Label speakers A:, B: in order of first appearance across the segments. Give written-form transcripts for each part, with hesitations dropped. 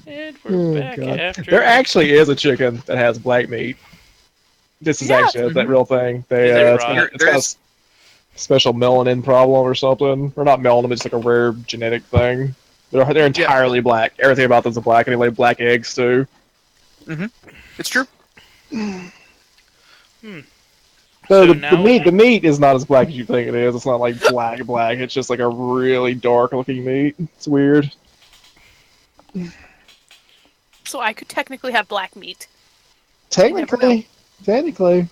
A: And we're back
B: God.
A: after
B: There
A: the...
B: actually is a chicken that has black meat. This is
C: Yeah.
B: actually that real thing. They
A: Is it
B: it's got
A: rot?
B: it's got a special melanin problem or something, or not melanin, it's like a rare genetic thing. They're
C: Yeah.
B: entirely black. Everything about them's black, and they lay black eggs too.
C: Mm-hmm. It's true.
A: Hmm.
B: So
A: So
B: the
A: now...
B: meat is not as black as you think it is. It's not like black. It's just like a really dark looking meat. It's weird.
D: So I could technically have black meat. You never know.
B: Technically,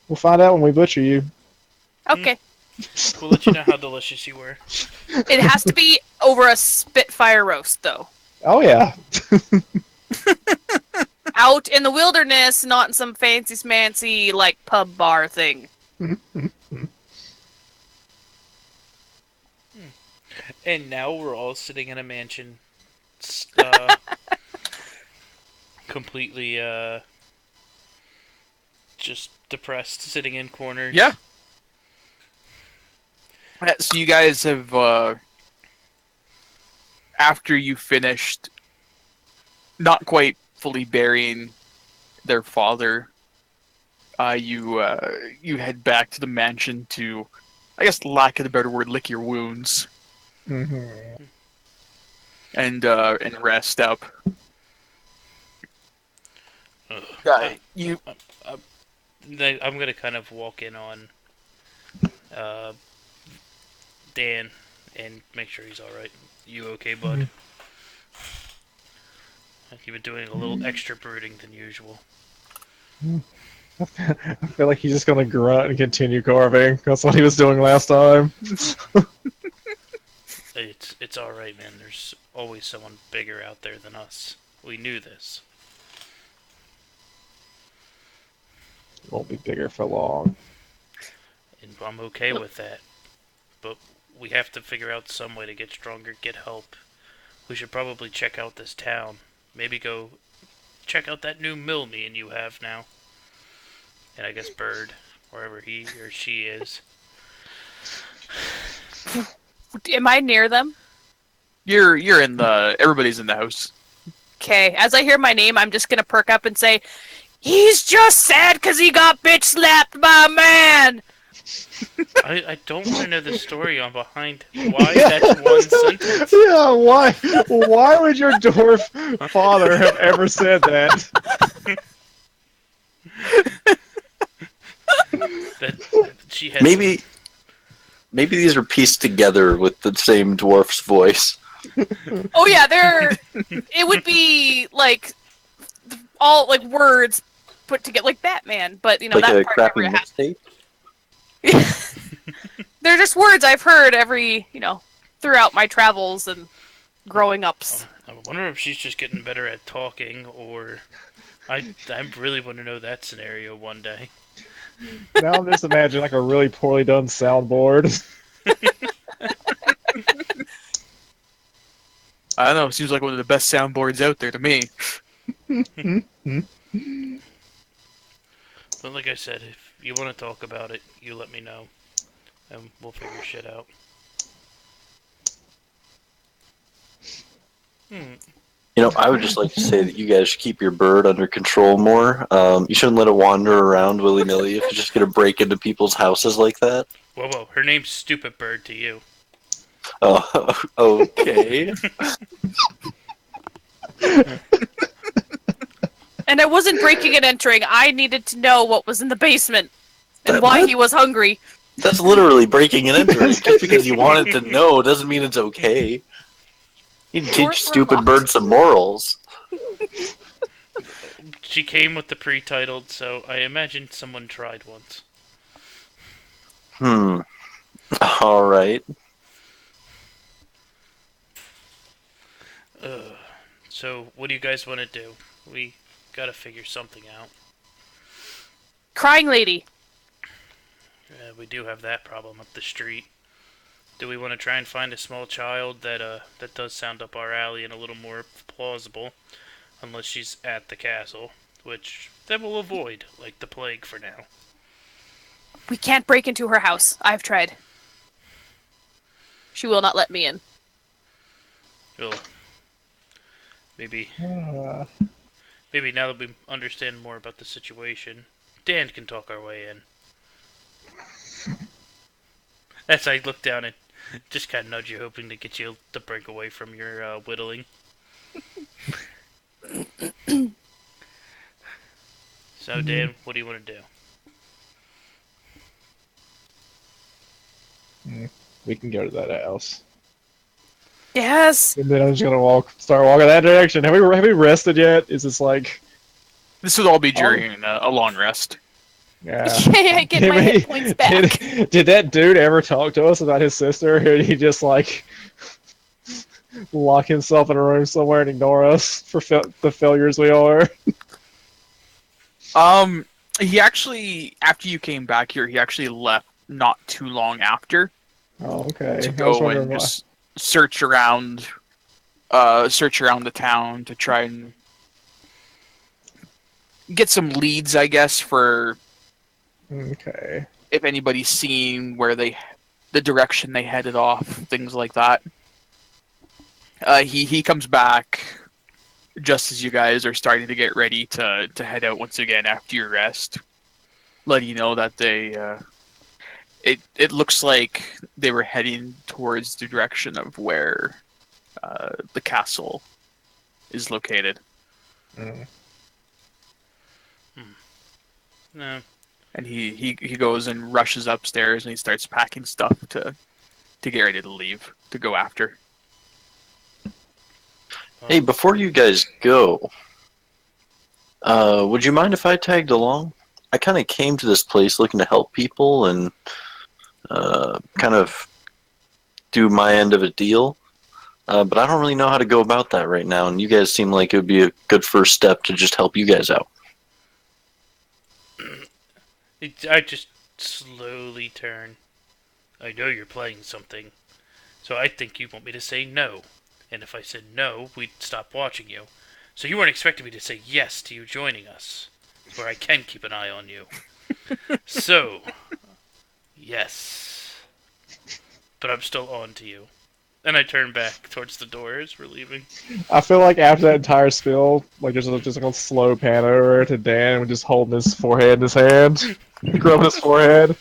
B: we'll find out when we butcher you.
D: Okay.
A: We'll let you know how delicious you were.
D: It has to be over a Spitfire roast, though.
B: Oh yeah.
D: Out in the wilderness, not in some fancy smancy, like, pub bar thing.
A: And now we're all sitting in a mansion, completely just depressed, sitting in corners.
C: Yeah. So you guys have, after you finished not quite fully burying their father, you head back to the mansion to, I guess, lack of a better word, lick your wounds and rest up. You
A: I'm gonna kind of walk in on Dan and make sure he's all right. You okay, bud? You've been doing a little extra brooding than usual.
B: I feel like he's just gonna grunt and continue carving. That's what he was doing last time.
A: It's all right, man. There's always someone bigger out there than us. We knew this.
B: Won't be bigger for long.
A: And I'm okay with that. But we have to figure out some way to get stronger, get help. We should probably check out this town. Maybe go check out that new mill me and you have now. And I guess Bird, wherever he or she is.
D: Am I near them?
C: you're in the everybody's in the house.
D: Okay. As I hear my name, I'm just gonna perk up and say, "He's just sad because he got bitch slapped by a man."
A: I don't want to know the story on behind why that's one sentence.
B: Yeah, why? Why would your dwarf father have ever said that?
A: That she has
E: Maybe these are pieced together with the same dwarf's voice.
D: Oh yeah, it would be like all like words put together, like Batman, but you know
E: Like
D: that
E: a
D: part
E: crappy
D: never happened.
E: mixtape.
D: They're just words I've heard throughout my travels and growing ups.
A: I wonder if she's just getting better at talking, or I really want to know that scenario one day.
B: Now I'm just imagining like a really poorly done soundboard.
C: I don't know. Seems like one of the best soundboards out there to me.
A: But like I said, if you want to talk about it, you let me know, and we'll figure shit out.
E: You know, I would just like to say that you guys should keep your bird under control more. You shouldn't let it wander around willy-nilly if you're just going to break into people's houses like that.
A: Whoa, her name's Stupid Bird to you.
E: Oh, okay.
D: And I wasn't breaking and entering. I needed to know what was in the basement and
E: That-
D: why
E: that-
D: he was hungry.
E: That's literally breaking and entering. Just because you wanted to know doesn't mean it's okay. You can
D: Doors
E: teach
D: were
E: stupid
D: locked.
E: bird some morals.
A: She came with the pre-titled, so I imagine someone tried once.
E: Alright.
A: So, what do you guys want to do? We gotta figure something out.
D: Crying lady.
A: We do have that problem up the street. Do we want to try and find a small child that does sound up our alley and a little more plausible, unless she's at the castle, which then we'll avoid like the plague for now.
D: We can't break into her house. I've tried. She will not let me in.
A: Well, Maybe,
B: Uh,
A: maybe now that we understand more about the situation, Dan can talk our way in. As I look down and just kind of nudge you, hoping to get you to break away from your whittling. So, Dan, what do you want to do?
B: we can go to that house.
D: Yes.
B: And then I'm just gonna start walking that direction. Have we rested yet? Is this like,
C: This would all be
B: Oh.
C: during a long rest.
B: yeah?
D: Yeah, I get my hit points back.
B: Did that dude ever talk to us about his sister, or did he just like lock himself in a room somewhere and ignore us for the failures we are?
C: He actually, after you came back here, he actually left not too long after
B: Oh, okay.
C: to
B: I was
C: go
B: wondering
C: and
B: why.
C: just search around the town to try and get some leads, I guess, for
B: Okay.
C: if anybody's seen the direction they headed off, things like that. He comes back just as you guys are starting to get ready to head out once again after your rest, letting you know that it looks like they were heading towards the direction of where the castle is located.
B: Mm.
A: No.
C: And he goes and rushes upstairs and he starts packing stuff to get ready to leave to go after.
E: Hey, before you guys go, would you mind if I tagged along? I kind of came to this place looking to help people and kind of do my end of a deal. But I don't really know how to go about that right now, and you guys seem like it would be a good first step to just help you guys out.
A: I just slowly turn. I know you're playing something, so I think you want me to say no. And if I said no, we'd stop watching you. So you weren't expecting me to say yes to you joining us, where I can keep an eye on you. So, yes. But I'm still on to you. And I turn back towards the door as we're leaving.
B: I feel like after that entire spill, like there's just like a slow pan over to Dan and just holding his forehead in his hand, rubbing his forehead.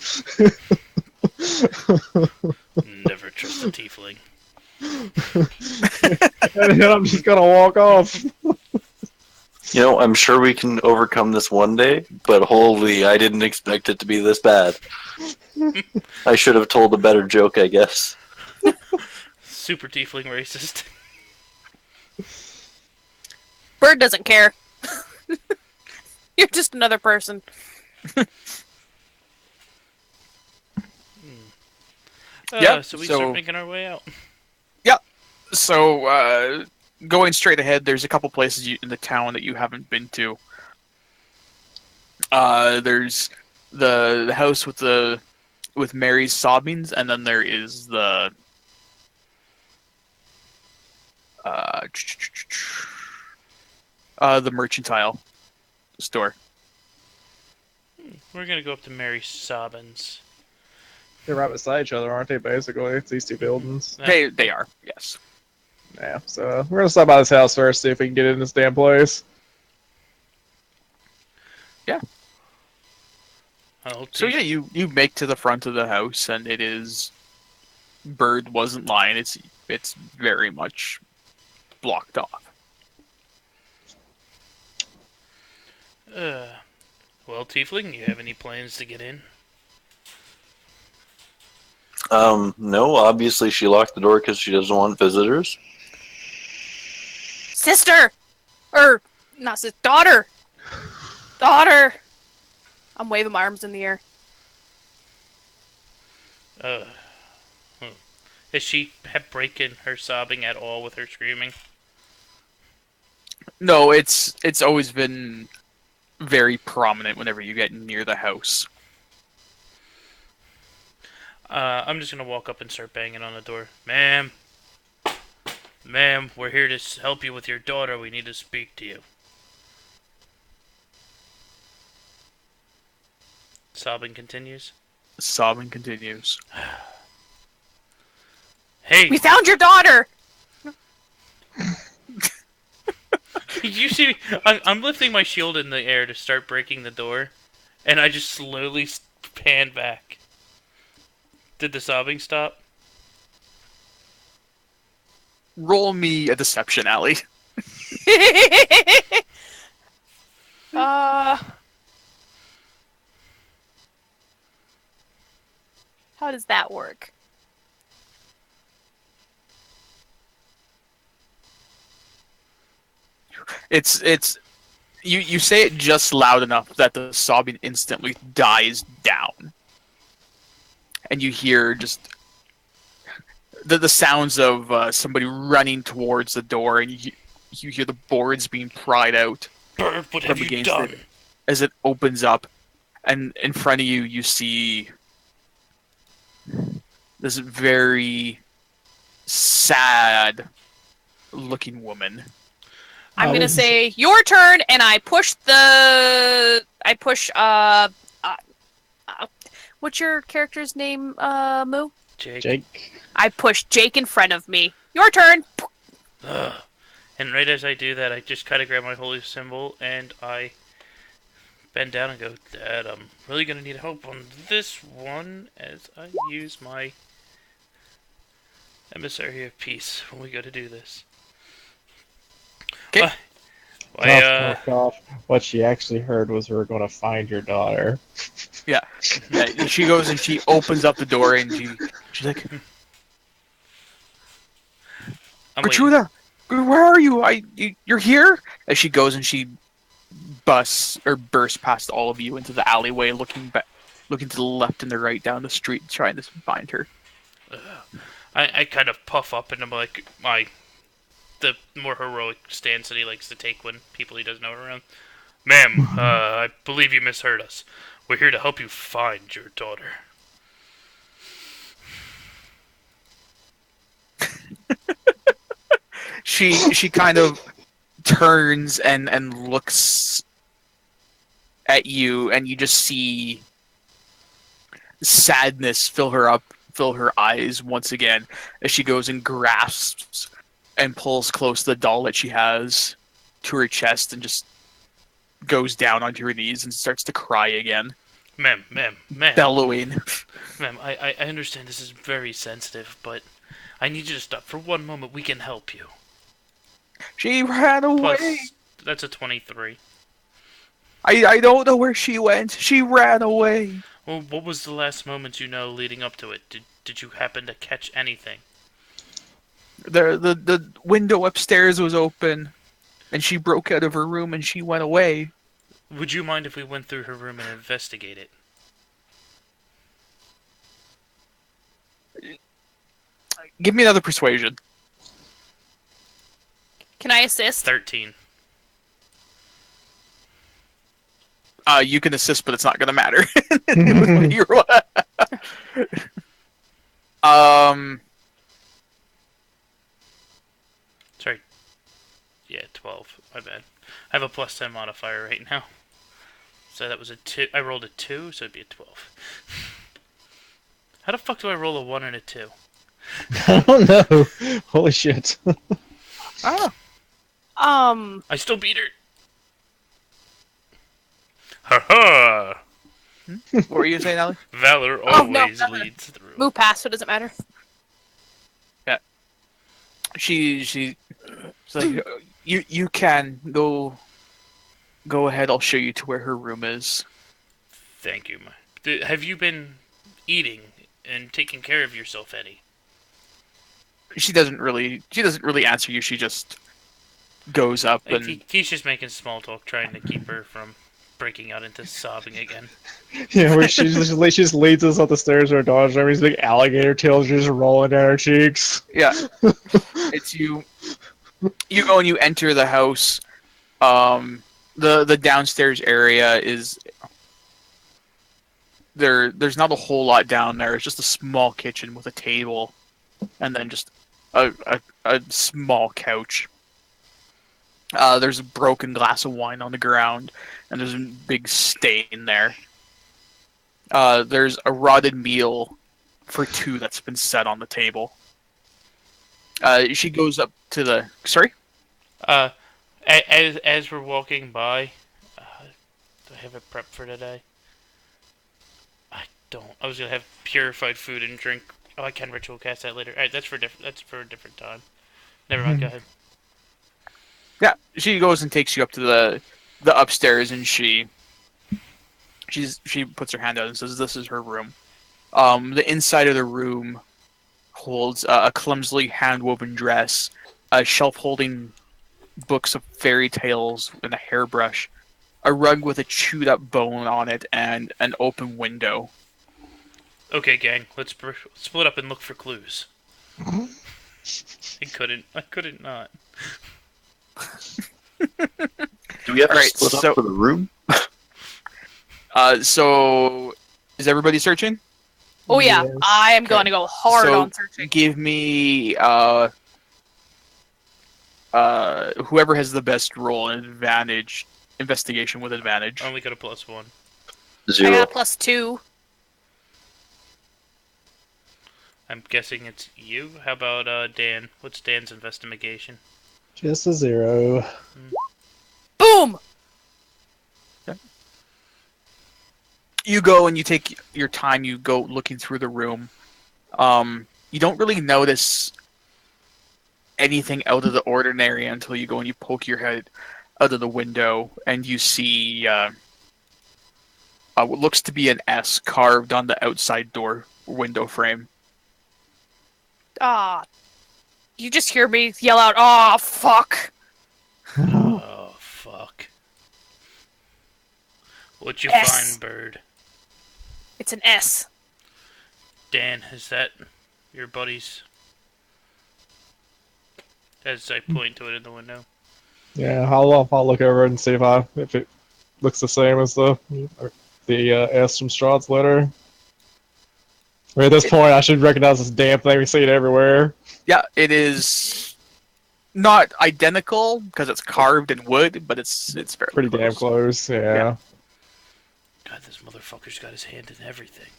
A: Never trust a tiefling.
B: And then I'm just gonna walk off.
E: You know, I'm sure we can overcome this one day, but holy, I didn't expect it to be this bad. I should have told a better joke, I guess.
A: Super tiefling racist.
D: Bird doesn't care. You're just another person.
C: Yep,
A: So we
C: so-
A: start making our way out.
C: So, going straight ahead, there's a couple places in the town that you haven't been to. There's the house with Mary's sobbings, and then there is the mercantile store.
A: We're gonna go up to Mary Sobbins.
B: They're right beside each other, aren't they? Basically, it's these two buildings.
C: They are, yes.
B: Yeah. So we're gonna stop by this house first, see if we can get in this damn place.
C: So yeah, you make to the front of the house, and it is. Bird wasn't lying. It's very much blocked off.
A: Well, tiefling, you have any plans to get in?
E: No, obviously she locked the door because she doesn't want visitors.
D: Sister! Or, not sister, daughter! Daughter! I'm waving my arms in the air.
A: Has she had break-in her sobbing at all with her screaming?
C: No, it's always been very prominent whenever you get near the house.
A: I'm just gonna walk up and start banging on the door. Ma'am, we're here to help you with your daughter. We need to speak to you. Sobbing continues.
C: Sobbing continues.
A: Hey,
D: We found your daughter!
A: You see, I'm lifting my shield in the air to start breaking the door, and I just slowly pan back. Did the sobbing stop?
C: Roll me a deception, Allie.
D: uh, how does that work?
C: It's you say it just loud enough that the sobbing instantly dies down, and you hear just the sounds of somebody running towards the door, and you hear the boards being pried out
A: Bird, what have
C: from
A: you
C: against
A: done?
C: it as it opens up, and in front of you you see this very sad looking woman.
D: I'm
B: Oh,
D: gonna
B: this is-
D: say your turn, and I push what's your character's name, Moo?
A: Jake.
D: I push Jake in front of me. Your turn.
A: Ugh. And right as I do that, I just kind of grab my holy symbol and I bend down and go, Dad, I'm really going to need help on this one as I use my emissary of peace when we go to do this.
C: 'Kay.
B: Cough, cough. What she actually heard was we were going to find your daughter.
C: Yeah, she goes and she opens up the door and she's like,
A: I'm waiting.
C: Gertruda, where are you? You're here? As she goes and she bursts past all of you into the alleyway, looking to the left and the right down the street, trying to find her.
A: I kind of puff up into the more heroic stance that he likes to take when people he doesn't know are around. Ma'am, I believe you misheard us. We're here to help you find your daughter.
C: She kind of turns and looks at you, and you just see sadness fill her eyes once again as she goes and grasps and pulls close the doll that she has to her chest and just goes down onto her knees and starts to cry again,
A: Ma'am,
C: bellowing.
A: ma'am, I understand this is very sensitive, but I need you to stop for one moment. We can help you.
C: She ran away.
A: Plus, that's a 23.
C: I don't know where she went. She ran away.
A: Well, what was the last moment you know leading up to it? Did you happen to catch anything?
C: The window upstairs was open, and she broke out of her room and she went away.
A: Would you mind if we went through her room and investigate it?
C: Give me another persuasion.
D: Can I assist?
A: 13.
C: You can assist, but it's not gonna matter. It was one of your-
A: Sorry. Yeah, 12. My bad. I have a plus 10 modifier right now. So that was a 2. I rolled a 2, so it'd be a 12. How the fuck do I roll a 1 and a 2?
B: I don't know. Holy shit.
C: Ah,
A: I still beat her! Ha ha!
C: what were you saying, Allie?
A: Valor
D: Oh, no,
A: always
D: never.
A: leads through.
D: Move past, so it doesn't matter.
C: She's like, you can go ahead. I'll show you to where her room is.
A: Thank you. Have you been eating and taking care of yourself, Eddie?
C: She doesn't really answer you. She just goes up
A: Like,
C: and
A: he's just making small talk, trying to keep her from breaking out into sobbing again.
B: Yeah, where she just leads us up the stairs to her daughter's room. These big alligator tails just rolling down her cheeks.
C: yeah. It's you. You go and you enter the house. The downstairs area is there's not a whole lot down there. It's just a small kitchen with a table, and then just a small couch. There's a broken glass of wine on the ground, and there's a big stain there. There's a rotted meal for two that's been set on the table. She goes up to the... Sorry?
A: As we're walking by, do I have a prep for today? I don't. I was gonna have purified food and drink. Oh, I can ritual cast that later. All right, that's for different. That's for a different time. Never mind. Go ahead.
C: Yeah, she goes and takes you up to the upstairs, and she puts her hand out and says, "This is her room." The inside of the room holds a clumsily hand-woven dress, a shelf holding books of fairy tales, and a hairbrush, a rug with a chewed-up bone on it, and an open window.
A: Okay, gang. Let's split up and look for clues. I couldn't. I couldn't not.
E: Do we have to
C: Alright,
E: split
C: so-
E: up for the room?
C: So is everybody searching?
D: Oh yeah,
B: Yes.
D: I am going to go hard
C: So,
D: on searching.
C: Give me whoever has the best roll an advantage, investigation with advantage.
A: I only got a +1.
D: I
E: Zero.
D: got a +2.
A: I'm guessing it's you. How about Dan? What's Dan's investigation?
B: Just a 0.
D: Boom!
C: You go and you take your time. You go looking through the room. You don't really notice anything out of the ordinary until you go and you poke your head out of the window and you see what looks to be an S carved on the outside door window frame.
D: Ah. You just hear me yell out, "Oh fuck!"
A: Oh fuck! What'd you
D: S.
A: find, bird?
D: It's an S.
A: Dan, is that your buddy's? As I point to it in the window.
B: Yeah, I'll look over and see if it looks the same as the S from Strahd's letter. I mean, at this point, I should recognize this damn thing. We see it everywhere.
C: Yeah, it is not identical because it's carved in wood, but it's fairly
B: Pretty
C: close.
B: damn close. Yeah.
A: God, this motherfucker's got his hand in everything.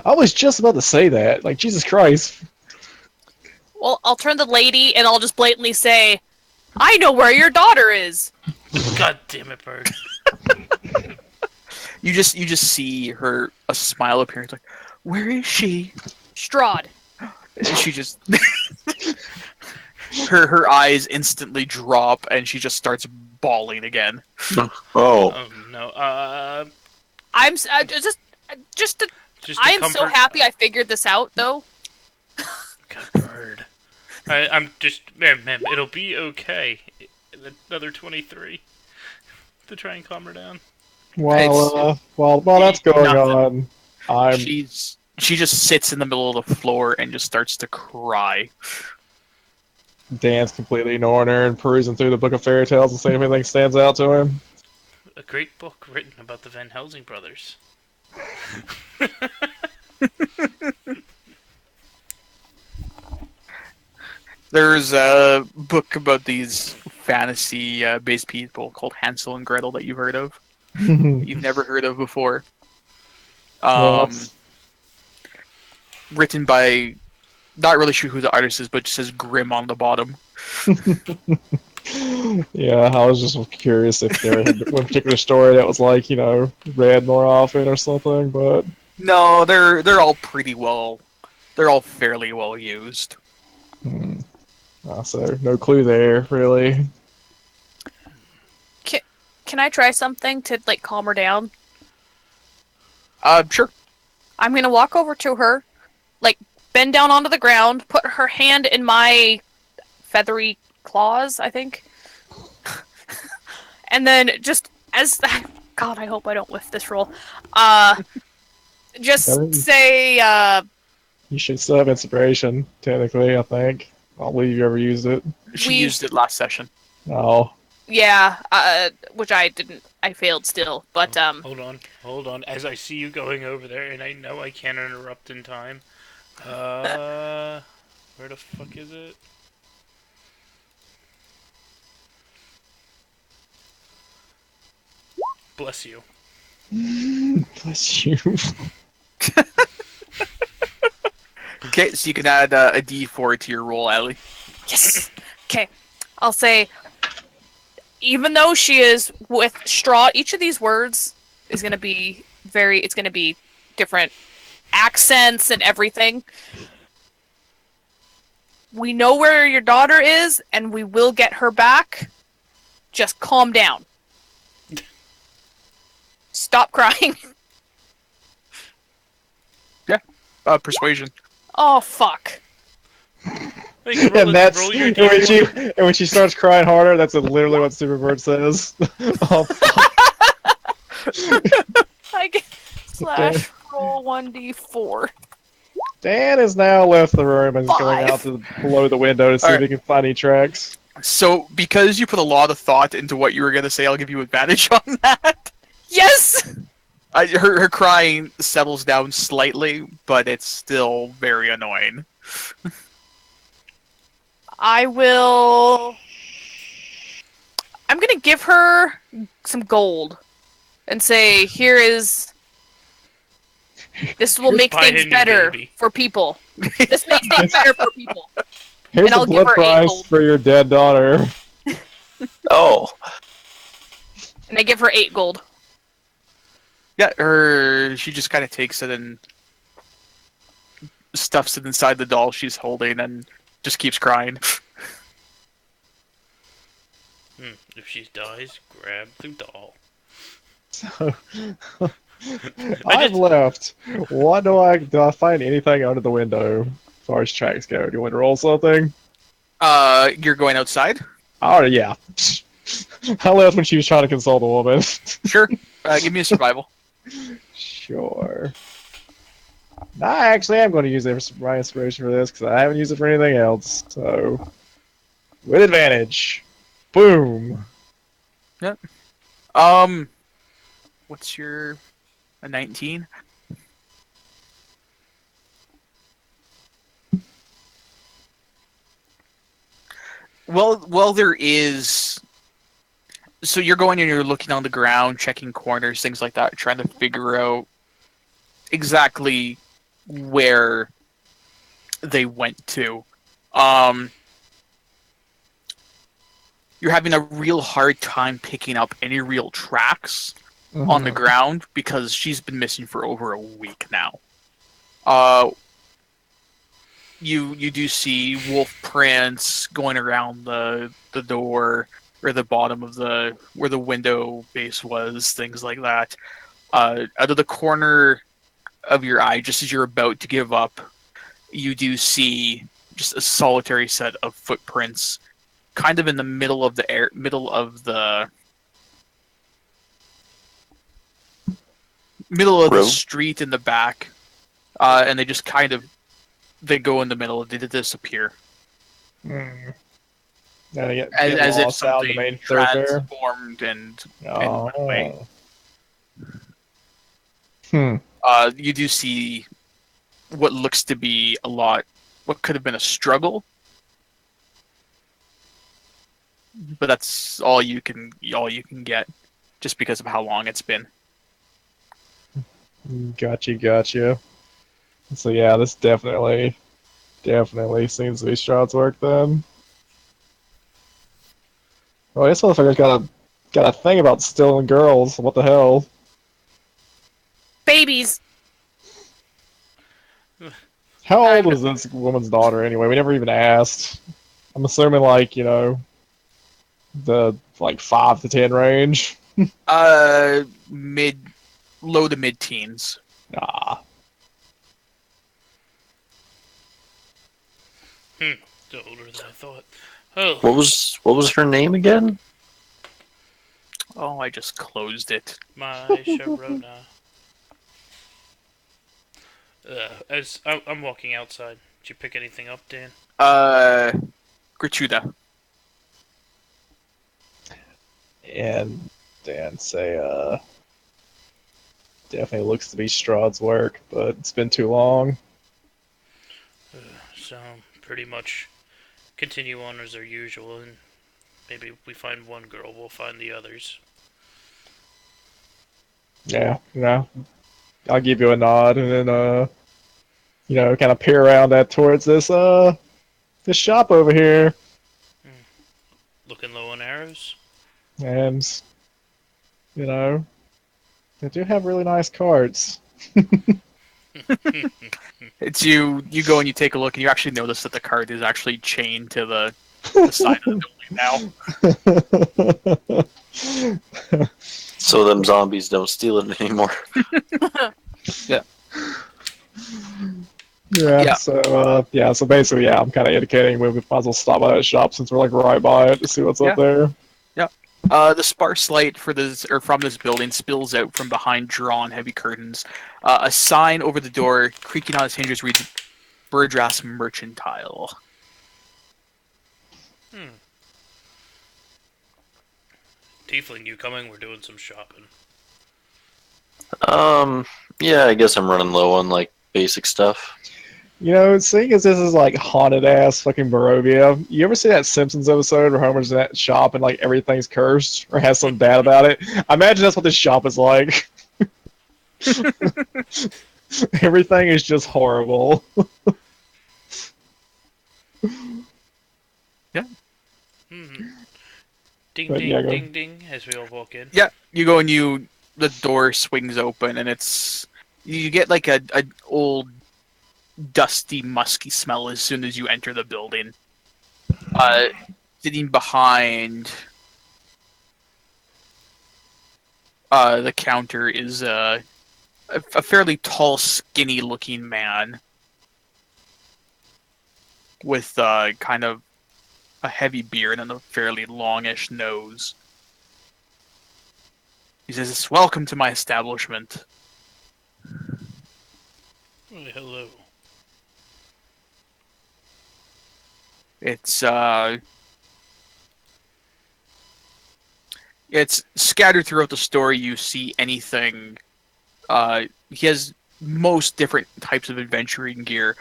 B: I was just about to say that. Like, Jesus Christ.
D: Well, I'll turn to the lady and I'll just blatantly say, "I know where your daughter is."
A: God damn it, bird.
C: You just see a smile appear. It's like, where is she?
D: Strahd.
C: And she just her eyes instantly drop and she just starts bawling again.
E: Oh,
A: Oh no.
D: I'm just to,
A: Just
D: I
A: to
D: am so
A: comfort-
D: happy I figured this out though.
A: God, bird. I'm just, man. It'll be okay. Another 23 to try and calm her down.
B: While that's going
C: Nothing.
B: on,
C: She just sits in the middle of the floor and just starts to cry.
B: Dan's completely ignoring her and perusing through the book of fairy tales and seeing if anything stands out to him.
A: A great book written about the Van Helsing brothers.
C: There's a book about these fantasy-based people called Hansel and Gretel that you've heard of. You've never heard of before.
B: Well,
C: Written by, not really sure who the artist is, but it says Grimm on the bottom.
B: yeah, I was just curious if there had one particular story that was like, read more often or something, but
C: No, they're all pretty well. They're all fairly well used.
B: so no clue there, really.
D: Can I try something to like calm her down?
C: Sure.
D: I'm gonna walk over to her, like bend down onto the ground, put her hand in my feathery claws, I think, and then just as God, I hope I don't whiff this roll. Just
B: Oh.
D: say,
B: You should still have inspiration, technically, I think. I'll believe you ever used it.
C: She
D: We-
C: used it last session.
B: Oh.
D: yeah, which I didn't. I failed still, but
A: Hold on. As I see you going over there, and I know I can't interrupt in time. Where the fuck is it? Bless you.
B: Bless you.
C: Okay, so you can add a D4 to your roll, Allie.
D: yes. Okay, I'll say, even though she is with Strahd, each of these words is going to be it's going to be different accents and everything. We know where your daughter is, and we will get her back. Just calm down. Stop crying.
C: Persuasion.
D: Oh, fuck.
B: And that's and when she starts crying harder. That's literally what Superbird says. Oh, fuck.
D: I get slash roll 1d4.
B: Dan has now left the room and is going out to below the window to see if he can find any tracks.
C: So, because you put a lot of thought into what you were going to say, I'll give you advantage on that.
D: Yes!
C: Her crying settles down slightly, but it's still very annoying.
D: I'm gonna give her some gold and say, this will make things better for people. This makes things better for people.
B: Here's
D: And I'll
B: a
D: give
B: blood
D: her 8
B: price
D: gold.
B: for your dead daughter.
E: Oh,
D: And I give her 8 gold.
C: Yeah, she just kind of takes it and stuffs it inside the doll she's holding and just keeps crying.
A: If she dies, grab the doll.
B: So, I've left. What do I find anything under the window as far as tracks go? Do you want to roll something?
C: You're going outside?
B: Oh yeah. I left when she was trying to console the woman.
C: Sure. Give me a survival.
B: Sure. I actually am going to use my inspiration for this because I haven't used it for anything else. So, with advantage. Boom.
C: Yep. What's your a 19? Well, there is. So you're going and you're looking on the ground, checking corners, things like that, trying to figure out exactly where they went to. You're having a real hard time picking up any real tracks on the ground because she's been missing for over a week now. You do see wolf prints going around the door or the bottom of where the window base was, things like that. Out of the corner of your eye, just as you're about to give up, you do see just a solitary set of footprints, kind of in the middle of the street in the back, and they just kind of go in the middle and they disappear. As if something transformed and went away. You do see what looks to be what could have been a struggle, but that's all you can get, just because of how long it's been.
B: Gotcha. So yeah, this definitely seems to be Strahd's work then. Well, this motherfucker's got a thing about stealing girls. What the hell?
D: Babies.
B: How old was this woman's daughter anyway? We never even asked. I'm assuming the 5 to 10 range.
C: Low to mid teens.
B: Ah.
A: Still older than I thought. Oh.
E: what was her name again?
C: Oh, I just closed it.
A: My Sharona. As I'm walking outside, did you pick anything up, Dan?
C: Gratuita.
B: And Dan say, definitely looks to be Strahd's work, but it's been too long.
A: So, pretty much continue on as our usual, and maybe if we find one girl, we'll find the others.
B: Yeah, I'll give you a nod, and then, kind of peer around towards this shop over here.
A: Looking low on arrows?
B: And you know, they do have really nice carts.
C: It's you go and you take a look, and you actually notice that the cart is actually chained to the side of the building now.
E: So them zombies don't steal it anymore.
C: Yeah.
B: Yeah,
C: Yeah.
B: so basically, yeah, I'm kind of indicating we might as well stop by that shop since we're like right by it to see what's up
C: Yeah.
B: there.
C: Yeah. The sparse light from this building spills out from behind drawn heavy curtains. A sign over the door, creaking on its hinges, reads "Burdrass Mercantile."
A: Tiefling, you coming? We're doing some shopping.
E: Yeah, I guess I'm running low on like basic stuff.
B: You know, seeing as this is like haunted ass fucking Barovia, you ever see that Simpsons episode where Homer's in that shop and like everything's cursed or has something bad about it? I imagine that's what this shop is like. Everything is just horrible.
A: Ding,
B: But
A: ding,
B: yeah, go.
A: ding, ding, as we all walk in.
C: Yeah, you go and the door swings open, and you get like a old, dusty, musky smell as soon as you enter the building. Sitting behind the counter is a fairly tall, skinny-looking man with kind of a heavy beard and a fairly longish nose. He says, "Welcome to my establishment."
A: Oh, hello.
C: It's scattered throughout the store. You see anything. He has most different types of adventuring gear,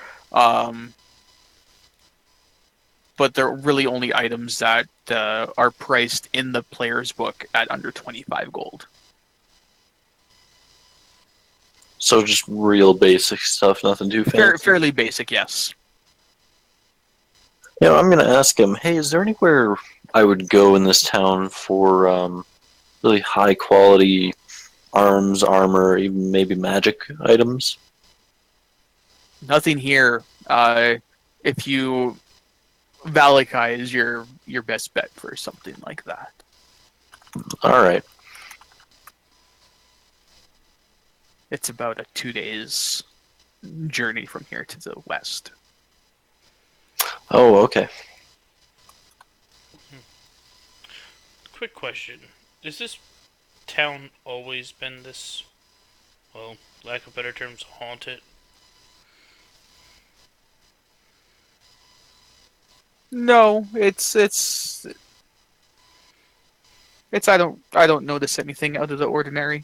C: but they're really only items that are priced in the player's book at under 25 gold.
E: So just real basic stuff, nothing too fancy.
C: Fairly basic, yes.
E: You know, I'm gonna ask him, hey, is there anywhere I would go in this town for really high quality arms, armor, even maybe magic items?
C: Nothing here. If you Valakai is your best bet for something like that.
E: All right.
C: It's about a 2 days journey from here to the west.
E: Oh, okay.
A: Quick question. Has this town always been this, well, lack of better terms, haunted?
C: No, it's I don't notice anything out of the ordinary.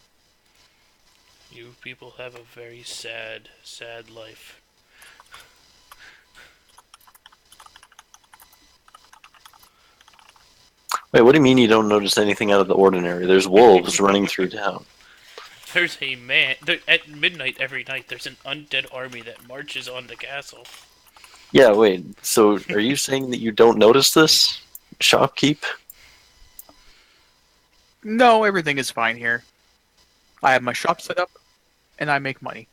A: You people have a very sad, sad life.
E: Wait, what do you mean you don't notice anything out of the ordinary? There's wolves running through town.
A: There's a man. At midnight every night, there's an undead army that marches on the castle.
E: Yeah, wait. So are you saying that you don't notice this, shopkeep?
C: No, everything is fine here. I have my shop set up, and I make money.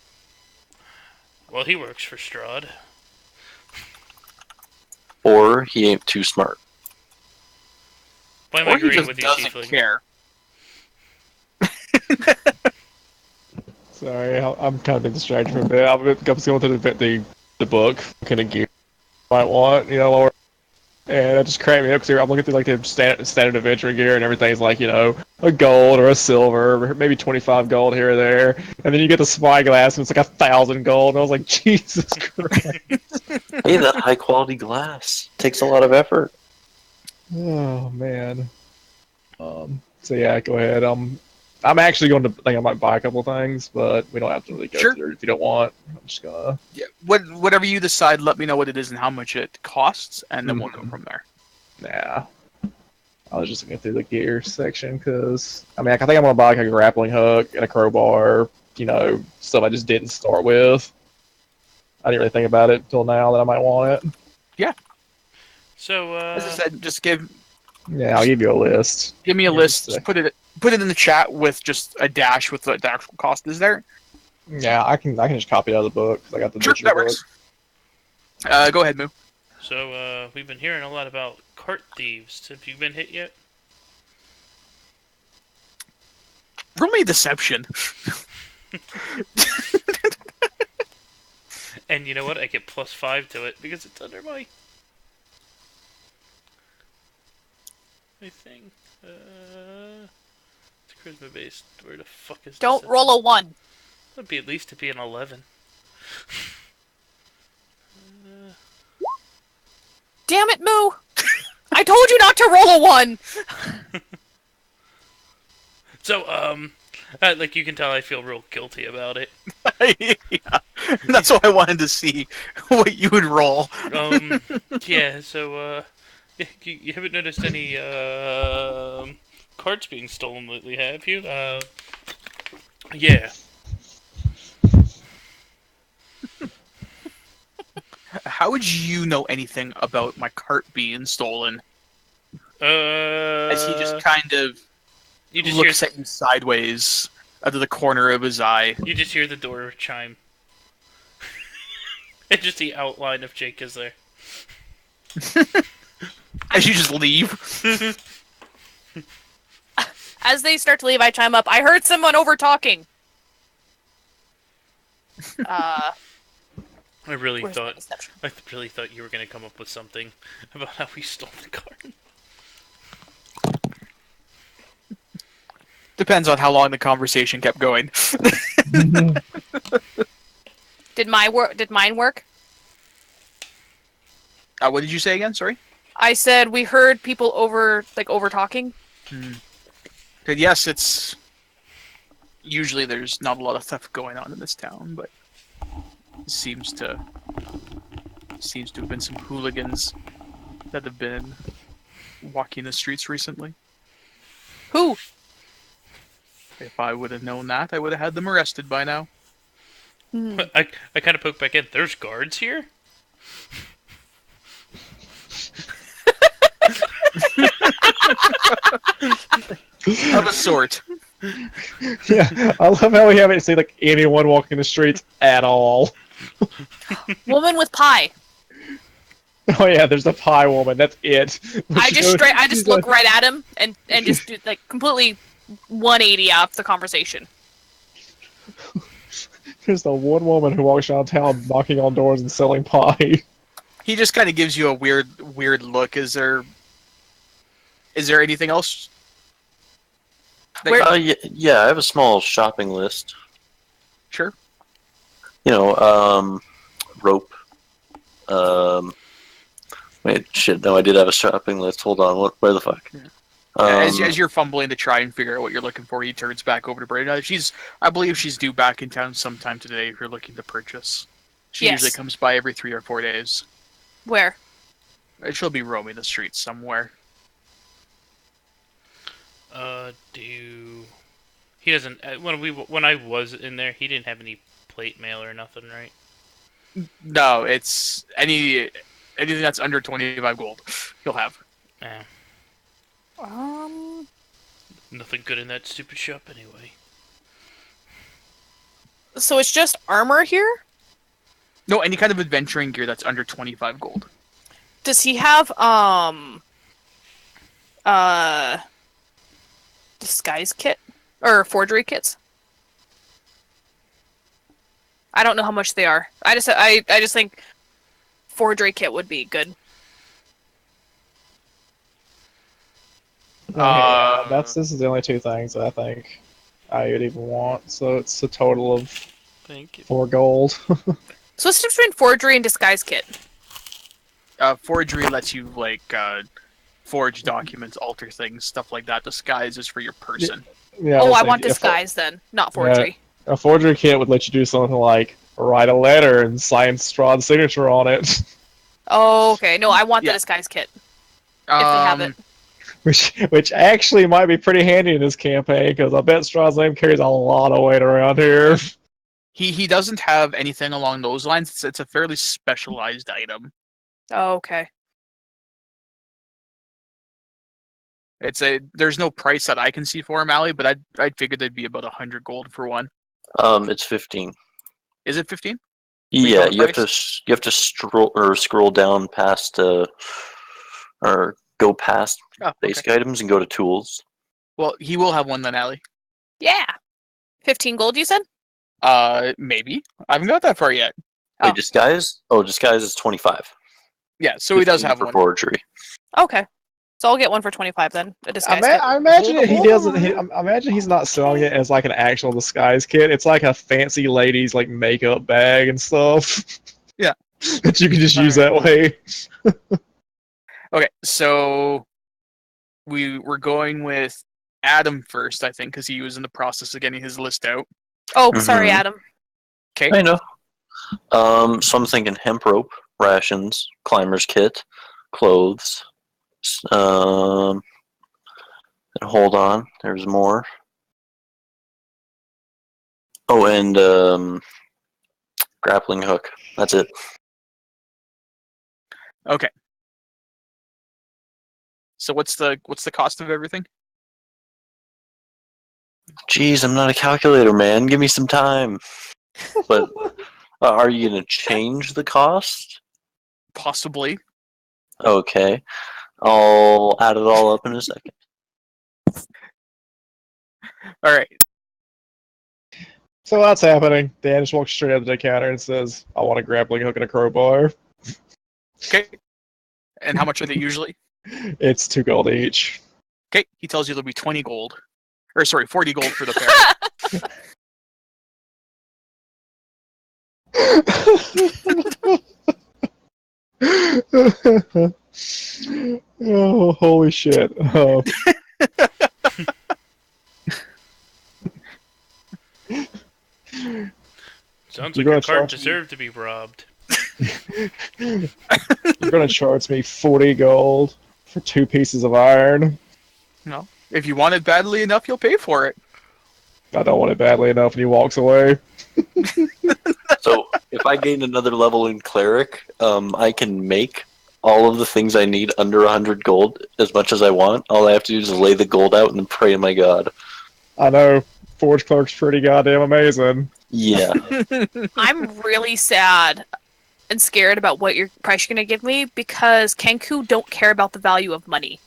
A: Well, he works for Strahd.
E: Or he ain't too smart.
A: Why am I
C: Or he
A: agreeing
C: just
A: with you,
C: doesn't
A: Tiefling?
C: care.
B: Sorry, I'm kind of been distracted for a bit. I'm going through the book, kind of gear I might want, you know, or and that just cracked me up because I'm looking through like the standard adventure gear and everything's like, you know, a gold or a silver, maybe 25 gold here or there, and then you get the spyglass and it's like 1,000 gold, and I was like, Jesus Christ.
E: Hey, that high quality glass takes a lot of effort.
B: Oh man. So yeah, go ahead. I'm actually going to think I might buy a couple things, but we don't have to really go
C: Sure.
B: through it if you don't want. I'm just gonna.
C: Yeah, whatever you decide, let me know what it is and how much it costs, and then we'll go from there.
B: Nah. I was just looking through the gear section because I mean, I think I'm gonna buy like a grappling hook and a crowbar. You know, stuff I just didn't start with. I didn't really think about it until now that I might want it.
A: So,
C: As I said, just give
B: Yeah, I'll give you a list.
C: Give me a
B: Yeah,
C: list.
B: just,
C: Just put it in the chat with just a dash with what the actual cost is there.
B: yeah, I can just copy it out of the book 'cause I got the
C: Sure,
B: digital
C: that
B: book.
C: works. Go ahead, Moo.
A: So, we've been hearing a lot about cart thieves. Have you been hit yet?
C: Roll me deception.
A: And you know what? I get +5 to it because it's under my thing. It's charisma based. Where the fuck is
D: Don't
A: deception?
D: roll a 1.
A: It'd be at least to be an 11.
D: Damn it, Moo! I told you not to roll a 1!
A: So, like you can tell, I feel real guilty about it.
C: Yeah. That's why I wanted to see what you would roll.
A: Yeah. So, you haven't noticed any carts being stolen lately, have you? Yeah.
C: How would you know anything about my cart being stolen? As he just kind of
A: you just
C: looks
A: hear
C: at you sideways out of the corner of his eye.
A: you just hear the door chime. And just the outline of Jake is there.
C: As you just leave.
D: As they start to leave, I chime up. I heard someone over talking.
A: I really
D: Where's my
A: thought
D: deception?
A: you were gonna come up with something about how we stole the cart.
C: Depends on how long the conversation kept going.
D: Did mine work?
C: What did you say again? Sorry.
D: I said we heard people over talking.
C: Good. Yes, it's usually there's not a lot of theft going on in this town, but it seems to have been some hooligans that have been walking the streets recently.
D: Who?
C: If I would have known that, I would have had them arrested by now.
A: I kind of poke back in. There's guards here.
C: Of a sort.
B: Yeah, I love how we haven't seen like anyone walking the streets at all.
D: Woman with pie.
B: Oh yeah, there's the pie woman. That's it.
D: I just look right at him and just do, like completely 180 off the conversation.
B: There's the one woman who walks around town knocking on doors and selling pie.
C: He just kind of gives you a weird look. Is there anything else?
E: Yeah, I have a small shopping list.
C: Sure.
E: Rope. Wait, shit. No, I did have a shopping list. Hold on. Where the fuck?
C: As you're fumbling to try and figure out what you're looking for, he turns back over to Brenda. I believe she's due back in town sometime today if you're looking to purchase. She
D: Yes.
C: usually comes by every 3 or 4 days.
D: Where?
C: She'll be roaming the streets somewhere.
A: He doesn't. When I was in there, he didn't have any plate mail or nothing, right?
C: No, it's anything that's under 25 gold. He'll have.
A: Yeah.
D: Um.
A: Nothing good in that stupid shop anyway.
D: So it's just armor here?
C: No, any kind of adventuring gear that's under 25 gold.
D: Does he have disguise kit or forgery kits? I don't know how much they are. I just think forgery kit would be good.
B: This is the only two things that I think I would even want. So it's a total of
A: Thank you.
B: 4 gold.
D: So what's the difference between forgery and disguise kit?
C: Forgery lets you forge documents, alter things, stuff like that. Disguise is for your person.
B: Yeah,
D: Oh, I
B: saying
D: want
B: if
D: disguise then, not forgery.
B: a forgery kit would let you do something like write a letter and sign Strahd's signature on it,
D: Oh, okay. No, I want
C: Yeah.
D: the disguise kit if they have it.
B: which actually might be pretty handy in this campaign because I bet Strahd's name carries a lot of weight around here.
C: He doesn't have anything along those lines. It's a fairly specialized item.
D: Oh, okay.
C: There's no price that I can see for him, Allie, but I'd figured they'd be about 100 gold for one.
E: It's 15.
C: Is it 15?
E: Yeah,
C: Retail
E: you have to
C: price?
E: you have to scroll down past or go past
C: Oh, okay.
E: basic items and go to tools.
C: Well, he will have one then, Allie.
D: Yeah. 15 gold, you said?
C: Maybe. I haven't got that far yet.
D: Oh.
E: Wait, disguise? Oh, disguise is 25.
C: Yeah, so he does
E: 15
C: have
E: for
C: one.
E: forgery.
D: Okay. So I'll get one for 25 then. A disguise kit.
B: I imagine
C: Hold
B: he
C: on.
B: doesn't. I imagine he's not selling it as like an actual disguise kit. It's like a fancy lady's like makeup bag and stuff.
C: Yeah.
B: That you can just use
C: Alright.
B: that way.
C: Okay, so we're going with Adam first, I think, because he was in the process of getting his list out.
D: Oh, sorry,
E: Mhm.
D: Adam.
C: Okay.
E: I know. So I'm thinking hemp rope, rations, climber's kit, clothes. And hold on, there's more. Oh, and grappling hook. That's it.
C: Okay. So what's the cost of everything?
E: Jeez, I'm not a calculator, man. Give me some time. But are you gonna change the cost?
C: Possibly.
E: Okay, I'll add it all up in a second.
C: All right.
B: So that's happening. Dan just walks straight up to the counter and says, "I want a grappling hook and a crowbar."
C: Okay. And how much are they usually?
B: It's 2 gold each.
C: Okay. He tells you there'll be 20 gold. Or sorry, 40 gold for the pair.
B: Oh, holy shit. Oh.
A: Sounds
B: You're
A: like your
B: gonna
A: cart
B: charge me-
A: deserved to be robbed.
B: You're gonna charge me 40 gold for 2 pieces of iron.
C: No. If you want it badly enough, you'll pay for it.
B: I don't want it badly enough, and he walks away.
E: So if I gain another level in cleric, I can make all of the things I need under 100 gold as much as I want. All I have to do is lay the gold out and pray to my god.
B: I know, Forge Clerk's pretty goddamn amazing.
E: Yeah.
D: I'm really sad and scared about what your price you're gonna give me because Kenku don't care about the value of money.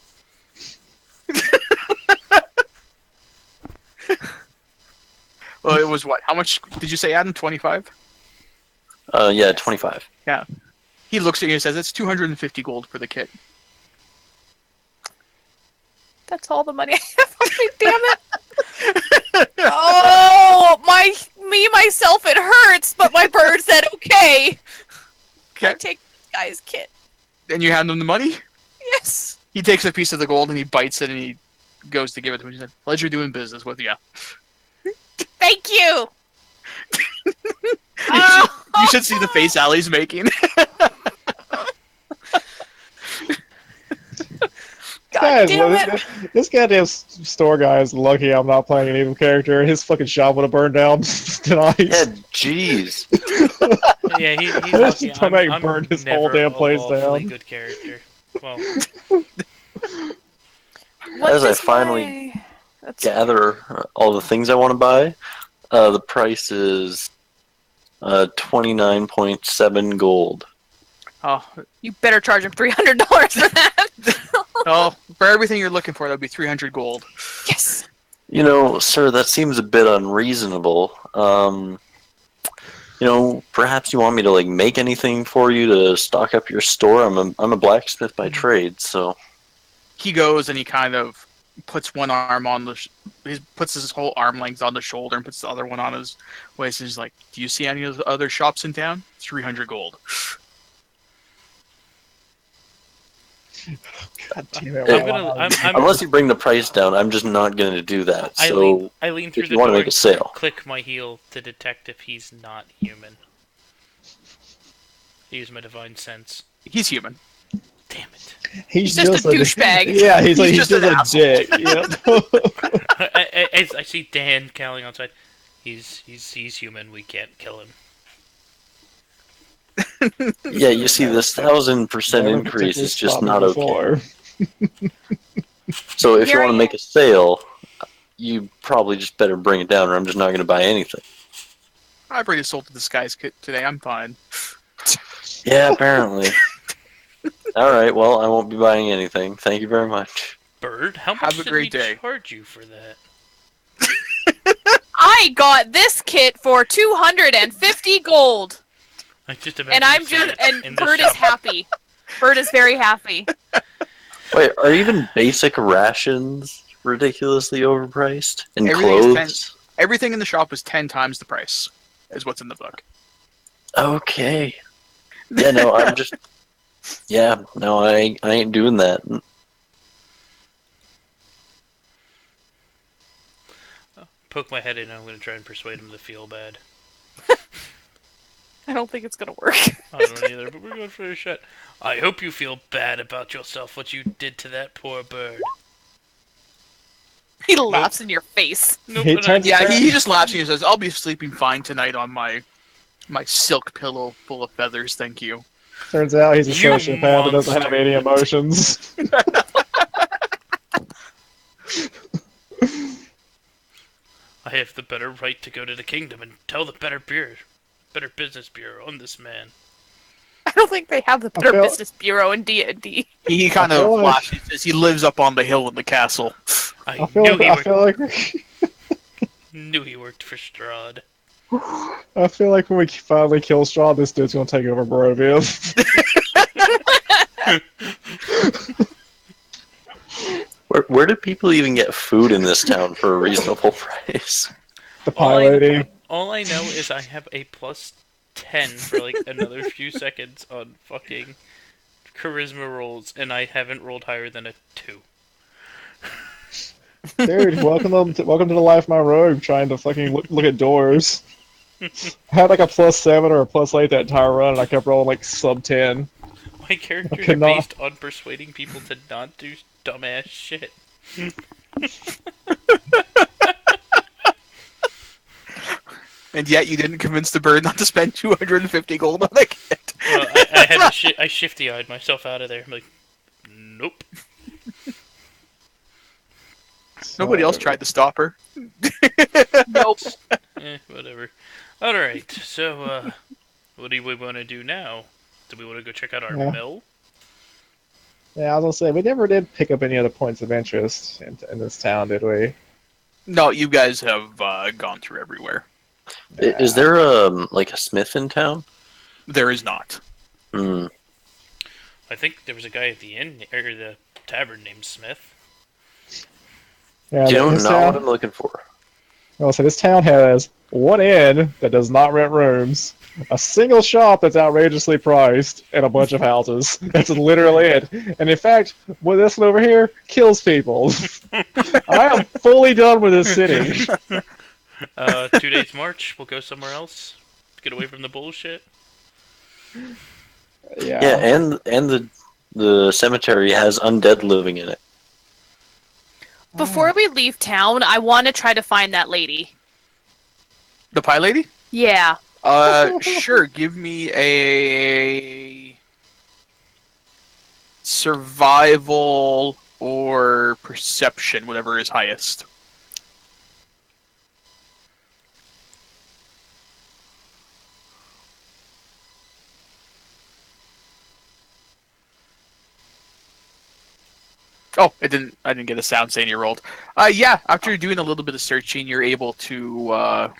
C: Well, it was what? How much did you say, Adam? 25?
E: Yeah, 25.
C: He looks at you and says, it's 250 gold for the kit.
D: That's all the money I have on me, damn it! Oh, myself, it hurts, but my bird said okay. I
C: Okay.
D: take this guy's kit.
C: Then you hand him the money.
D: Yes.
C: He takes a piece of the gold and he bites it and he goes to give it to him. He said, pleasure doing business with you.
D: Thank you.
C: You should see the face Allie's making.
D: God damn it.
B: This goddamn store guy is lucky I'm not playing an evil character. His fucking shop would have burned down tonight.
E: Yeah, jeez.
A: Yeah, he's
B: This
A: lucky.
B: Tomek
A: I'm
B: burned his
A: never
B: whole damn
A: a
B: place
A: lawfully
B: down.
A: good character. Well,
D: What
E: As I
D: does
E: finally
D: my- That's
E: gather all the things I want to buy, the price is 29.7 gold.
C: Oh,
D: You better charge him $300 for that.
C: oh, for everything you're looking for, that'd be 300 gold.
D: Yes.
E: You know, sir, that seems a bit unreasonable. Perhaps you want me to like make anything for you to stock up your store. I'm a blacksmith by trade, so
C: He goes and he kind of puts one arm on he puts his whole arm length on the shoulder and puts the other one on his waist. And he's like, "Do you see any of the other shops in town? 300 gold."
B: God damn it.
A: I'm
E: unless you bring the price down, I'm just not going to do that. So
A: I lean through
E: if
A: the
E: you want to
A: door
E: make a sale,
A: and click my heel to detect if he's not human. I use my divine sense.
C: He's human.
A: Damn it.
D: He's just a douchebag.
B: Yeah, he's
C: He's just an
B: a
C: asshole.
B: dick. Yep.
A: I see Dan cowling outside. He's human. We can't kill him.
E: yeah, you see this 1,000% increase is just not okay. So if you
D: Here
E: want
D: I
E: to make a sale, you probably just better bring it down, or I'm just not going to buy anything.
C: I've already sold the disguise kit today. I'm fine.
E: Yeah, apparently. All right, well, I won't be buying anything. Thank you very much.
A: Bird, how
C: Have
A: much
C: a
A: did
C: great
A: we
C: day.
A: charge you for that?
D: I got this kit for 250 gold,
A: I just
D: and
A: imagine
D: I'm
A: you seeing
D: just
A: it
D: and
A: in the
D: Bird is
A: shop.
D: happy. Bird is very happy.
E: Wait, are even basic rations ridiculously overpriced? And
C: Everything is 10.
E: clothes?
C: Everything in the shop is 10 times the price, is what's in the book.
E: Okay. Yeah, no, I'm just. Yeah, no, I ain't doing that.
A: Poke my head in, I'm going to try and persuade him to feel bad.
D: I don't think it's gonna work.
A: I don't either, but we're going for a shot. I hope you feel bad about yourself, what you did to that poor bird.
D: He laughs in your face.
A: Nope,
B: He
A: and I
B: turns-
C: Yeah, he just laughs and he says, "I'll be sleeping fine tonight on my silk pillow full of feathers, thank you."
B: Turns out he's a
A: You
B: sociopath that doesn't have
A: monster.
B: any emotions.
A: I have the better right to go to the kingdom and tell the better business bureau on this man.
D: I don't think they have the Better
B: feel-
D: Business Bureau in D&D.
C: He kind
B: I
C: of
B: feel like-
C: laughs. He says he lives up on the hill in the castle.
A: I
B: I feel
A: knew he worked for Strahd.
B: I feel like when we finally kill Strahd, this dude's gonna take over Barovia.
E: Where do people even get food in this town for a reasonable price?
B: The pie lady.
A: All I know is I have a plus 10 for like another few seconds on fucking charisma rolls, and I haven't rolled higher than a 2.
B: Dude, welcome to the life of my rogue, trying to fucking look at doors. I had like a +7 or a +8 that entire run, and I kept rolling like sub 10.
A: My characters
B: could
A: are
B: not-
A: based on persuading people to not do dumbass shit.
C: And yet you didn't convince the bird not to spend 250 gold on a kit.
A: Well, I had to I shifty-eyed myself out of there. I'm like, nope.
C: Nobody else tried to stop her.
D: Nope.
A: Whatever. Alright, so, what do we want to do now? Do we want to go check out our
B: Yeah.
A: mill?
B: Yeah, I was gonna say, we never did pick up any other points of interest in this town, did we?
C: No, you guys have gone through everywhere.
E: Is there like a smith in town?
C: There is not.
E: Hmm.
A: I think there was a guy at the inn, or the tavern named Smith.
B: Yeah,
E: Do you know
B: this
E: not what
B: town,
E: I'm looking for?
B: so this town has one inn that does not rent rooms, a single shop that's outrageously priced, and a bunch of houses. That's literally it. And in fact, with this one over here, kills people. I am fully done with this city.
A: 2 days march, we'll go somewhere else. Get away from the bullshit.
E: Yeah, and the cemetery has undead living in it.
D: Before we leave town, I want to try to find that lady.
C: The pie lady?
D: Yeah.
C: Sure. Give me a survival or perception, whatever is highest. Oh, I didn't get a sound saying you rolled. Yeah, after doing a little bit of searching, you're able to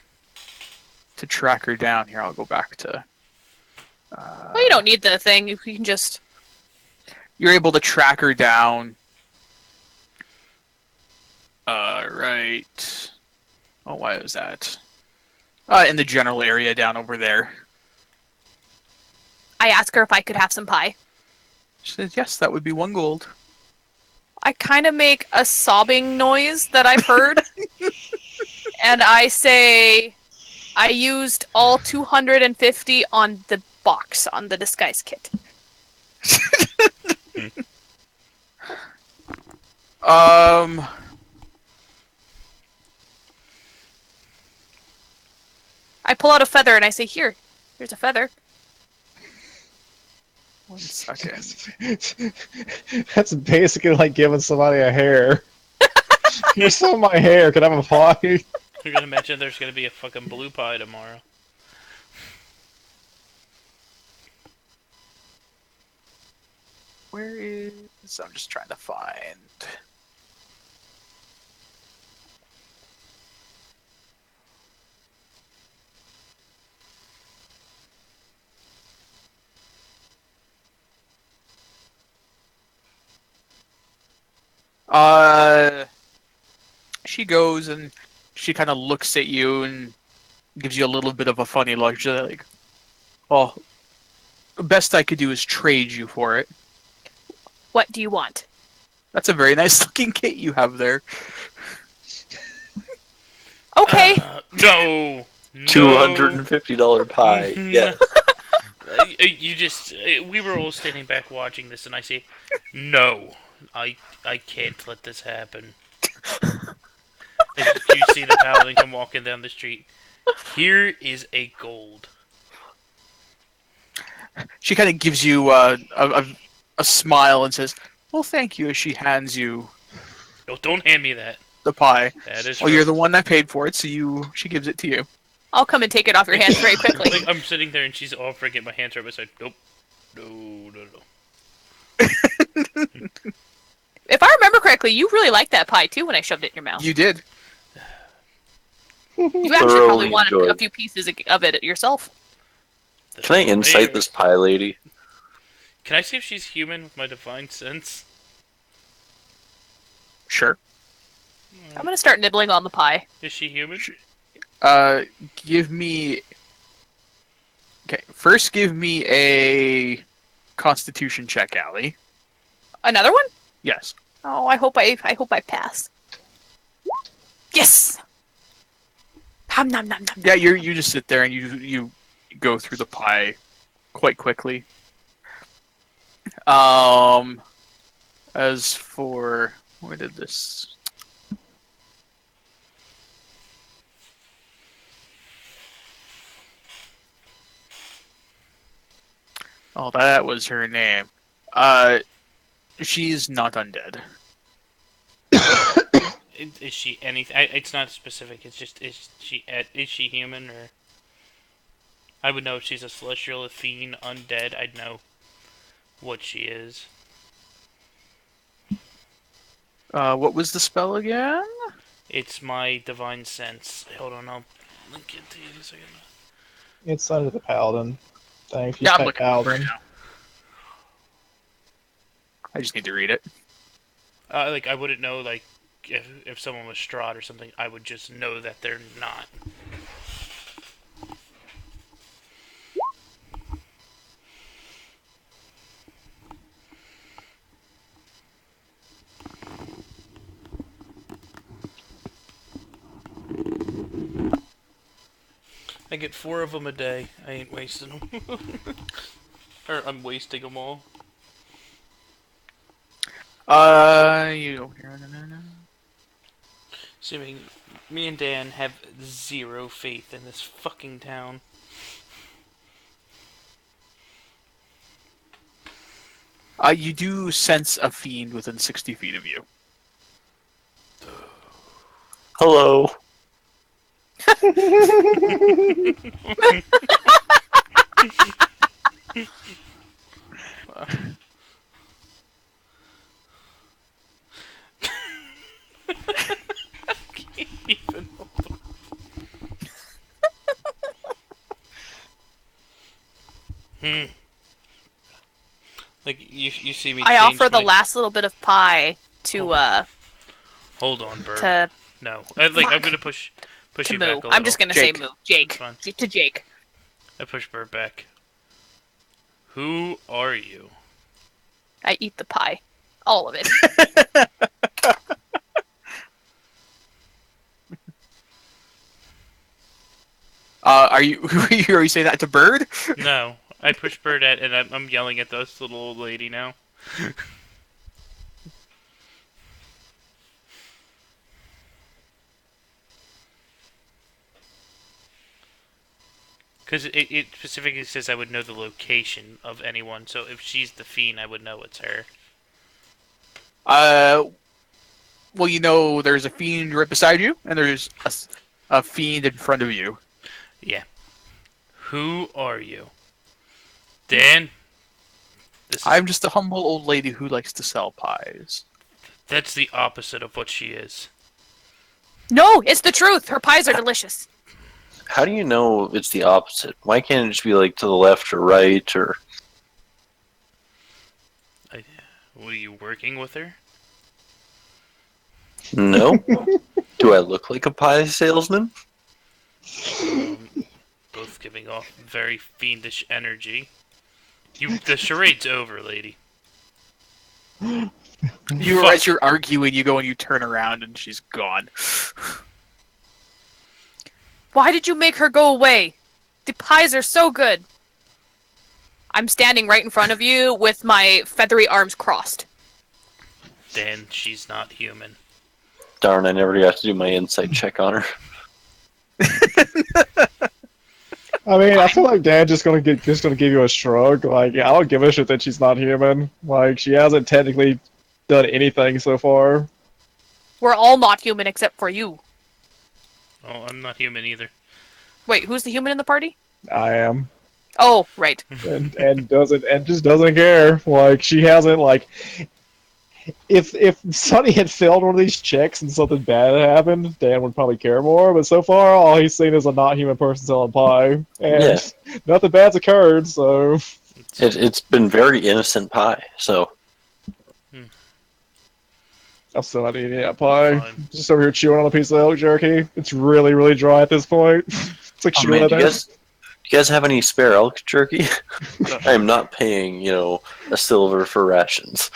C: track her down. Here, I'll go back to.
D: Well, you don't need the thing. You can just...
C: You're able to track her down. Right. Oh, why was that? In the general area down over there.
D: I ask her if I could have some pie.
C: She says, yes, that would be 1 gold.
D: I kind of make a sobbing noise that I've heard. And I say, I used all 250 on the box, on the disguise kit. I pull out a feather and I say, here's a feather.
C: 1 second.
B: That's basically like giving somebody a hair. Here's some of my hair. Can I have a pie?
A: You're gonna mention there's gonna be a fucking blue pie tomorrow.
C: Where is... I'm just trying to find... She goes and she kind of looks at you and gives you a little bit of a funny look. She's like, "Well, the best I could do is trade you for it.
D: What do you want?
C: That's a very nice looking kit you have there."
D: Okay.
A: No.
E: $250 pie. Yes.
A: You just. We were all standing back watching this, and I say, no. I can't let this happen. As you see the paladin come walking down the street. Here is a gold.
C: She kind of gives you a smile and says, "Well, thank you," as she hands you
A: No, don't hand me that.
C: the pie.
A: That is.
C: Well, you're the one that paid for it, so she gives it to you.
D: I'll come and take it off your hands very quickly.
A: Like, I'm sitting there and she's offering it. My hands are up. I said, nope. No.
D: If I remember correctly, you really liked that pie too when I shoved it in your mouth.
C: You did.
D: You actually probably
E: Thoroughly
D: wanted
E: enjoyed.
D: a few pieces of it yourself.
E: Can I insight this pie lady?
A: Can I see if she's human with my divine sense?
C: Sure.
D: I'm gonna start nibbling on the pie.
A: Is she human?
C: Give me. Okay, first give me a Constitution check, Allie.
D: Another one?
C: Yes.
D: Oh, I hope I pass. Yes. Nom nom nom nom.
C: Yeah, you just sit there and you go through the pie quite quickly. As for where did this? Oh, that was her name. She's not undead.
A: Is she anything? It's not specific. It's just is she human or? I would know if she's a celestial, a fiend, undead. I'd know what she is.
C: What was the spell again?
A: It's my divine sense. Hold on, I'll link it to you in a second.
B: It's under the paladin thing. If you
C: Yeah, I'm
B: type
C: looking at it right
B: paladin.
C: now. I just need to read it.
A: Like I wouldn't know like if someone was Strahd or something. I would just know that they're not. I get 4 of them a day. I ain't wasting them. Or I'm wasting them all.
C: You don't hear no.
A: Assuming me and Dan have 0 faith in this fucking town.
C: You do sense a fiend within 60 feet of you.
E: Hello.
A: Even Like you see me.
D: I
A: change
D: offer the
A: my-
D: last little bit of pie to
A: Hold on, Bird.
D: to
A: No, I'm gonna push
D: to
A: you back a
D: Moo.
A: little.
D: I'm just gonna
C: Jake.
D: say Moo. Jake.
A: Fine.
D: To Jake.
A: I push Bird back. Who are you?
D: I eat the pie. All of it.
C: Are you are you saying that to Bird?
A: No, I push Bird at, and I'm yelling at this little old lady now. Because it specifically says I would know the location of anyone, so if she's the fiend, I would know it's her.
C: Well, you know, there's a fiend right beside you, and there's a fiend in front of you.
A: Yeah. Who are you? Dan?
C: I'm just a humble old lady who likes to sell pies.
A: That's the opposite of what she is.
D: No, it's the truth. Her pies are delicious.
E: How do you know it's the opposite? Why can't it just be like to the left or right or?
A: Were you working with her?
E: No. Do I look like a pie salesman?
A: Both giving off very fiendish energy. The charade's over, lady.
C: As you're arguing, you go and you turn around, and she's gone.
D: Why did you make her go away? The pies are so good. I'm standing right in front of you with my feathery arms crossed.
A: Dan, she's not human.
E: Darn, I never got to do my insight check on her.
B: I mean, I feel like Dad's just gonna give you a shrug. Like, yeah, I don't give a shit that she's not human. Like, she hasn't technically done anything so far.
D: We're all not human except for you.
A: Oh, I'm not human either.
D: Wait, who's the human in the party?
B: I am,
D: Oh, right.
B: and just doesn't care. Like, she hasn't like. If Sonny had failed one of these checks and something bad had happened, Dan would probably care more. But so far, all he's seen is a not human person selling pie, and nothing bad's occurred. So
E: It's been very innocent pie. So
B: I'm still not eating that pie.
A: Fine.
B: Just over here chewing on a piece of elk jerky. It's really, really dry at this point. It's like
E: Oh,
B: chewing
E: man,
B: on
E: do you guys have any spare elk jerky? I am not paying, a silver for rations.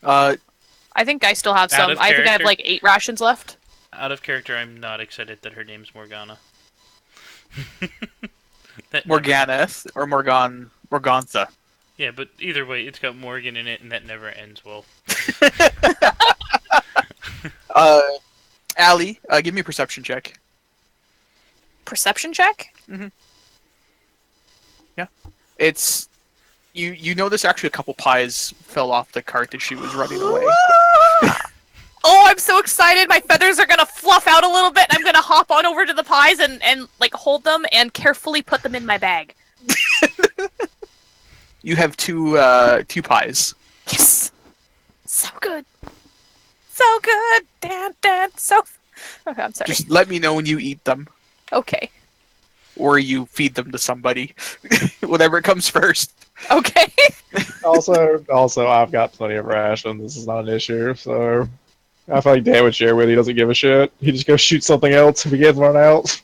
D: I think I still have
A: Out
D: some.
A: of
D: I think I have
A: character?
D: like 8 rations left.
A: Out of character, I'm not excited that her name's Morgana.
C: Morganeth or Morgantha.
A: Yeah, but either way, it's got Morgan in it, and that never ends well.
C: Allie, give me a perception check.
D: Perception check?
C: It's you notice actually a couple pies fell off the cart as she was running away.
D: Oh, I'm so excited! My feathers are gonna fluff out a little bit. I'm gonna hop on over to the pies and like hold them and carefully put them in my bag.
C: You have two pies.
D: Yes, so good, so good. Dan, so. Okay, I'm sorry.
C: Just let me know when you eat them,
D: Okay,
C: or you feed them to somebody, whatever comes first.
D: okay.
B: Also, I've got plenty of rations. This is not an issue. So I feel like Dan would share with you. He doesn't give a shit. He just goes shoot something else if he gets run out.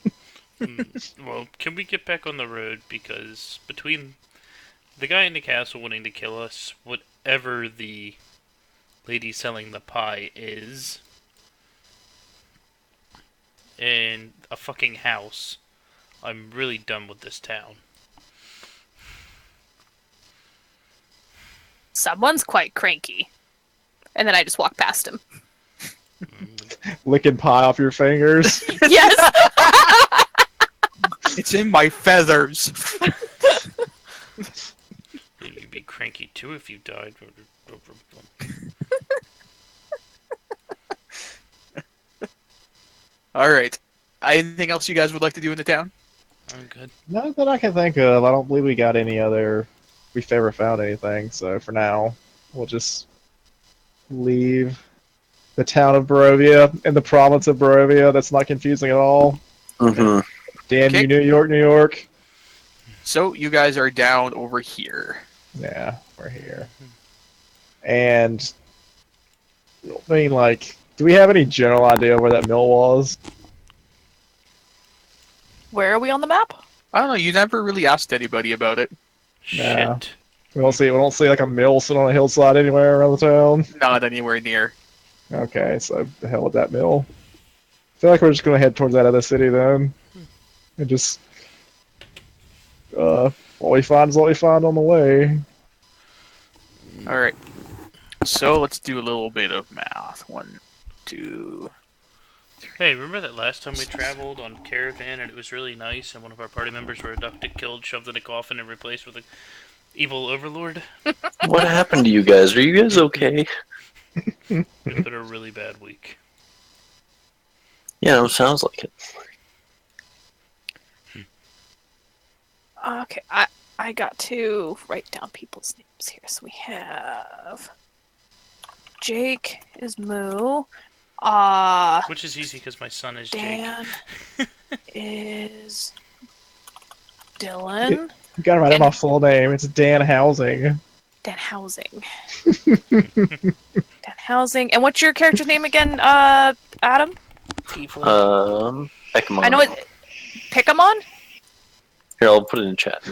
A: Well, can we get back on the road? Because between the guy in the castle wanting to kill us, whatever the lady selling the pie is, and a fucking house, I'm really done with this town.
D: Someone's quite cranky. And then I just walk past him.
B: Licking pie off your fingers.
D: Yes.
C: It's in my feathers.
A: You'd be cranky too if you died.
C: All right. Anything else you guys would like to do in the town?
A: I'm good.
B: Not that I can think of. I don't believe we got any other. We've ever found anything. So for now, we'll just leave the town of Barovia and the province of Barovia. That's not confusing at all.
E: Mm-hmm.
B: Damn
C: Okay.
B: you, New York, New York.
C: So you guys are down over here.
B: Yeah, we're here. And I mean, like, do we have any general idea where that mill was?
D: Where are we on the map?
C: I don't know. You never really asked anybody about it.
B: Nah.
A: Shit.
B: We don't see like a mill sitting on a hillside anywhere around the town.
C: Not anywhere near.
B: Okay, so the hell with that mill. I feel like we're just gonna head towards that other city then, and just what we find is what we find on the way.
C: All right. So let's do a little bit of math. 1, 2,
A: Hey, remember that last time we traveled on caravan and it was really nice and one of our party members were abducted, killed, shoved in a coffin, and replaced with an evil overlord?
E: What happened to you guys? Are you guys okay?
A: It's been a really bad week.
E: Yeah, it sounds like it.
D: Okay, I got to write down people's names here. So we have Jake is Moo.
A: Which is easy because my son is
D: Dan
A: Jake.
D: is Dylan.
B: You gotta write out
D: And-
B: my full name. It's Dan Housing.
D: Dan Housing. Dan Housing. And what's your character's name again, Adam?
E: Ekmon.
D: I know it. Pickamon?
E: Here, I'll put it in chat.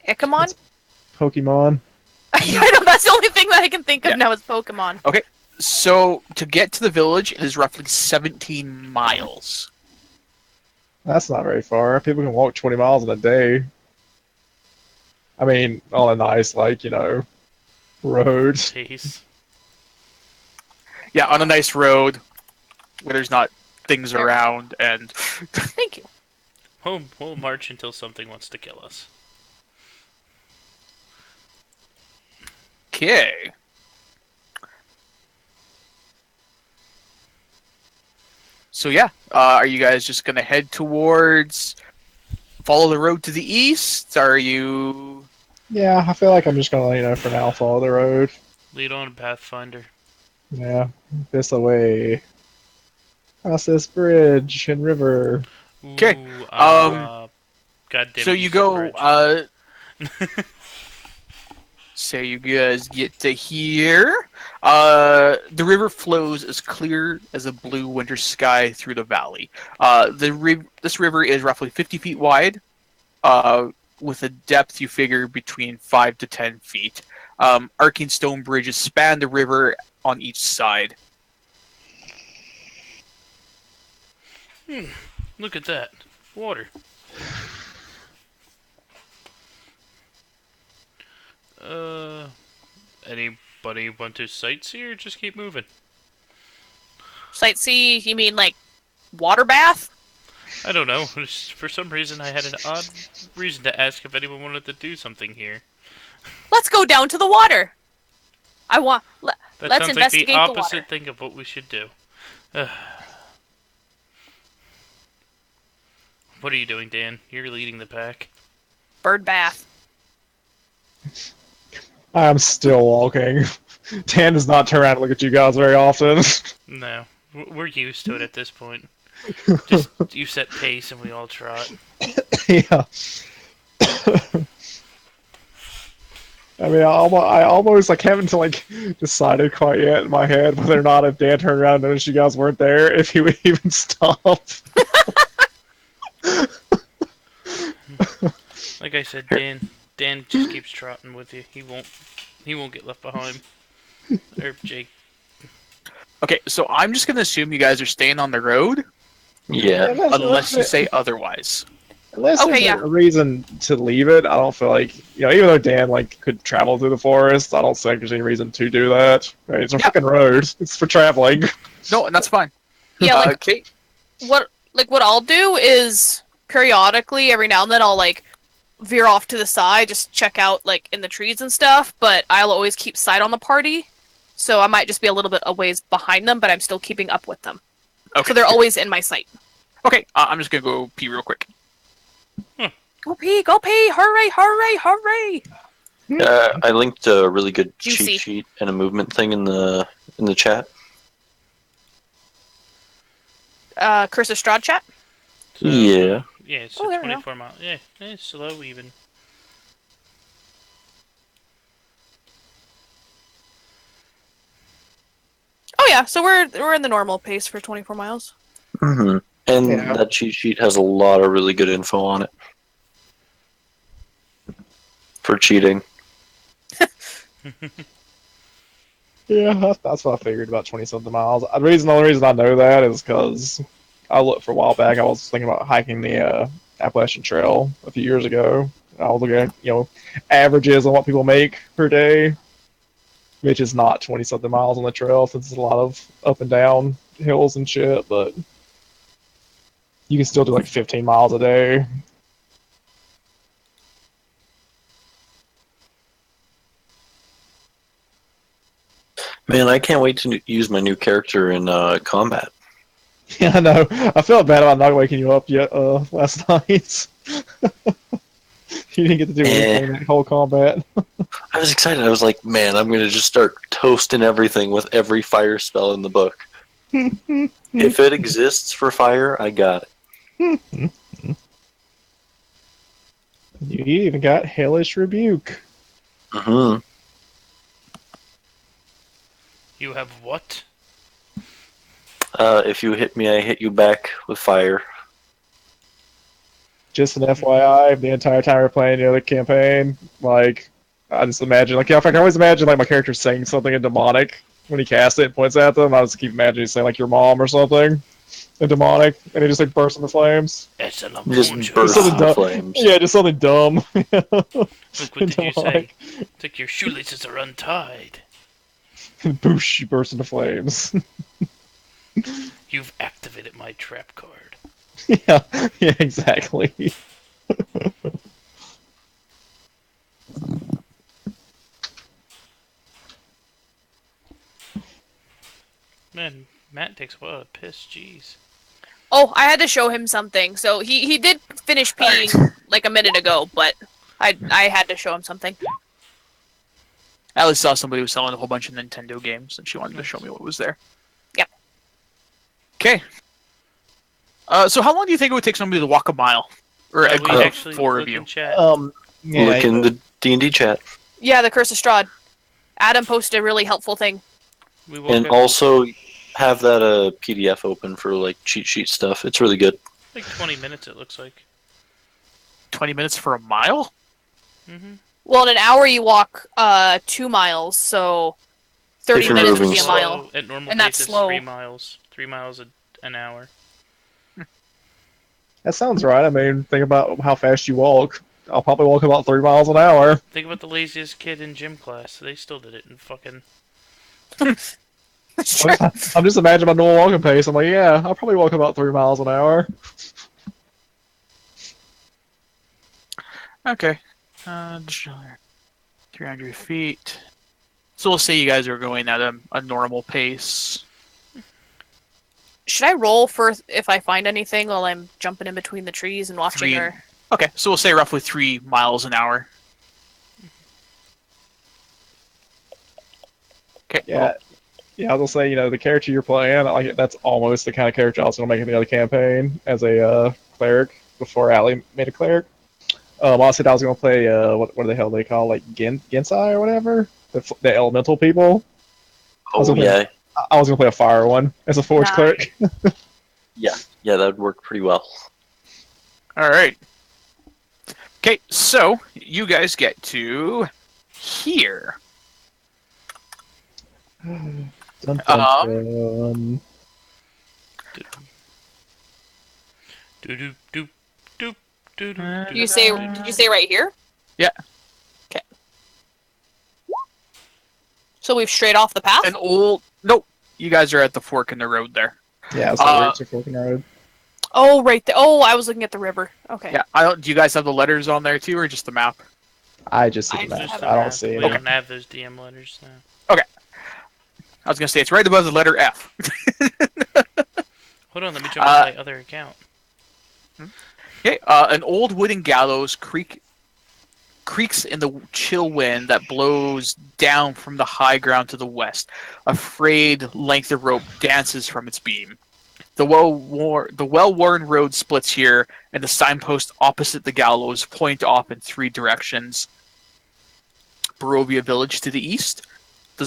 D: Ickamon?
B: Pokemon.
D: I know, that's the only thing that I can think of
C: Yeah.
D: now is Pokemon.
C: So, to get to the village, it is roughly 17 miles.
B: That's not very far. People can walk 20 miles in a day. I mean, on a nice, road.
A: Jeez.
C: Yeah, on a nice road where there's not things around, and
D: Thank you.
A: We'll march until something wants to kill us.
C: okay. So yeah, are you guys just gonna head towards, follow the road to the east? Are you?
B: Yeah, I feel like I'm just gonna, for now, follow the road.
A: Lead on, Pathfinder.
B: Yeah, this away. Across this bridge and river.
C: Okay,
A: Ooh, God damn
C: So
A: it,
C: you
A: said
C: go.
A: bridge.
C: So you guys get to here. The river flows as clear as a blue winter sky through the valley. This river is roughly 50 feet wide, with a depth you figure between 5 to 10 feet. Arcing stone bridges span the river on each side.
A: Look at that. Water. Anybody want to sightsee or just keep moving?
D: Sightsee, you mean like water bath?
A: I don't know. For some reason, I had an odd reason to ask if anyone wanted to do something here.
D: Let's go down to the water.
A: That
D: Let's
A: sounds like the
D: investigate the
A: opposite
D: water.
A: thing of what we should do. What are you doing, Dan? You're leading the pack.
D: Bird bath.
B: I'm still walking. Dan does not turn around and look at you guys very often.
A: No, we're used to it at this point. Just you set pace and we all trot.
B: Yeah. I mean, I almost haven't decided quite yet in my head whether or not if Dan turned around and noticed you guys weren't there, if he would even stop.
A: Like I said, Dan just keeps trotting with you. He won't get left behind. Or Jake.
C: Okay, so I'm just gonna assume you guys are staying on the road,
E: Yeah.
C: unless you say otherwise.
B: Unless
D: Okay,
B: there's
D: yeah.
B: a reason to leave it, I don't feel like, even though Dan could travel through the forest, I don't think there's any reason to do that. Right? It's a
C: Yeah.
B: fucking road. It's for traveling.
C: No, and that's fine.
D: Yeah, like
C: Okay.
D: what I'll do is periodically, every now and then, I'll veer off to the side, just check out in the trees and stuff. But I'll always keep sight on the party, so I might just be a little bit a ways behind them, but I'm still keeping up with them.
C: Okay.
D: So they're always in my sight.
C: Okay, I'm just gonna go pee real quick.
D: Go pee! Go pee! Hurry! Hurry! Hurry!
E: I linked a really good
D: Juicy.
E: cheat sheet and a movement thing in the chat.
D: Curse of Strahd chat.
A: So,
E: Yeah.
A: Yeah, it's
D: Oh, there we go.
A: 24 mile. Yeah, it's slow even.
D: Oh yeah, so we're in the normal pace for 24 miles.
E: hmm And
B: Yeah.
E: that cheat sheet has a lot of really good info on it for cheating.
B: Yeah, that's what I figured about 20-something miles. The only reason I know that is because I looked for a while back. I was thinking about hiking the Appalachian Trail a few years ago. I was looking at, averages on what people make per day, which is not 20-something miles on the trail since it's a lot of up and down. hills and shit, but you can still do like 15 miles a day.
E: Man, I can't wait to use my new character in combat.
B: Yeah, I know. I felt bad about not waking you up yet last night. You didn't get to do anything that whole combat.
E: I was excited. I was like, man, I'm going to just start toasting everything with every fire spell in the book. If it exists for fire, I got it.
B: You even got Hellish Rebuke.
E: Mm-hmm.
A: You have what?
E: If you hit me, I hit you back with fire.
B: Just an FYI, the entire time we're playing the other campaign, like, I just imagine, like, yeah, I can always imagine, like, my character saying something in demonic when he casts it and points at them. I just keep imagining saying, like, your mom or something in demonic, and he just, like, bursts into flames.
A: It's an
E: Just
A: amunjo.
E: burst
B: Something
E: into
B: dumb.
E: flames.
B: Yeah, just something dumb.
A: Look, what did you say?
B: Demonic.
A: It's like your shoelaces are untied.
B: And boosh, you burst into flames.
A: You've activated my trap card.
B: Yeah, yeah, exactly.
A: Man, Matt takes a while to piss. Jeez.
D: Oh, I had to show him something. So he did finish peeing like a minute ago, but I had to show him something.
C: Alice saw somebody was selling a whole bunch of Nintendo games, and she wanted to show me what was there.
D: Yep.
C: Okay. So how long do you think it would take somebody to walk a mile? Or a
A: We
C: group of
A: actually
C: 4
A: look
C: of you?
A: in chat.
B: Yeah,
E: Look in the D&D chat.
D: Yeah, the Curse of Strahd. Adam posted a really helpful thing.
A: We woke
E: And
A: up
E: also have that PDF open for like cheat sheet stuff. It's really good.
A: like 20 minutes, it looks like.
C: 20 minutes for a mile?
A: Mm-hmm.
D: Well, in an hour you walk 2 miles, so 30
E: If you're
D: minutes would
E: moving
D: be a
E: slow.
D: mile.
A: At normal
D: And
A: pace,
D: that's
A: it's
D: slow.
A: 3 miles. 3 miles an hour.
B: that sounds right. I mean, think about how fast you walk. I'll probably walk about 3 miles an hour.
A: Think about the laziest kid in gym class. They still did it in fucking...
B: I'm just imagining my normal walking pace. I'm like, yeah, I'll probably walk about 3 miles an hour.
C: Okay. 300 feet. So we'll say you guys are going at a normal pace.
D: Should I roll for if I find anything while I'm jumping in between the trees and watching
C: Three.
D: her?
C: Okay, so we'll say roughly 3 miles an hour. Okay.
B: Yeah. Yeah, I was gonna say, the character you're playing, like that's almost the kind of character I was gonna make in the other campaign as a cleric before Allie made a cleric. I said I was gonna play what the hell they call, like Gensai or whatever, the elemental people.
E: Oh yeah,
B: I was gonna play a fire one as a forge
D: Nice.
B: cleric.
E: yeah, that would work pretty well.
C: All right. Okay, so you guys get to here.
B: Dun, dun,
C: Um,
B: dun.
A: Doop doop doop doop doop.
D: Did you say right here?
C: Yeah.
D: Okay. So we've straight off the path?
C: Nope. You guys are at the fork in the road there.
B: Yeah, it's like it's a forking road.
D: Oh, right there. Oh, I was looking at the river. Okay.
C: Yeah. Do you guys have the letters on there too, or just the map?
B: I just see
D: I
B: the map.
A: Just
D: have
A: the
B: I don't
A: map.
B: see
A: We
B: it.
A: don't have those DM letters now.
C: I was gonna say it's right above the letter F.
A: Hold on, let me jump on my other account.
C: Okay. An old wooden gallows creaks in the chill wind that blows down from the high ground to the west. A frayed length of rope dances from its beam. The well-worn road splits here, and the signpost opposite the gallows point off in 3 directions. Barovia Village to the east, the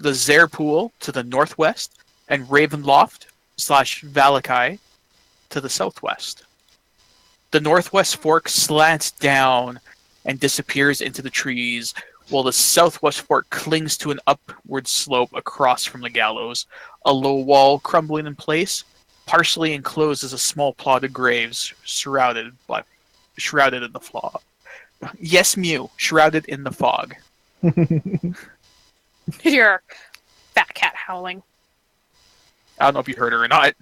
C: Zarepool to the northwest, and Ravenloft/Valakai to the southwest. The northwest fork slants down and disappears into the trees, while the southwest fork clings to an upward slope across from the gallows. A low wall crumbling in place, partially enclosed as a small plot of graves, shrouded in the fog. Yes, Mew, shrouded in the fog.
D: Your fat cat howling.
C: I don't know if you heard her or not.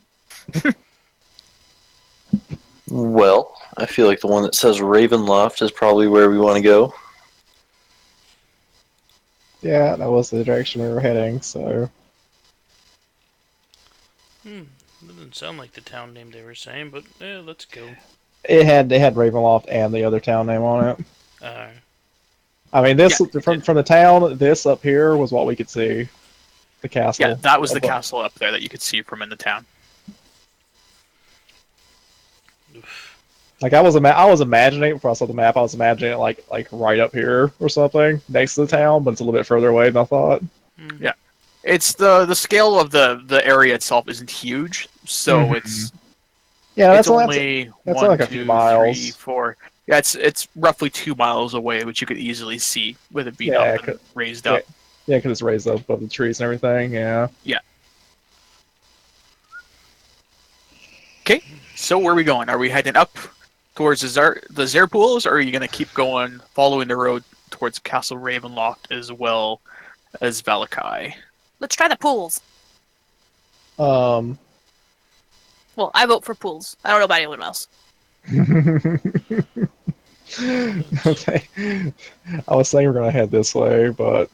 E: Well, I feel like the one that says Ravenloft is probably where we want to go.
B: Yeah, that was the direction we were heading. So
A: Doesn't sound like the town name they were saying, but let's go.
B: they had Ravenloft and the other town name on it.
A: Uh,
B: I mean,
C: Yeah,
B: from the town, this up here was what we could see. The castle.
C: Yeah, that was the
B: above.
C: castle up there that you could see from in the town.
B: Like I was imagining before I saw the map, I was imagining it like right up here or something next to the town, but it's a little bit further away than I thought.
C: Yeah. It's the scale of the area itself isn't huge, so it's
B: Yeah,
C: it's
B: that's
C: only
B: that's
C: one,
B: like a
C: two,
B: few miles.
C: 3, 4. Yeah, it's roughly 2 miles away, which you could easily see with it being
B: Yeah,
C: up and raised up.
B: Yeah, because it's raised up above the trees and everything. Yeah.
C: Okay, so where are we going? Are we heading up towards the Zare pools, or are you going to keep going, following the road towards Castle Ravenloft as well as Valakai?
D: Let's try the pools.
B: Um.
D: Well, I vote for pools. I don't know about anyone else.
B: Okay. I was saying we're gonna head this way, but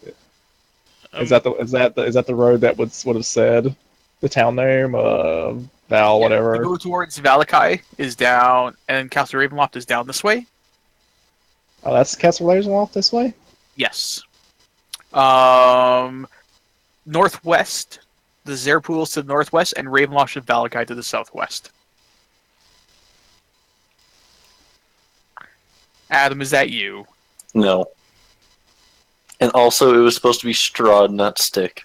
B: is that the road that would have said the town name? Val,
C: You
B: whatever.
C: go towards Valakai is down, and Castle Ravenloft is down this way.
B: Oh, that's Castle Ravenloft this way.
C: Yes. Northwest, the Zare pools to the northwest, and Ravenloft and Valakai to the southwest. Adam, is that you?
E: No. And also, it was supposed to be Strahd, not Stick.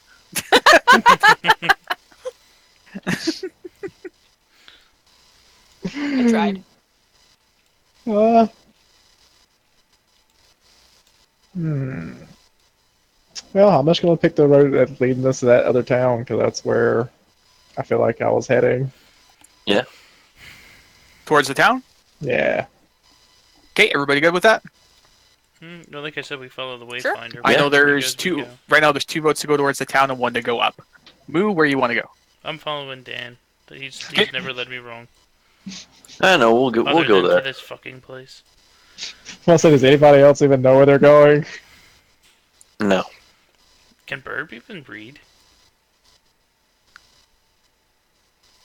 D: I tried.
B: Uh. Hmm. Well, I'm just gonna pick the road that's leading us to that other town because that's where I feel like I was heading.
C: Towards the town?
B: Yeah.
C: Okay, everybody good with that?
A: No, like I said, we follow the
D: Sure.
A: wayfinder.
C: I know
A: Wherever you
C: there's
A: guys would
C: two.
A: go.
C: Right now, there's 2 votes to go towards the town and 1 to go up. Moo, where you want to go?
A: I'm following Dan. He's never led me wrong.
E: I know, we'll
A: Other
E: go
A: than to
E: there.
A: this fucking place.
B: Well, so does anybody else even know where they're going?
E: No.
A: Can Burb even read?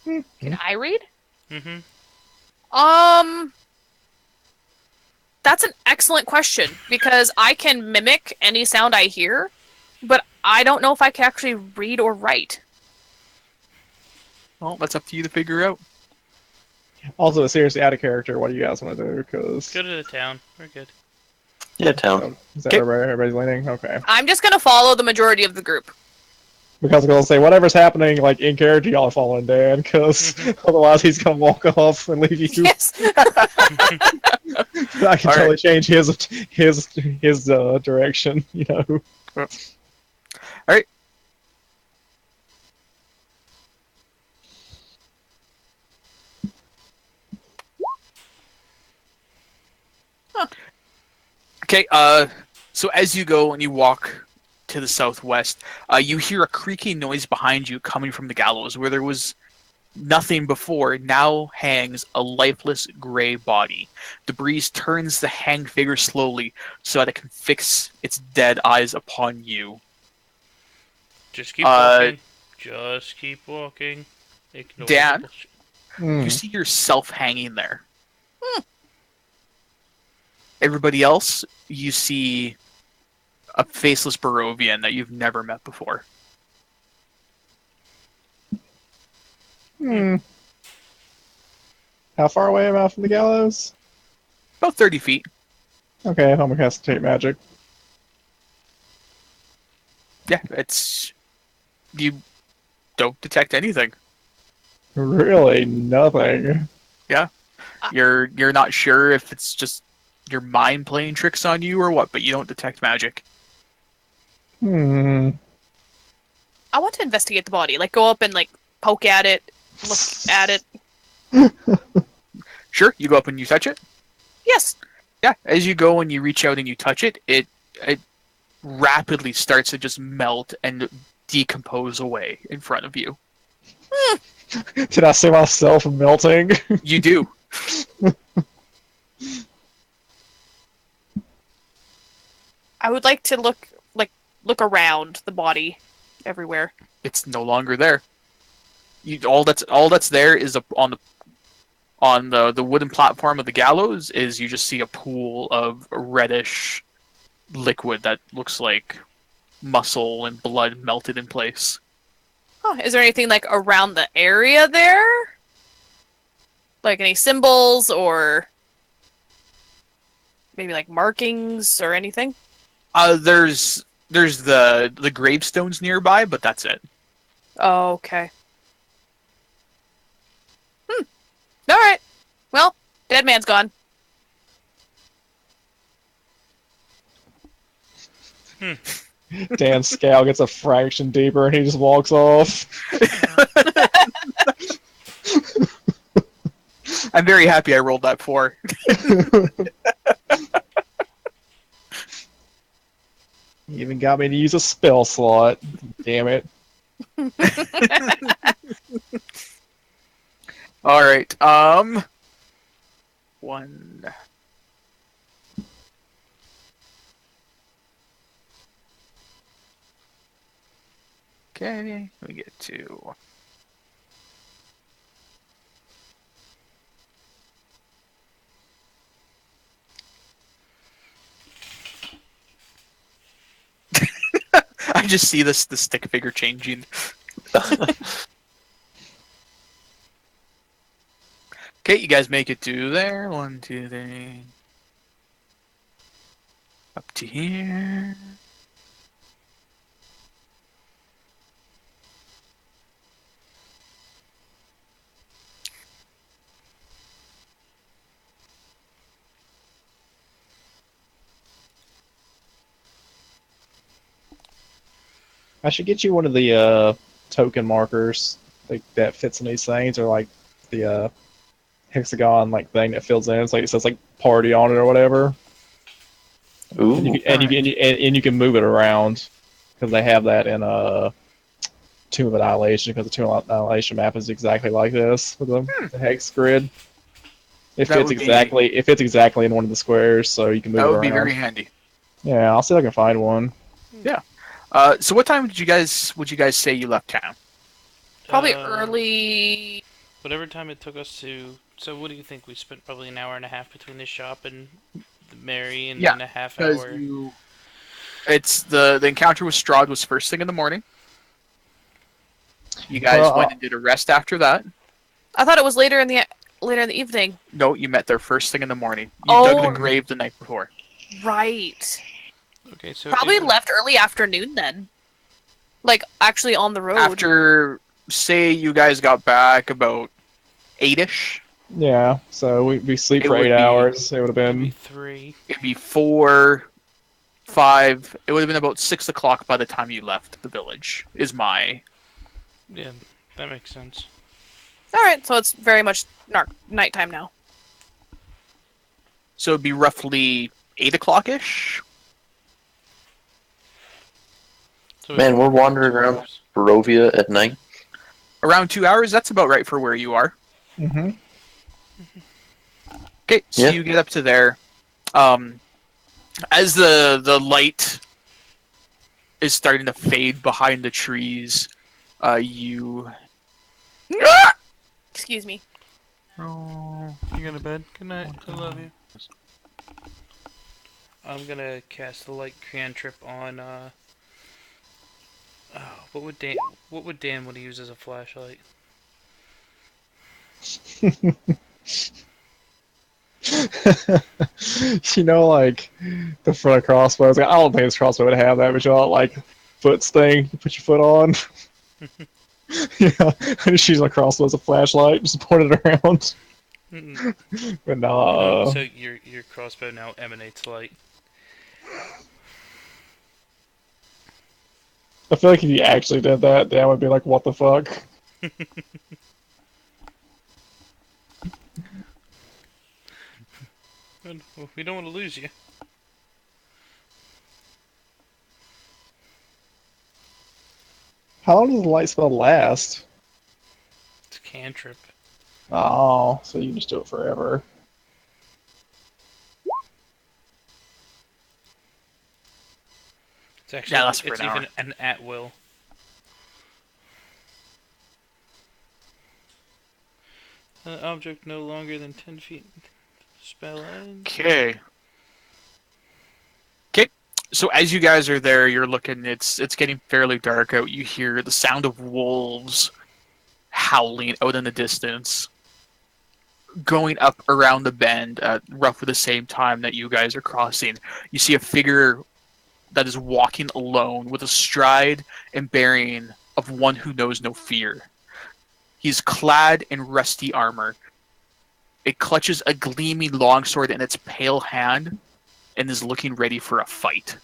D: Can I read?
A: Mm-hmm.
D: That's an excellent question because I can mimic any sound I hear, but I don't know if I can actually read or write.
C: Well, that's up to you to figure out.
B: Also, seriously, out of character, what do you guys want to do? Because
A: Go to the town. We're good.
E: Yeah, town.
B: is that
C: Okay.
B: where everybody's leaning? Okay.
D: I'm just gonna follow the majority of the group.
B: Because I'm gonna say whatever's happening, like in character, y'all are following Dan, because otherwise he's gonna walk off and leave you.
D: Yes.
B: I can
C: All
B: totally
C: right.
B: change his direction. You know.
C: All right. Okay, so as you go and you walk to the southwest, you hear a creaking noise behind you coming from the gallows where there was nothing before. Now hangs a lifeless gray body. The breeze turns the hanged figure slowly so that it can fix its dead eyes upon you.
A: Just keep walking. Just keep walking. Ignore
C: Dan?
A: the bullshit.
B: Hmm.
C: You see yourself hanging there. Everybody else, you see a faceless Barovian that you've never met before.
B: Hmm. How far away am I from the gallows?
C: About 30 feet.
B: Okay, I'm gonna cast Take Magic.
C: Yeah, it's... You don't detect anything.
B: Really, nothing.
C: You're not sure if it's just your mind playing tricks on you or what, but you don't detect magic.
B: Hmm.
D: I want to investigate the body. Like, go up and, like, poke at it, look at it.
C: Sure, you go up and you touch it.
D: Yes.
C: Yeah, as you go and you reach out and you touch it, it rapidly starts to just melt and decompose away in front of you.
B: Did I see myself melting?
C: You do.
D: I would like to look around the body everywhere.
C: It's no longer there. All that's there is on the wooden platform of the gallows is you just see a pool of reddish liquid that looks like muscle and blood melted in place.
D: Huh, is there anything like around the area there? Like any symbols or maybe like markings or anything?
C: There's the gravestones nearby, but that's it.
D: Oh, okay. All right. Well, dead man's gone.
B: Dan's scowl gets a fraction deeper and he just walks off.
C: I'm very happy I rolled that 4.
B: He even got me to use a spell slot. Damn it.
C: All right. One. Okay, let me get to. I just see the stick figure changing. Okay, you guys make it to there. 1, 2, 3. Up to here.
B: I should get you one of the token markers like that fits in these things, or like the hexagon like thing that fills in. It's like it says like party on it or whatever.
E: Ooh.
B: And you can move it around because they have that in Tomb of Annihilation, because the Tomb of Annihilation map is exactly like this with the hex grid. It
C: That
B: fits
C: would be-
B: exactly. It fits exactly in one of the squares, so you can move
C: That
B: it
C: would
B: around.
C: be very handy.
B: Yeah, I'll see if I can find one.
C: So what time would you guys say you left town?
D: Probably
A: Uh,
D: early.
A: Whatever time it took us to. So, what do you think? We spent probably an hour and a half between the shop and the Mary, and
C: Yeah,
A: then a half
C: Because
A: hour.
C: it's the encounter with Strahd was first thing in the morning. You guys
B: Well,
C: went and did a rest after that.
D: I thought it was later in the evening.
C: No, you met there first thing in the morning. You dug the
D: Oh.
C: grave the night before.
D: Right.
A: Okay, so
D: Probably
A: it-
D: left early afternoon then. Like actually on the road.
C: After, say, you guys got back about 8ish.
B: Yeah, so we sleep
C: It
B: for
C: would
B: 8
C: be-
B: hours. It would have
A: maybe
B: been
A: 3.
C: It'd be 4, 5. It would have been about 6 o'clock by the time you left the village. Is my
A: Yeah, that makes sense.
D: All right, so it's very much nighttime now.
C: so it'd be roughly 8 o'clock ish.
A: So
E: Man, we're wandering
A: 2
E: around
A: hours.
E: Barovia at night.
C: Around 2 hours. That's about right for where you are.
B: Mm-hmm.
C: Okay, so
E: Yeah.
C: you get up to there. As the light is starting to fade behind the trees, you.
D: Excuse me.
A: Oh, you going to bed? Good night. I love you. I'm gonna cast the light cantrip on. What would Dan want to use as a flashlight?
B: You know, like the front of crossbows. Like, I don't think this crossbow would have that, but you know, like foot thing you put your foot on. Yeah, I just use my crossbow as a flashlight, just point it around.
A: Mm-mm.
B: But no,
A: So your crossbow now emanates light.
B: I feel like if you actually did that, Dan would be like, "What the fuck?"
A: Good. Well, we don't want to lose you.
B: How long does the light spell last?
A: cantrip.
B: Oh, so you can just do it forever.
A: It's actually
C: lasts for
A: it's
C: an hour.
A: even an at will. Object no longer than 10 feet. Spell ends.
C: Okay. Okay. So as you guys are there, you're looking. It's getting fairly dark out. You hear the sound of wolves howling out in the distance. Going up around the bend at roughly the same time that you guys are crossing, you see a figure that is walking alone with a stride and bearing of one who knows no fear. He's clad in rusty armor. It clutches a gleaming longsword in its pale hand and is looking ready for a fight.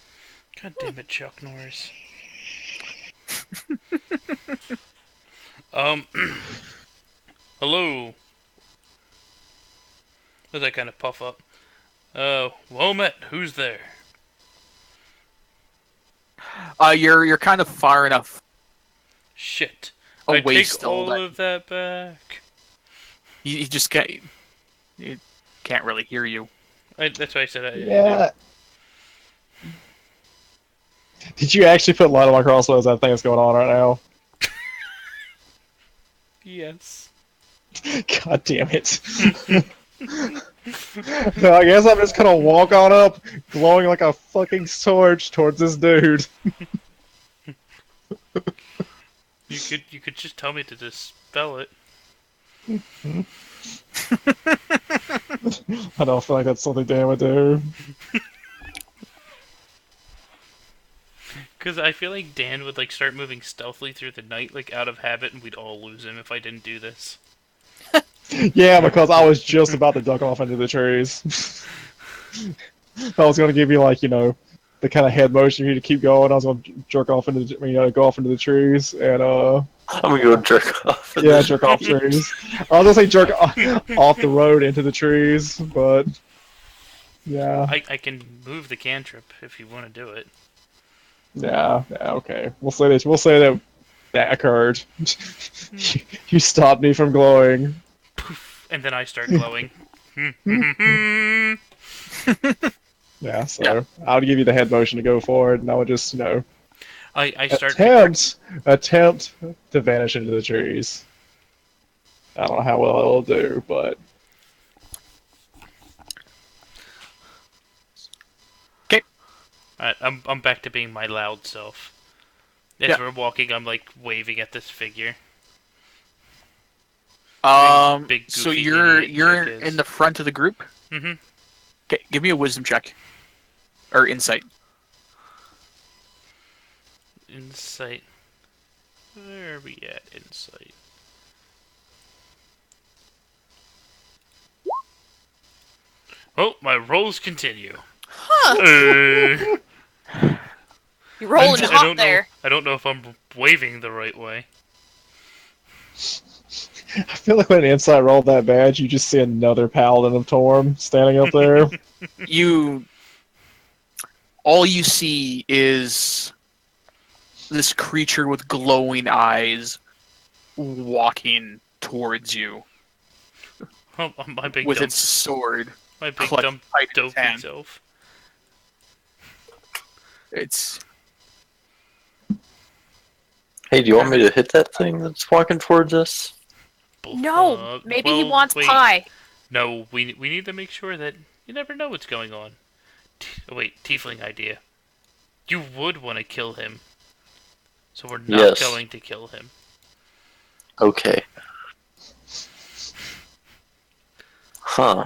A: God damn it, Chuck Norris. um, hello. Does that kind of puff up? Well met. Who's there?
C: You're kind of far enough
A: Shit. I
C: away
A: take
C: still
A: all
C: that
A: of that back.
C: you just can't really hear you.
A: That's why I said I.
B: Yeah. Did you actually put light on my crossbows? That thing that's going on right now.
A: Yes.
B: God damn it. No, I guess I'm just gonna walk on up, glowing like a fucking torch towards this dude.
A: You could just tell me to dispel it.
B: I don't feel like that's something Dan would do.
A: Because I feel like Dan would like start moving stealthily through the night, like out of habit, and we'd all lose him if I didn't do this.
B: Yeah, because I was just about to duck off into the trees. I was gonna give you like, the kind of head motion for you to keep going. I was gonna jerk off into go off into the trees and
E: I'm gonna go jerk off.
B: yeah, jerk off trees. I was gonna say jerk off the road into the trees, but yeah.
A: I can move the cantrip if you want to do it.
B: Yeah, okay. We'll say this. We'll say that occurred. You stopped me from glowing.
A: And then I start glowing.
B: Yeah, so I would give you the head motion to go forward, and I would just,
A: I start
B: attempt to vanish into the trees. I don't know how well it'll do, but
A: Alright, I'm back to being my loud self. As we're walking, I'm like waving at this figure. Big,
C: So
A: goofy
C: you're
A: idiot chick
C: in the front of the group.
A: Mm-hmm.
C: Okay, give me a wisdom check or insight.
A: Insight. Where are we at? Insight. Oh, my rolls continue.
D: Huh. You're rolling hot there.
A: I don't know if I'm waving the right way.
B: I feel like when an insight rolled that bad, you just see another paladin of Torm standing up there.
C: All you see is this creature with glowing eyes walking towards you
A: Oh, my big
C: with
A: dumb,
C: its sword.
A: my big
C: clutched
A: dumb
C: tight in its
A: dopey
C: hand.
A: self.
C: It's
E: Hey, do you want me to hit that thing that's walking towards us?
D: No, maybe he
A: well,
D: wants
A: wait.
D: pie.
A: No, we need to make sure that you never know what's going on. Oh, wait, tiefling idea. You would want to kill him. So we're not
E: Yes.
A: going to kill him.
E: Okay. Huh.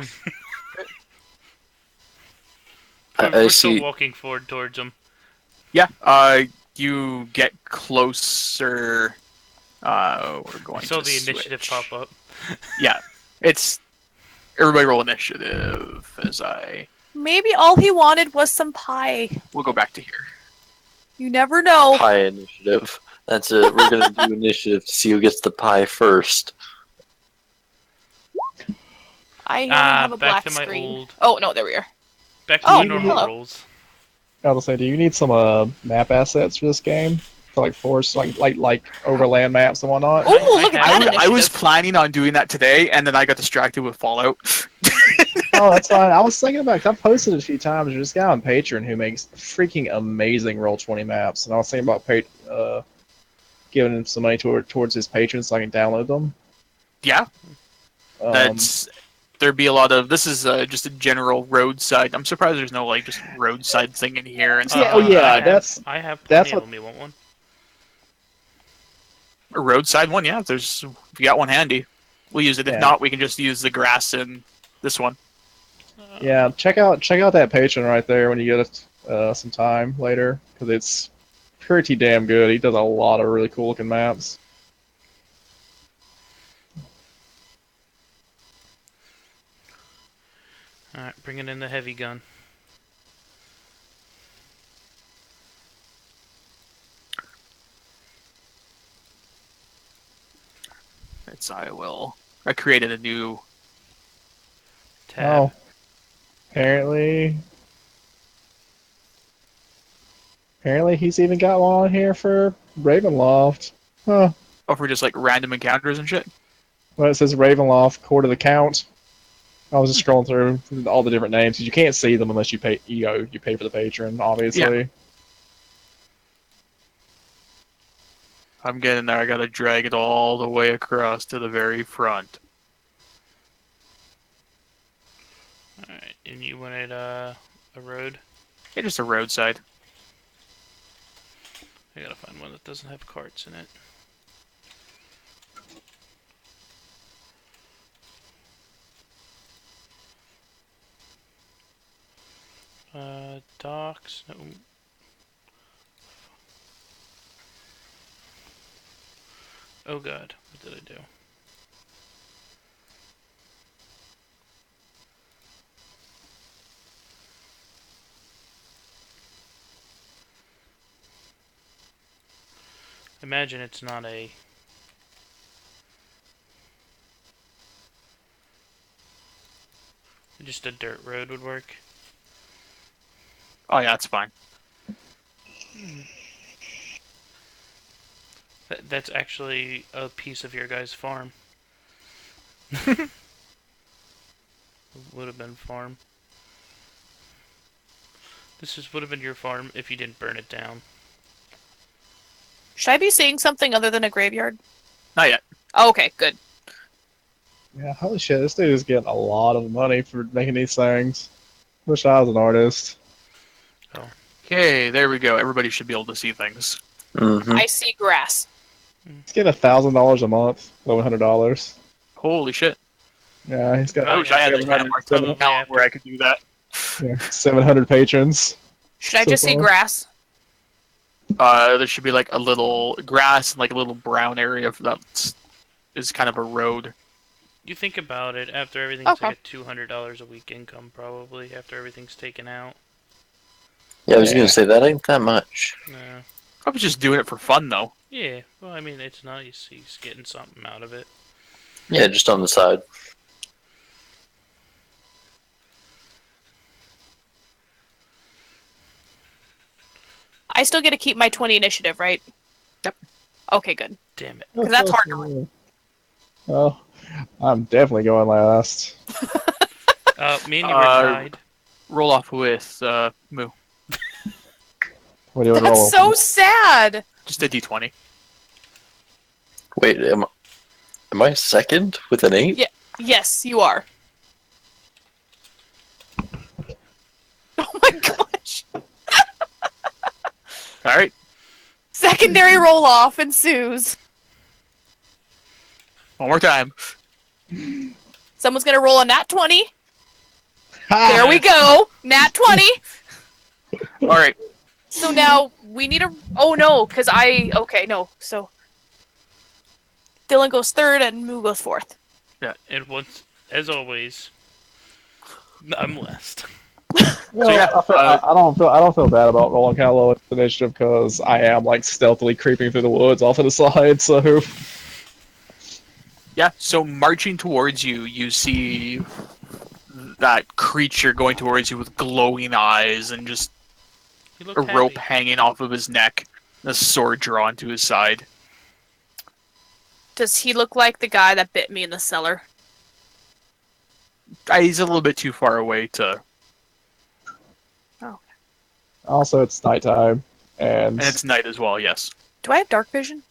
E: I
A: We're
E: see.
A: still walking forward towards him.
C: you get closer. We're going
A: I saw
C: to
A: the initiative
C: switch.
A: pop up.
C: Yeah, it's everybody roll initiative as
D: Maybe all he wanted was some pie.
C: we'll go back to here.
D: You never know.
E: Pie initiative. That's it. We're gonna do initiative to see who gets the pie first.
D: I only have a
A: back
D: black
A: to my
D: screen.
A: old.
D: Oh no, there we are.
A: Back to
D: Oh,
A: my normal
D: hello.
A: rolls.
B: I was say, do you need some map assets for this game? like force like overland maps and whatnot.
D: Ooh, look at
A: I
D: that
A: would-
C: I was
D: initiative.
C: planning on doing that today, and then I got distracted with Fallout.
B: Oh, that's fine. I was thinking about, 'cause I've posted it a few times. There's this guy on Patreon who makes freaking amazing Roll20 maps, and I was thinking about giving him some money towards his patrons so I can download them.
C: Yeah,
B: Um,
C: that's there'd be a lot of. This is just a general roadside. I'm surprised there's no like just roadside thing in here and stuff.
B: Yeah, oh, yeah,
A: I have
B: that's
A: plenty
B: what-
A: of them. You want one?
C: A roadside one, yeah. If you got one handy, we'll use it. If
B: Yeah.
C: not, we can just use the grass in this one.
B: yeah, check out that Patreon right there when you get some time later, because it's pretty damn good. He does a lot of really cool looking maps.
A: Alright, bringing in the heavy gun.
C: I created a new.
A: Tab.
B: Oh, apparently he's even got one on here for Ravenloft. Huh.
C: Oh, for just like random encounters and shit.
B: Well, it says Ravenloft, Court of the Count. I was just scrolling through all the different names, 'cause you can't see them unless you pay. You pay for the patron, obviously.
C: I'm getting there. I gotta drag it all the way across to the very front.
A: Alright, and you wanted a road?
C: Yeah, just a roadside.
A: I gotta find one that doesn't have carts in it. Docks. No. Oh god, what did I do? Imagine it's not a... Just a dirt road would work.
C: Oh yeah, that's fine.
A: That's actually a piece of your guys' farm. Would have been farm. Would have been your farm if you didn't burn it down.
D: Should I be seeing something other than a graveyard?
C: Not yet.
D: Oh, okay, good.
B: Yeah, holy shit, this dude is getting a lot of money for making these things. Wish I was an artist.
C: Okay, there we go. Everybody should be able to see things.
E: Mm-hmm.
D: I see grass.
B: He's getting $1,000 a month, $1,100.
C: Holy shit.
B: Yeah, he's got
C: I wish I had this kind of marked up
A: Yeah.
C: account where I could do that.
B: 700 patrons.
D: Should I
B: So
D: just see
B: far.
D: grass?
C: There should be like a little grass and like a little brown area that is kind of a road.
A: You think about it, after everything's
D: Okay.
A: like a $200 a week income, probably, after everything's taken out.
E: Yeah, I was
B: Yeah.
E: gonna say that ain't that much.
A: No.
C: I was just doing it for fun though.
A: Yeah, well, I mean, it's nice. He's getting something out of it.
E: Yeah, just on the side.
D: I still get to keep my 20 initiative, right?
C: Yep.
D: Okay, good.
A: Damn it.
D: 'Cause that's hard to read.
B: Oh, I'm definitely going last.
A: Me and you were tied.
C: Roll off with Moo.
B: What do you want to roll?
D: That's so sad.
C: Just a d20.
E: Wait, am I second with an 8?
D: Yeah. Yes, you are. Oh my gosh.
C: All right.
D: Secondary roll off ensues.
C: One more time.
D: Someone's gonna roll a nat 20.
B: Ha!
D: There we go. Nat 20.
C: All right.
D: So now we need a. Oh no, because Okay, no. So Dylan goes third and Moo goes fourth.
A: And once, as always, I'm last.
B: Well,
C: So, yeah,
B: I don't feel bad about rolling kind of low initiative because I am like stealthily creeping through the woods off to the side. So
C: Yeah. So marching towards you, you see that creature going towards you with glowing eyes and just
A: You
C: a
A: look
C: rope
A: happy.
C: hanging off of his neck. a sword drawn to his side.
D: Does he look like the guy that bit me in the cellar?
C: He's a little bit too far away to...
B: Also, it's nighttime, and
C: And it's night as well, yes.
D: Do I have dark vision?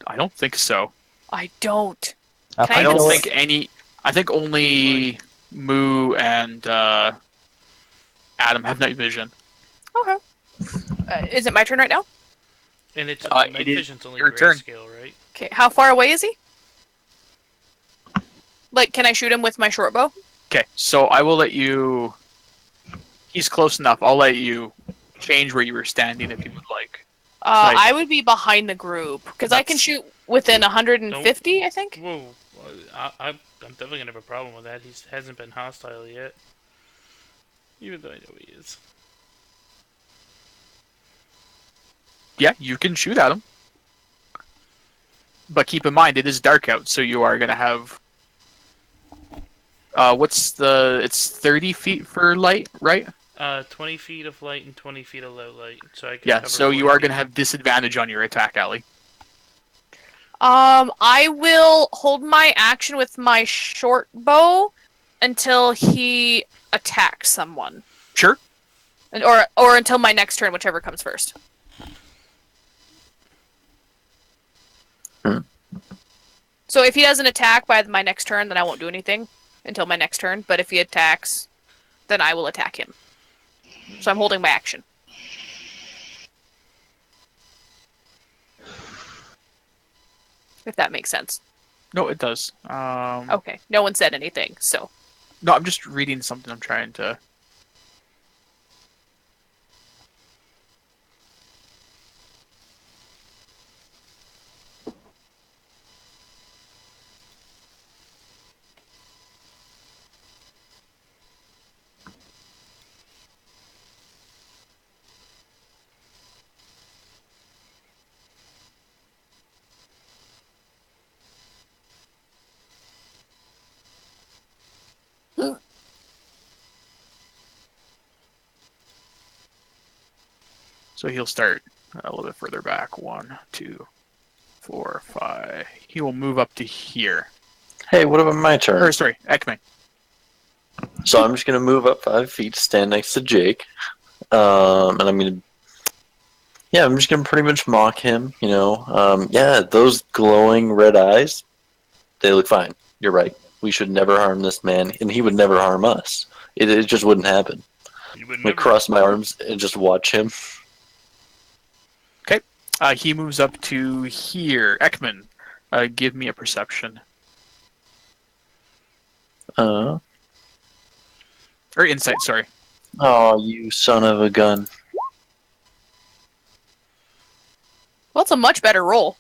C: I don't think so.
D: I don't.
B: I
D: Can
C: I
B: think
C: don't
B: it'll-
C: think any... I think only Moo and Adam have night vision.
D: Okay. Is it my turn right now?
A: And it's
C: It
A: night
C: is
A: vision's only
C: your turn.
A: grayscale, right?
D: Okay. How far away is he? Like, can I shoot him with my short bow?
C: Okay, so I will let you... He's close enough. I'll let you change where you were standing if you would like. Right.
D: I would be behind the group because I can
C: That's-
D: shoot within 150. I think.
A: Whoa, I'm definitely gonna have a problem with that. He hasn't been hostile yet, even though I know he is.
C: Yeah, you can shoot at him. But keep in mind, it is dark out, so you are going to have... It's 30 feet for light, right?
A: 20 feet of light and 20 feet of low light, so I can
C: Yeah,
A: cover
C: so you
A: 40
C: are going to
A: feet.
C: have disadvantage on your attack, Allie.
D: I will hold my action with my short bow until he attacks someone,
C: Sure.
D: or until my next turn, whichever comes first.
E: Hmm.
D: So if he doesn't attack by my next turn, then I won't do anything until my next turn. But if he attacks, then I will attack him. So I'm holding my action. If that makes sense.
C: No, it does.
D: Okay. No one said anything, so.
C: No, I'm just reading something I'm trying to... So he'll start a little bit further back. 1, 2, 4, 5. He will move up to here.
E: Hey, what about my
C: Or,
E: turn?
C: sorry, Ekman.
E: So I'm just gonna move up 5 feet, stand next to Jake, and I'm gonna, yeah, I'm just gonna pretty much mock him. You know, yeah, those glowing red eyes, they look fine. You're right. We should never harm this man, and he would never harm us. It just wouldn't happen.
A: You would
E: I'm gonna
A: never-
E: cross my arms and just watch him.
C: He moves up to here. Ekman, give me a perception.
E: Uh,
C: Or insight, sorry.
E: oh, you son of a gun.
D: Well, it's a much better roll.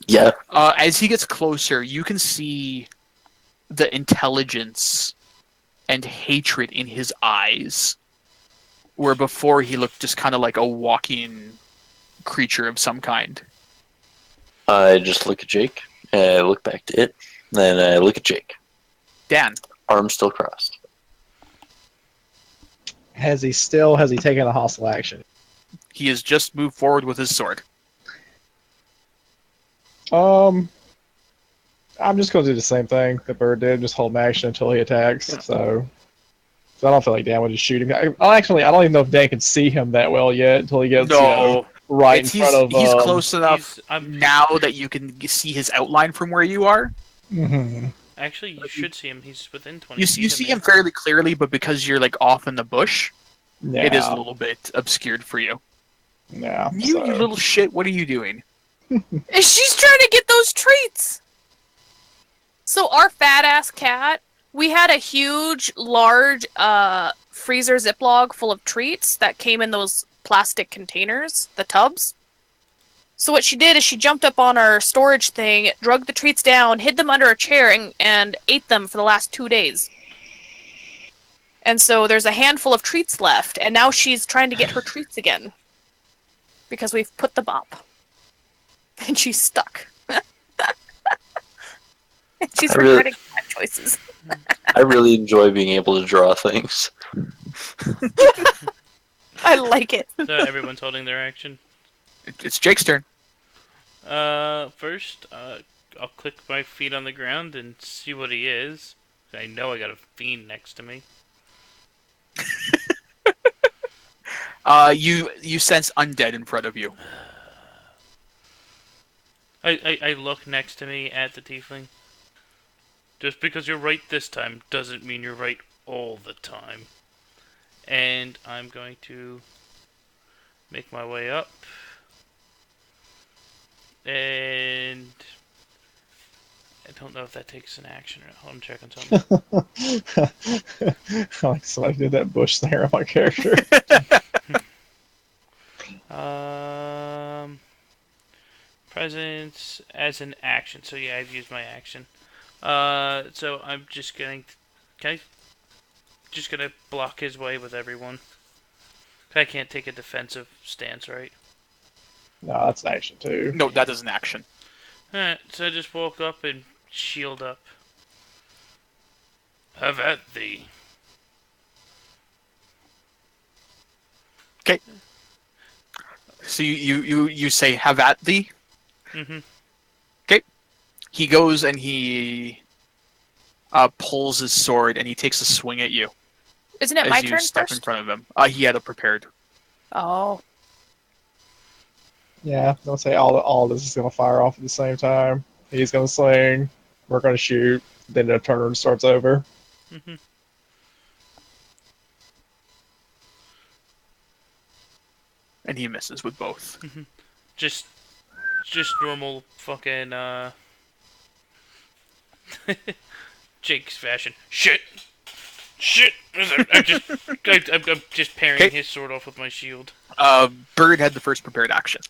E: Yeah,
C: As he gets closer, you can see the intelligence and hatred in his eyes, where before he looked just kind of like a walking creature of some kind.
E: I just look at Jake, and I look back to it, then I look at Jake.
C: Dan,
E: Arms still crossed.
B: has he taken a hostile action?
C: he has just moved forward with his sword.
B: I'm just going to do the same thing that Bird did, just hold my action until he attacks. So I don't feel like Dan would just shoot him. I don't even know if Dan can see him that well yet until he gets right in front of.
C: He's close enough
A: I'm
C: now that you can see his outline from where you are.
B: Mm-hmm.
A: Actually, you should see him. He's within 20
C: You
A: feet
C: you
A: of
C: see
A: me.
C: him fairly clearly, but because you're like off in the bush,
B: Yeah,
C: it is a little bit obscured for you.
B: Yeah,
C: You
B: so-
C: little shit! What are you doing?
D: She's trying to get those treats. So our fat ass cat, we had a huge, large freezer Ziploc full of treats that came in those plastic containers, the tubs. So what she did is she jumped up on our storage thing, drug the treats down, hid them under a chair, and ate them for the last 2 days. And so there's a handful of treats left, and now she's trying to get her treats again. Because we've put them up. And she's stuck. And she's
E: I really-
D: regretting bad choices.
E: I really enjoy being able to draw things.
D: I like it.
A: So everyone's holding their action.
C: It's Jake's turn.
A: First, I'll click my feet on the ground and see what he is. I know I got a fiend next to me.
C: You sense undead in front of you.
A: I look next to me at the tiefling. Just because you're right this time doesn't mean you're right all the time. And I'm going to make my way up. And I don't know if that takes an action or not. I'm checking something.
B: Like somebody did that bush there on my character.
A: Presence as an action. So yeah, I've used my action. So I'm just going to, just gonna block his way with everyone. I can't take a defensive stance, right?
B: No, that's an action too.
C: No, that is an action.
A: Alright, so I just walk up and shield up. Have at thee.
C: Okay. So you say have at thee.
A: Mm-hmm.
C: Okay. He goes and he pulls his sword and he takes a swing at you
D: Isn't it
C: as
D: my
C: you
D: turn
C: step in
D: first?
C: front of him. He had it prepared.
D: Oh.
B: Yeah, don't say all this is gonna fire off at the same time. He's gonna sling, we're gonna shoot, then the turn starts over.
A: Mm-hmm.
C: And he misses with both.
A: Mm-hmm. Just normal fucking Jake's fashion. Shit. I'm just parrying his sword off with my shield.
C: Bird had the first prepared action.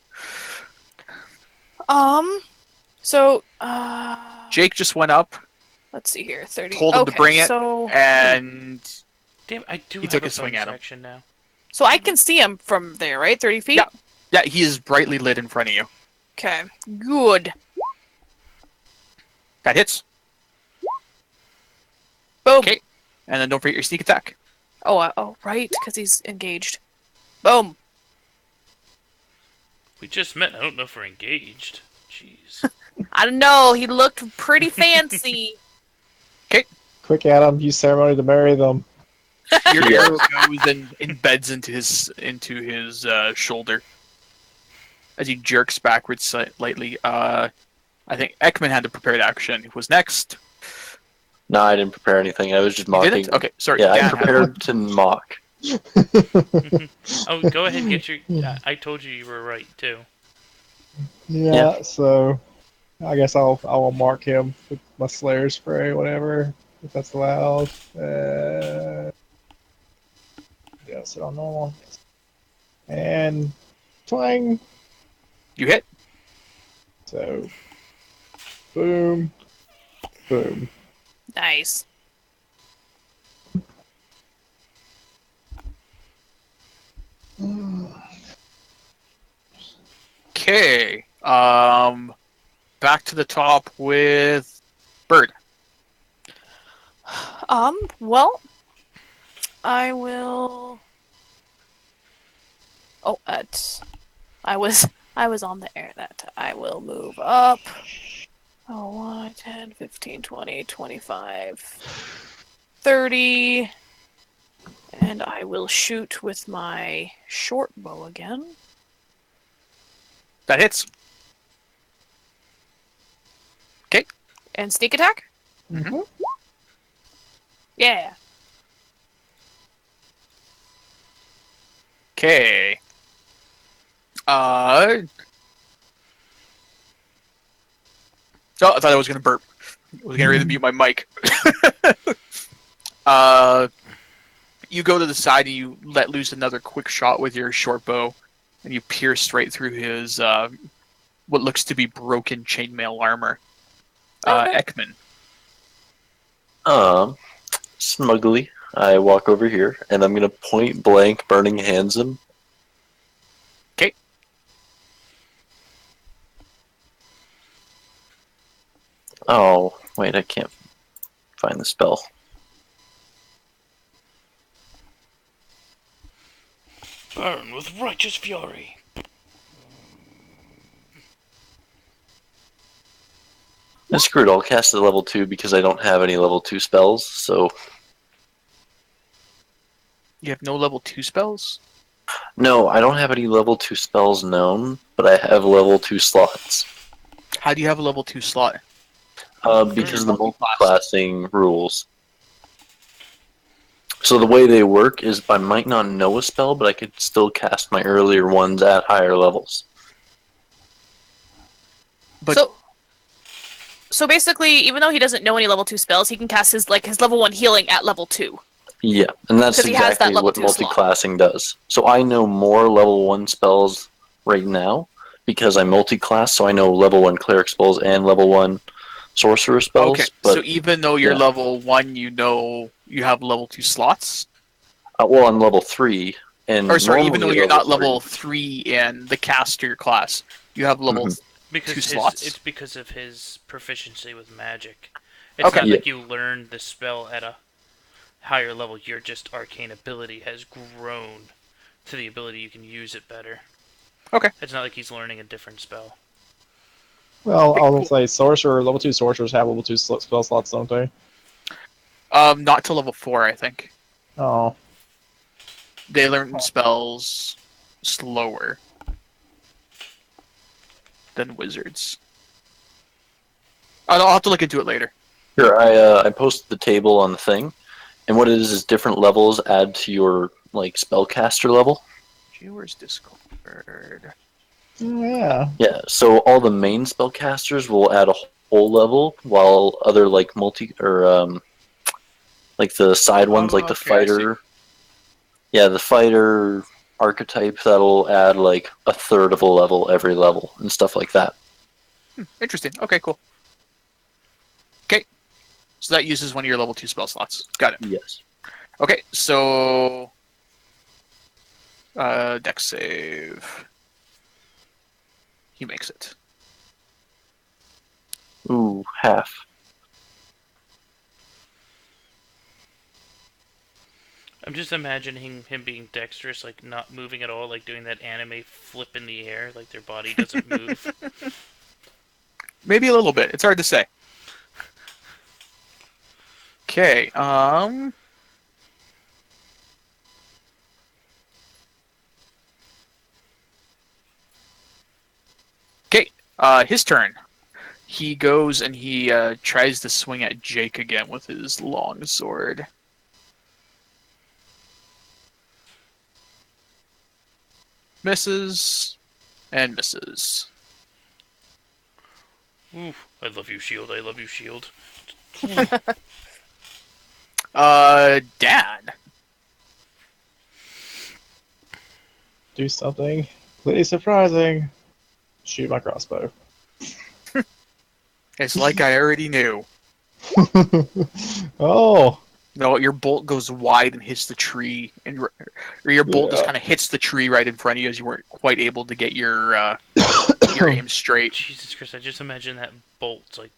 D: So,
C: Jake just went up,
D: let's see here. 30.
C: told him to bring it,
D: So,
C: and
A: Damn, I do
C: He
A: have
C: took
A: a
C: a swing
A: bonus
C: at him.
A: action now.
D: so I can see him from there, right? 30 feet?
C: Yeah, he is brightly lit in front of you.
D: Okay. Good.
C: That hits.
D: Boom.
C: Okay. And then don't forget your sneak attack.
D: Oh, right, because he's engaged. Boom.
A: We just met. I don't know if we're engaged. Jeez.
D: I don't know. He looked pretty fancy.
B: Quick, Adam, use ceremony to marry them.
C: Your
E: Yeah.
C: arrow goes and embeds into his shoulder as he jerks backwards slightly. I think Ekman had the prepared action. Who was next?
E: No, I didn't prepare anything. I was just
C: You
E: mocking.
C: didn't? Okay, sorry.
E: Yeah, I
C: Dan had one.
E: prepared to mock.
A: Oh, go ahead and get your. I told you were right too.
B: Yeah, so I guess I will mark him with my Slayer spray, whatever, if that's allowed. Yeah, sit on normal. And twang.
C: You hit.
B: So boom. Boom.
D: Nice.
C: Okay. Back to the top with Bird.
D: Well, I will. Oh, I was on the air that time. I will move up. Oh, 1, 10, 15, 20, 25, 30. And I will shoot with my short bow again.
C: That hits.
D: And sneak attack?
B: Mm-hmm.
D: Yeah.
C: Okay. Oh, I thought I was gonna burp. I was getting ready to mute my mic. You go to the side and you let loose another quick shot with your short bow, and you pierce right through his what looks to be broken chainmail armor.
D: Okay.
C: Ekman.
E: Smugly, I walk over here, and I'm gonna point blank burning hands him.
C: Okay.
E: Oh, wait, I can't find the spell.
A: Burn with righteous fury.
E: Screw it, I'll cast it at level 2 because I don't have any level 2 spells, so...
C: You have no level 2 spells?
E: No, I don't have any level 2 spells known, but I have level 2 slots.
C: How do you have a level 2 slot?
E: Because of the
C: multi-class.
E: multi-classing rules. So the way they work is I might not know a spell, but I could still cast my earlier ones at higher levels.
C: But
D: so basically, even though he doesn't know any level 2 spells, he can cast his level 1 healing at level 2.
E: Yeah, and that's
D: 'Cause he has that
E: exactly
D: level
E: what
D: 2 slot.
E: multi-classing does. So I know more level 1 spells right now because I multi-class, so I know level 1 cleric spells and level 1 sorcerer spells.
C: okay,
E: But,
C: so even though you're
E: yeah.
C: level 1, you know you have level 2 slots?
E: well, I'm level 3, and
C: Or sorry, even though
E: normally
C: you're not
E: 3.
C: level 3 in the caster class, you have level
E: Mhm.
A: Because
C: 2 slots?
A: it's because of his proficiency with magic. It's
C: Okay.
A: not
E: Yeah.
A: like you learned the spell at a higher level. Your just arcane ability has grown to the ability you can use it better.
C: Okay.
A: It's not like he's learning a different spell.
B: Well, I was
C: Cool.
B: gonna say level 2 sorcerers have level 2 spell slots, don't they?
C: Not to level 4, I think.
B: Oh.
C: They learn spells slower than wizards. I'll have to look into it later.
E: Sure, I posted the table on the thing, and what it is different levels add to your spellcaster level.
C: Viewers Discord.
B: Oh, yeah.
E: Yeah, so all the main spellcasters will add a whole level, while other the side ones, like the
C: Okay, I see.
E: fighter. Yeah, the fighter archetype that'll add like a third of a level every level and stuff like that.
C: Interesting. Okay, cool. Okay, so that uses one of your level 2 spell slots. Got it.
E: Yes.
C: Okay, so dex save. He makes it.
E: Ooh, half.
A: I'm just imagining him being dexterous, like not moving at all, like doing that anime flip in the air, like their body doesn't move.
C: Maybe a little bit. It's hard to say. Okay, Okay, his turn. He goes and he tries to swing at Jake again with his long sword. Misses and misses.
A: Oof, I love you, shield. I love you, shield.
C: Dan.
B: Do something. Please surprising. Shoot my crossbow.
C: It's like I already knew.
B: Oh.
C: No, your bolt goes wide and hits the tree, or your bolt just
B: Yeah.
C: kind of hits the tree right in front of you as you weren't quite able to get your aim straight.
A: Jesus Christ, I just imagine that bolt, like,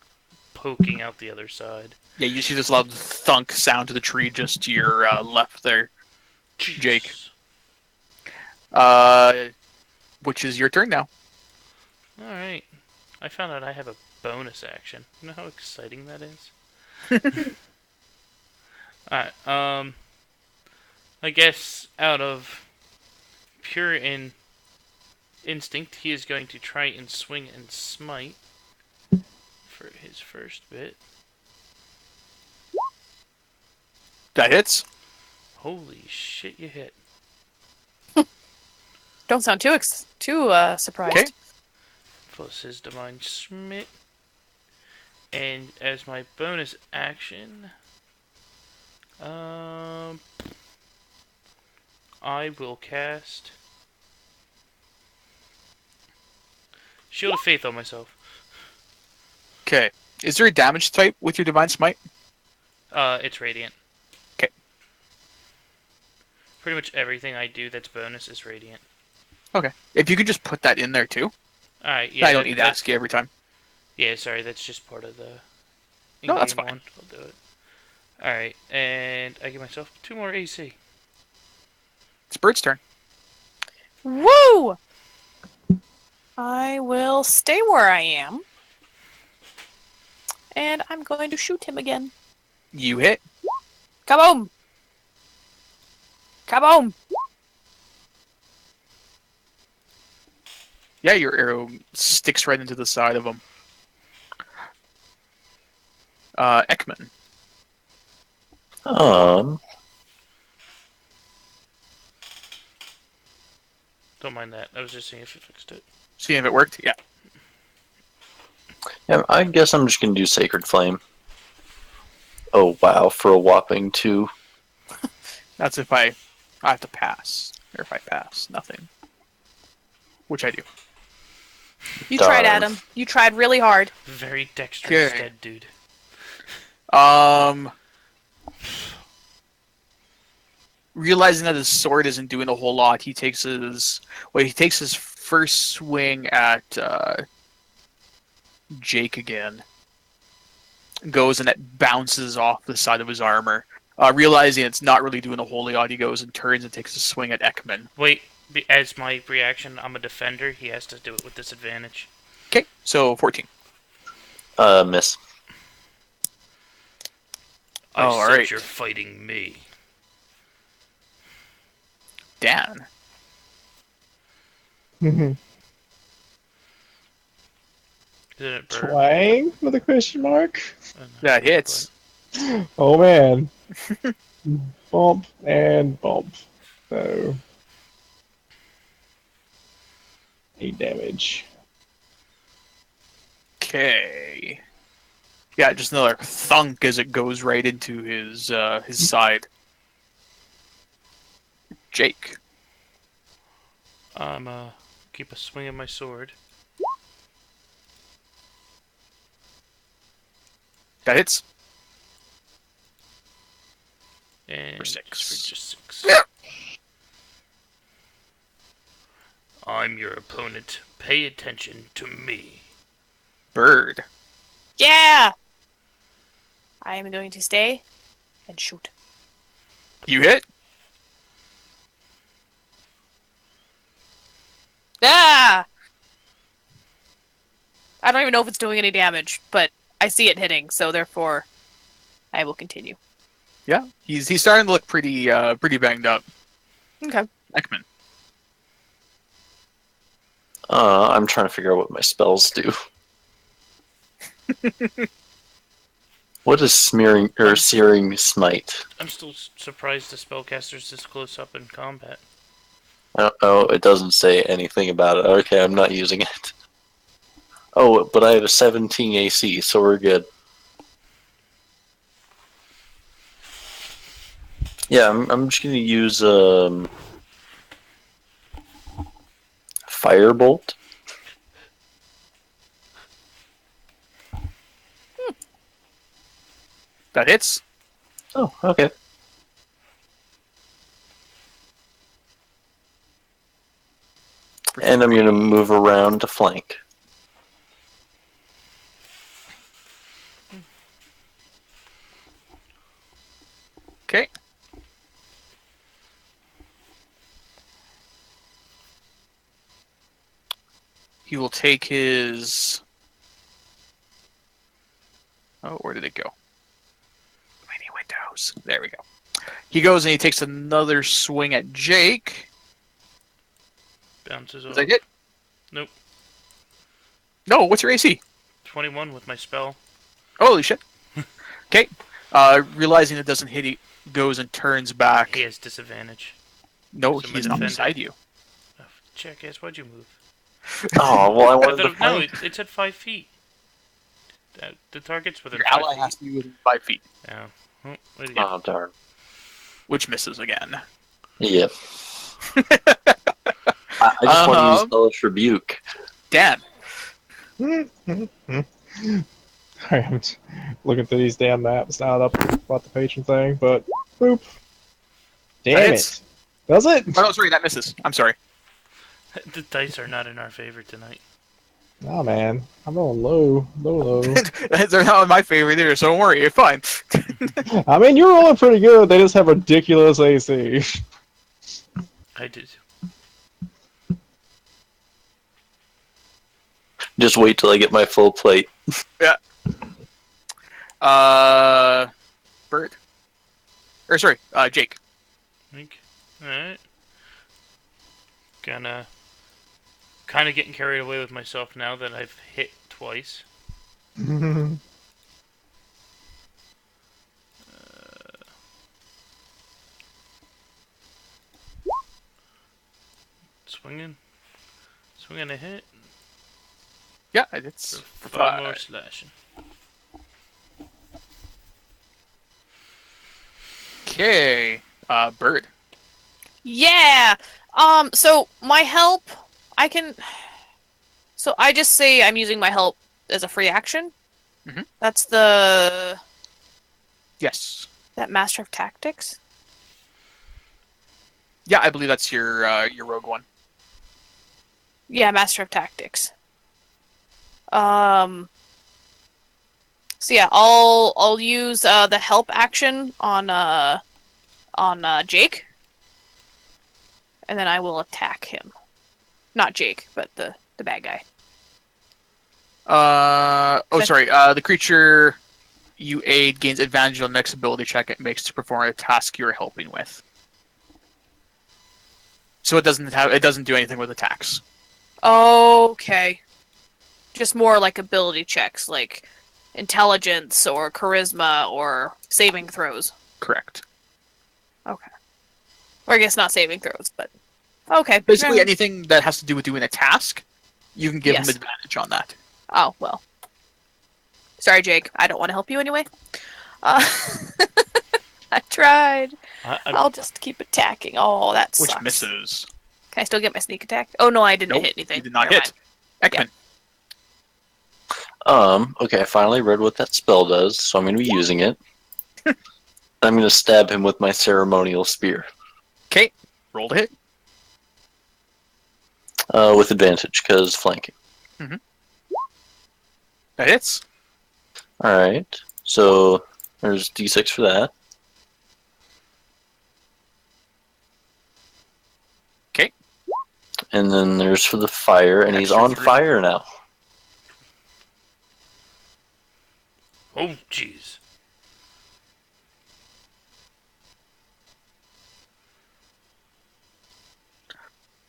A: poking out the other side.
C: Yeah, you see this loud thunk sound to the tree just to your left there, Jake.
A: Jesus.
C: Which is your turn now.
A: Alright. I found out I have a bonus action. You know how exciting that is? Alright, I guess out of pure instinct, he is going to try and swing and smite for his first bit.
C: That hits.
A: Holy shit, you hit.
D: Don't sound too surprised.
C: Okay.
A: Plus his divine smite. And as my bonus action, I will cast Shield of Faith on myself.
C: Okay. Is there a damage type with your divine smite?
A: It's radiant.
C: Okay.
A: Pretty much everything I do that's bonus is radiant.
C: Okay. If you could just put that in there too.
A: Alright, yeah.
C: I don't need to ask you every time.
A: Yeah, sorry, that's just part of the
C: No, that's
A: in-game
C: fine.
A: one. I'll do it. Alright, and I give myself 2 more AC.
C: It's Bird's turn.
D: Woo! I will stay where I am. And I'm going to shoot him again.
C: You hit.
D: Kaboom! Kaboom!
C: Yeah, your arrow sticks right into the side of him. Ekman.
A: Don't mind that. I was just seeing if it fixed it.
C: Seeing if it worked? Yeah.
E: Yeah, I guess I'm just gonna do Sacred Flame. Oh wow, for a whopping 2.
C: That's if I have to pass. Or if I pass, nothing. Which I do.
D: You
E: Darn.
D: tried, Adam. You tried really hard.
A: Very dexterous,
C: Okay.
A: dead dude.
C: Realizing that his sword isn't doing a whole lot, he takes his first swing at Jake again. Goes and it bounces off the side of his armor. Realizing it's not really doing a whole lot, he goes and turns and takes a swing at Ekman.
A: Wait, as my reaction, I'm a defender. He has to do it with disadvantage.
C: Okay, so 14.
E: Miss.
A: I
C: Oh,
A: said
C: alright.
A: you're fighting me.
C: Dan.
A: Isn't it bird?
B: Twang with a question mark?
A: Oh, no,
C: That hits.
B: Oh man. Bump and bump. So 8 damage.
C: Okay. Yeah, just another thunk as it goes right into his side. Jake.
A: I'm keep a swing of my sword.
C: That hits.
A: And
C: For 6.
A: for just 6. I'm your opponent. Pay attention to me.
C: Bird.
D: Yeah! I am going to stay and shoot.
C: You hit.
D: Ah! I don't even know if it's doing any damage, but I see it hitting, so therefore I will continue.
C: Yeah, he's starting to look pretty banged up.
D: Okay.
C: Ekman.
E: I'm trying to figure out what my spells do. What is smearing or searing smite?
A: I'm still surprised the spellcaster's this close up in combat.
E: I don't know. It doesn't say anything about it. Okay, I'm not using it. Oh, but I have a 17 AC, so we're good. Yeah, I'm just gonna use Firebolt.
C: That hits.
E: Oh, okay. And I'm gonna move around to flank.
C: Okay. He will take his... Oh, where did it go? Mini windows. There we go. He goes and he takes another swing at Jake.
A: Bounces
C: Does
A: off.
C: that hit?
A: Nope.
C: No, what's your AC?
A: 21 with my spell.
C: Holy shit. Okay. Realizing it doesn't hit, he goes and turns back.
A: He has disadvantage.
C: No,
A: So my
C: he's not
A: defender-
C: beside you.
A: Oh, jackass, why'd you move?
E: Oh, well, I
A: I
E: wanted
A: thought
E: to
A: it, no,
E: flank.
A: it's at 5 feet. The target's within
C: Your
A: 5
C: ally
A: feet.
C: has to be within 5 feet,
A: Oh. Well, what do you get?
E: Oh, darn.
C: which misses again.
E: Yep. I just want to use Hellish Rebuke.
C: Dan.
B: Sorry, I'm just looking through these damn maps now about the patron thing, but boop. Damn
C: hits.
B: it. Does it?
C: Oh, no, sorry, that misses. I'm sorry.
A: The dice are not in our favor tonight.
B: Nah, man. I'm rolling low.
C: They're not my favorite either, so don't worry, you're fine.
B: I mean, you're rolling pretty good. They just have ridiculous AC.
A: I did.
E: Just wait till I get my full plate.
C: Bird. Or sorry, Jake.
A: Think. Alright. Gonna kind of getting carried away with myself now that I've hit twice. Swinging. Swinging a hit.
C: Yeah, it's
A: For 5 more slashing.
C: Okay. Bird.
D: Yeah. So my help, I can. So I just say I'm using my help as a free action.
C: Mhm.
D: That's the
C: Yes.
D: that Master of Tactics.
C: Yeah, I believe that's your rogue one.
D: Yeah, Master of Tactics. So yeah, I'll use the help action on Jake, and then I will attack him. Not Jake, but the bad guy.
C: Sorry. The creature you aid gains advantage on the next ability check it makes to perform a task you're helping with. So it doesn't do anything with attacks.
D: Okay. Just more like ability checks, like intelligence or charisma or saving throws.
C: Correct.
D: Okay. Or I guess not saving throws, but okay.
C: Basically, anything that has to do with doing a task, you can give
D: Yes.
C: him advantage on that.
D: Oh, well. Sorry, Jake. I don't want to help you anyway. I tried. I'll just keep attacking. Oh, that
C: Which
D: sucks.
C: misses.
D: Can I still get my sneak attack? Oh, no, I didn't
C: Nope,
D: hit anything.
C: you did not
D: Never
C: hit. Ekman.
E: Okay, I finally read what that spell does, so I'm going to be using it. I'm going to stab him with my ceremonial spear.
C: Okay, roll to hit.
E: With advantage, because flanking.
C: That hits.
E: Alright, so there's d6 for that.
C: Okay.
E: And then there's for the fire, and he's
C: Extra
E: on
C: 3.
E: fire now.
A: Oh, jeez.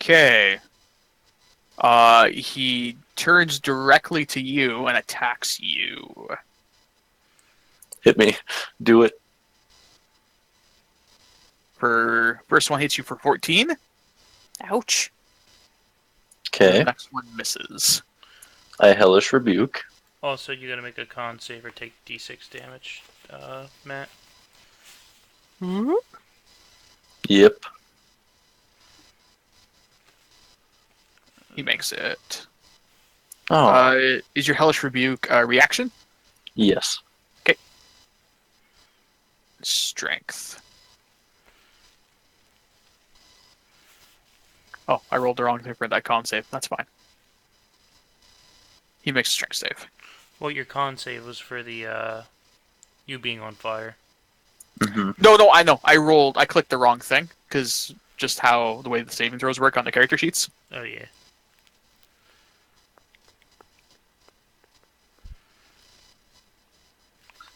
C: Okay. He turns directly to you and attacks you.
E: Hit me. Do it.
C: First one hits you for 14.
D: Ouch.
C: The
E: Okay.
C: next one misses.
E: I hellish rebuke.
A: Also, you gotta make a con save or take d6 damage, Matt.
E: Yep.
C: He makes it.
E: Oh,
C: Is your hellish rebuke a reaction?
E: yes.
C: Strength. Oh, I rolled the wrong thing for that con save. That's fine. He makes a strength save.
A: Well, your con save was for the, you being on fire.
E: hmm
C: No, I know. I clicked the wrong thing because just how the way the saving throws work on the character sheets.
A: Oh, yeah.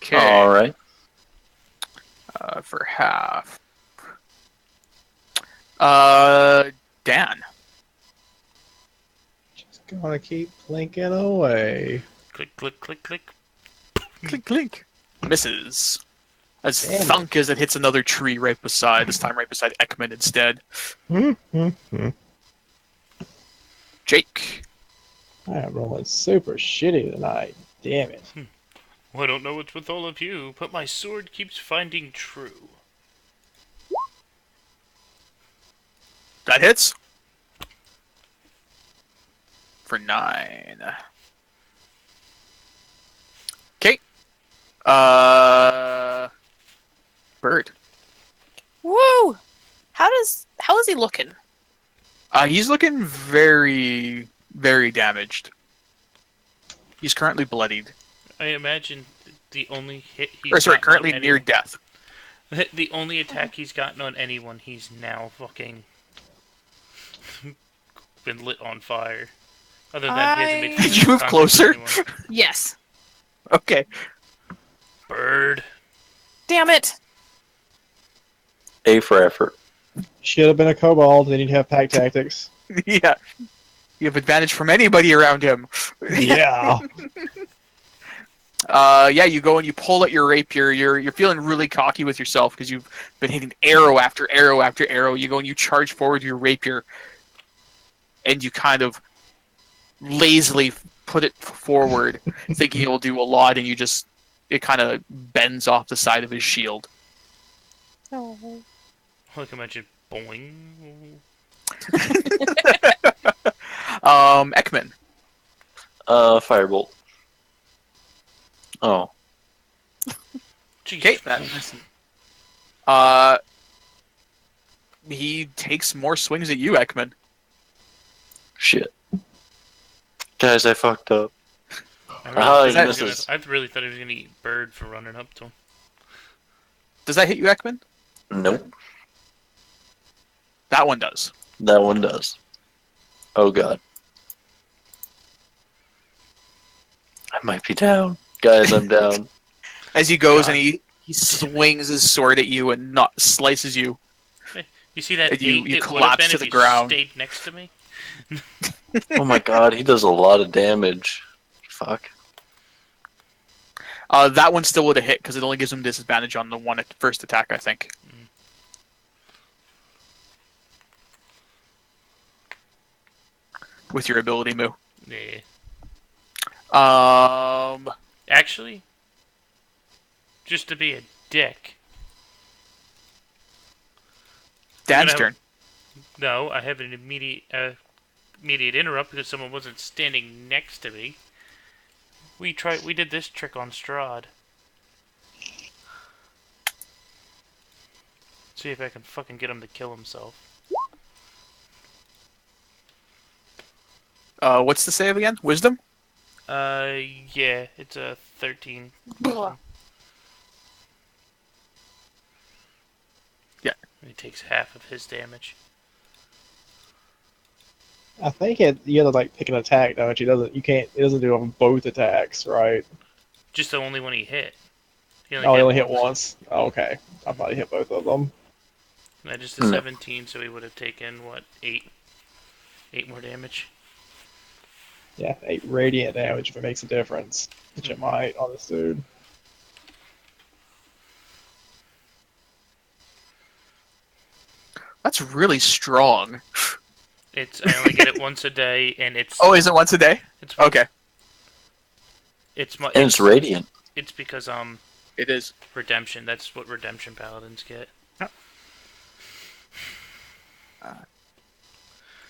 C: Okay.
E: Alright.
C: For half. Dan.
B: Just gonna keep blinking away.
A: Click, click, click, click.
C: Clink, clink. Misses. As
B: Damn it.
C: thunk as it hits another tree right beside, this time right beside Ekman instead. Jake.
B: I'm rolling super shitty tonight. Damn it.
A: Well, I don't know what's with all of you, but my sword keeps finding true.
C: That hits. For 9. Okay. Bird.
D: Woo! How is he looking?
C: He's looking very, very damaged. He's currently bloodied.
A: I imagine the only hit he's
C: Or sorry,
A: gotten
C: currently
A: on
C: near
A: anyone-
C: death.
A: The only attack he's gotten on anyone, he's now fucking been lit on fire. Other than he hasn't made
D: I-
C: Could you move
A: contact with
C: closer?
A: anyone.
D: Yes.
C: Okay.
A: Bird.
D: Damn it!
E: A for effort.
B: Should have been a kobold, then you'd have pack tactics.
C: Yeah. You have advantage from anybody around him.
B: Yeah.
C: Yeah, you go and you pull out your rapier. You're feeling really cocky with yourself because you've been hitting arrow after arrow after arrow. You go and you charge forward your rapier, and you kind of lazily put it forward, thinking it will do a lot, and it kind of bends off the side of his shield.
D: No.
A: Look, imagine boing.
C: Ekman.
E: Firebolt. Oh.
C: Okay.
A: Jeez.
C: He takes more swings at you, Ekman.
E: Shit. Guys, I fucked up.
A: I
E: he
A: really,
E: misses.
A: I really thought he was gonna eat Bird for running up to him.
C: Does that hit you, Ekman?
E: Nope.
C: That one does.
E: That one does. Oh god. I might be down. Guys, I'm down.
C: As he goes
A: God.
C: and he swings his sword at you and not slices you.
A: You see that
C: And you
A: eight? It would have
C: collapse
A: been
C: to
A: if
C: the
A: you
C: ground.
A: stayed next to me.
E: Oh my god, he does a lot of damage. Fuck.
C: That one still would have hit because it only gives him disadvantage on the one first attack, I think. With your ability, Moo.
A: Yeah. Actually, just to be a dick.
C: Dan's
A: have-
C: turn.
A: No, I have an immediate interrupt because someone wasn't standing next to me. We did this trick on Strahd. See if I can fucking get him to kill himself.
C: What's the save again? Wisdom?
A: Yeah, it's a 13.
D: Blah.
C: Yeah.
A: He takes half of his damage.
B: I think you have to like pick an attack, don't you? It doesn't do on both attacks, right?
A: Just the only one he hit. He
B: Oh, he only hit once. Oh, okay. I thought he hit both of them.
A: That just a 17, so he would have taken what, 8 more damage.
B: Yeah, 8 radiant damage if it makes a difference, which it might on this dude.
C: That's really strong.
A: I only get it once a day, and it's
C: Oh, is it once a day?
A: it's
C: Okay.
A: it's
E: And it's radiant.
A: It's because
C: It is.
A: redemption. That's what redemption paladins get.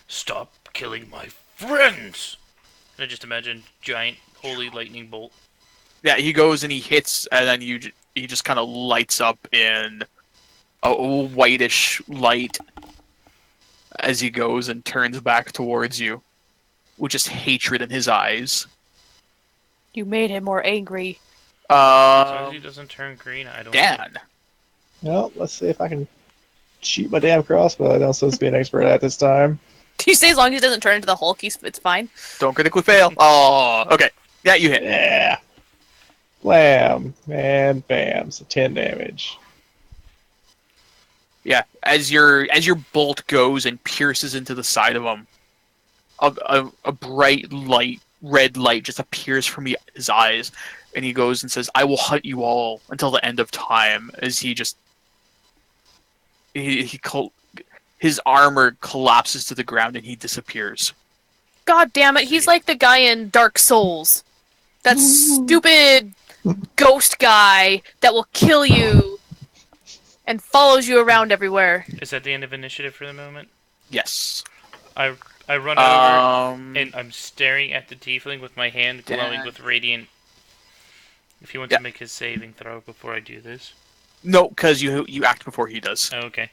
A: Stop killing my friends! And I just imagine giant holy lightning bolt.
C: Yeah, he goes and he hits, and then he just kind of lights up in a whitish light as he goes and turns back towards you, with just hatred in his eyes.
D: You made him more angry.
A: As long as he doesn't turn green, I don't.
C: Dan.
B: Well, let's see if I can shoot my damn crossbow. I'm supposed to be an expert at this time.
D: You say as long as he doesn't turn into the Hulk, it's fine.
C: Don't critically fail. Oh, okay. Yeah, you hit.
B: Yeah. Blam. And bam. So 10 damage.
C: Yeah, as your bolt goes and pierces into the side of him, a bright light, red light, just appears from his eyes, and he goes and says, "I will hunt you all until the end of time." As his armor collapses to the ground and he disappears.
D: God damn it, he's like the guy in Dark Souls. That stupid ghost guy that will kill you and follows you around everywhere.
A: Is that the end of initiative for the moment?
C: Yes.
A: I run over
C: Um.
A: and I'm staring at the tiefling with my hand glowing
C: Dan.
A: with radiant. If he wants
C: Yeah.
A: to make his saving throw before I do this.
C: No, because you act before he does.
A: Oh, okay.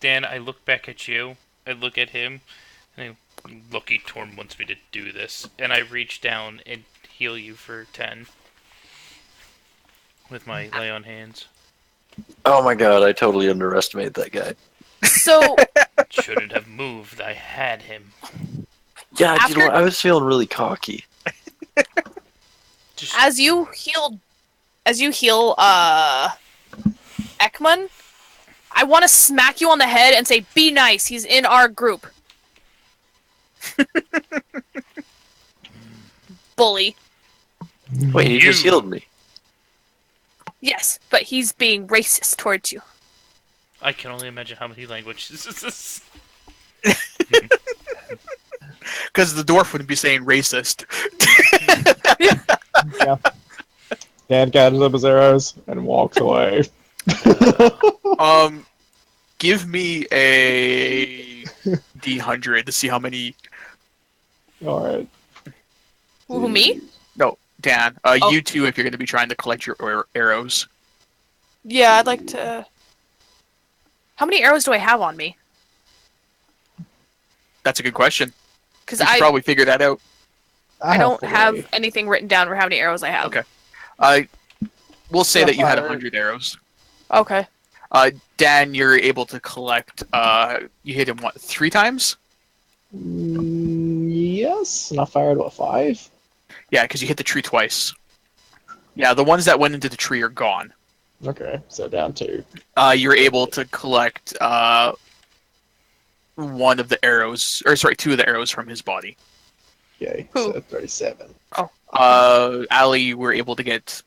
A: Dan, I look back at you. I look at him. And Lucky Torm wants me to do this. And I reach down and heal you for 10. With my lay on hands.
E: Oh my god, I totally underestimated that guy.
D: So,
A: Shouldn't have moved. I had him.
E: Yeah, you
D: After-
E: know what? I was feeling really cocky.
A: Just
D: as you healed as you heal Ekman, I want to smack you on the head and say, "Be nice. He's in our group." Bully.
E: Wait, he just healed me.
D: Yes, but he's being racist towards you.
A: I can only imagine how many languages this is.
C: Because the dwarf wouldn't be saying racist.
B: Yeah. Dan gathers up his arrows and walks away.
C: Give me a D100 to see how many.
B: Alright.
D: Who, me?
C: No, Dan.
D: Oh.
C: You two, if you're going to be trying to collect your arrows.
D: Yeah, I'd like to... How many arrows do I have on me?
C: That's a good question.
D: Because
C: You should probably figure that out.
D: I don't
B: 40.
D: have anything written down for how many arrows I have.
C: Okay. We'll say
B: Yeah,
C: that you had
B: fire.
C: 100 arrows.
D: Okay.
C: Dan, you're able to collect. You hit him what? 3 times?
B: Yes, and I fired, 5?
C: Yeah, because you hit the tree twice. Yeah, the ones that went into the tree are gone.
B: Okay, so down 2.
C: You're able to collect one of the arrows, or sorry, 2 of the arrows from his body.
B: Yay,
D: Who?
B: so 37.
C: Allie, you were able to get.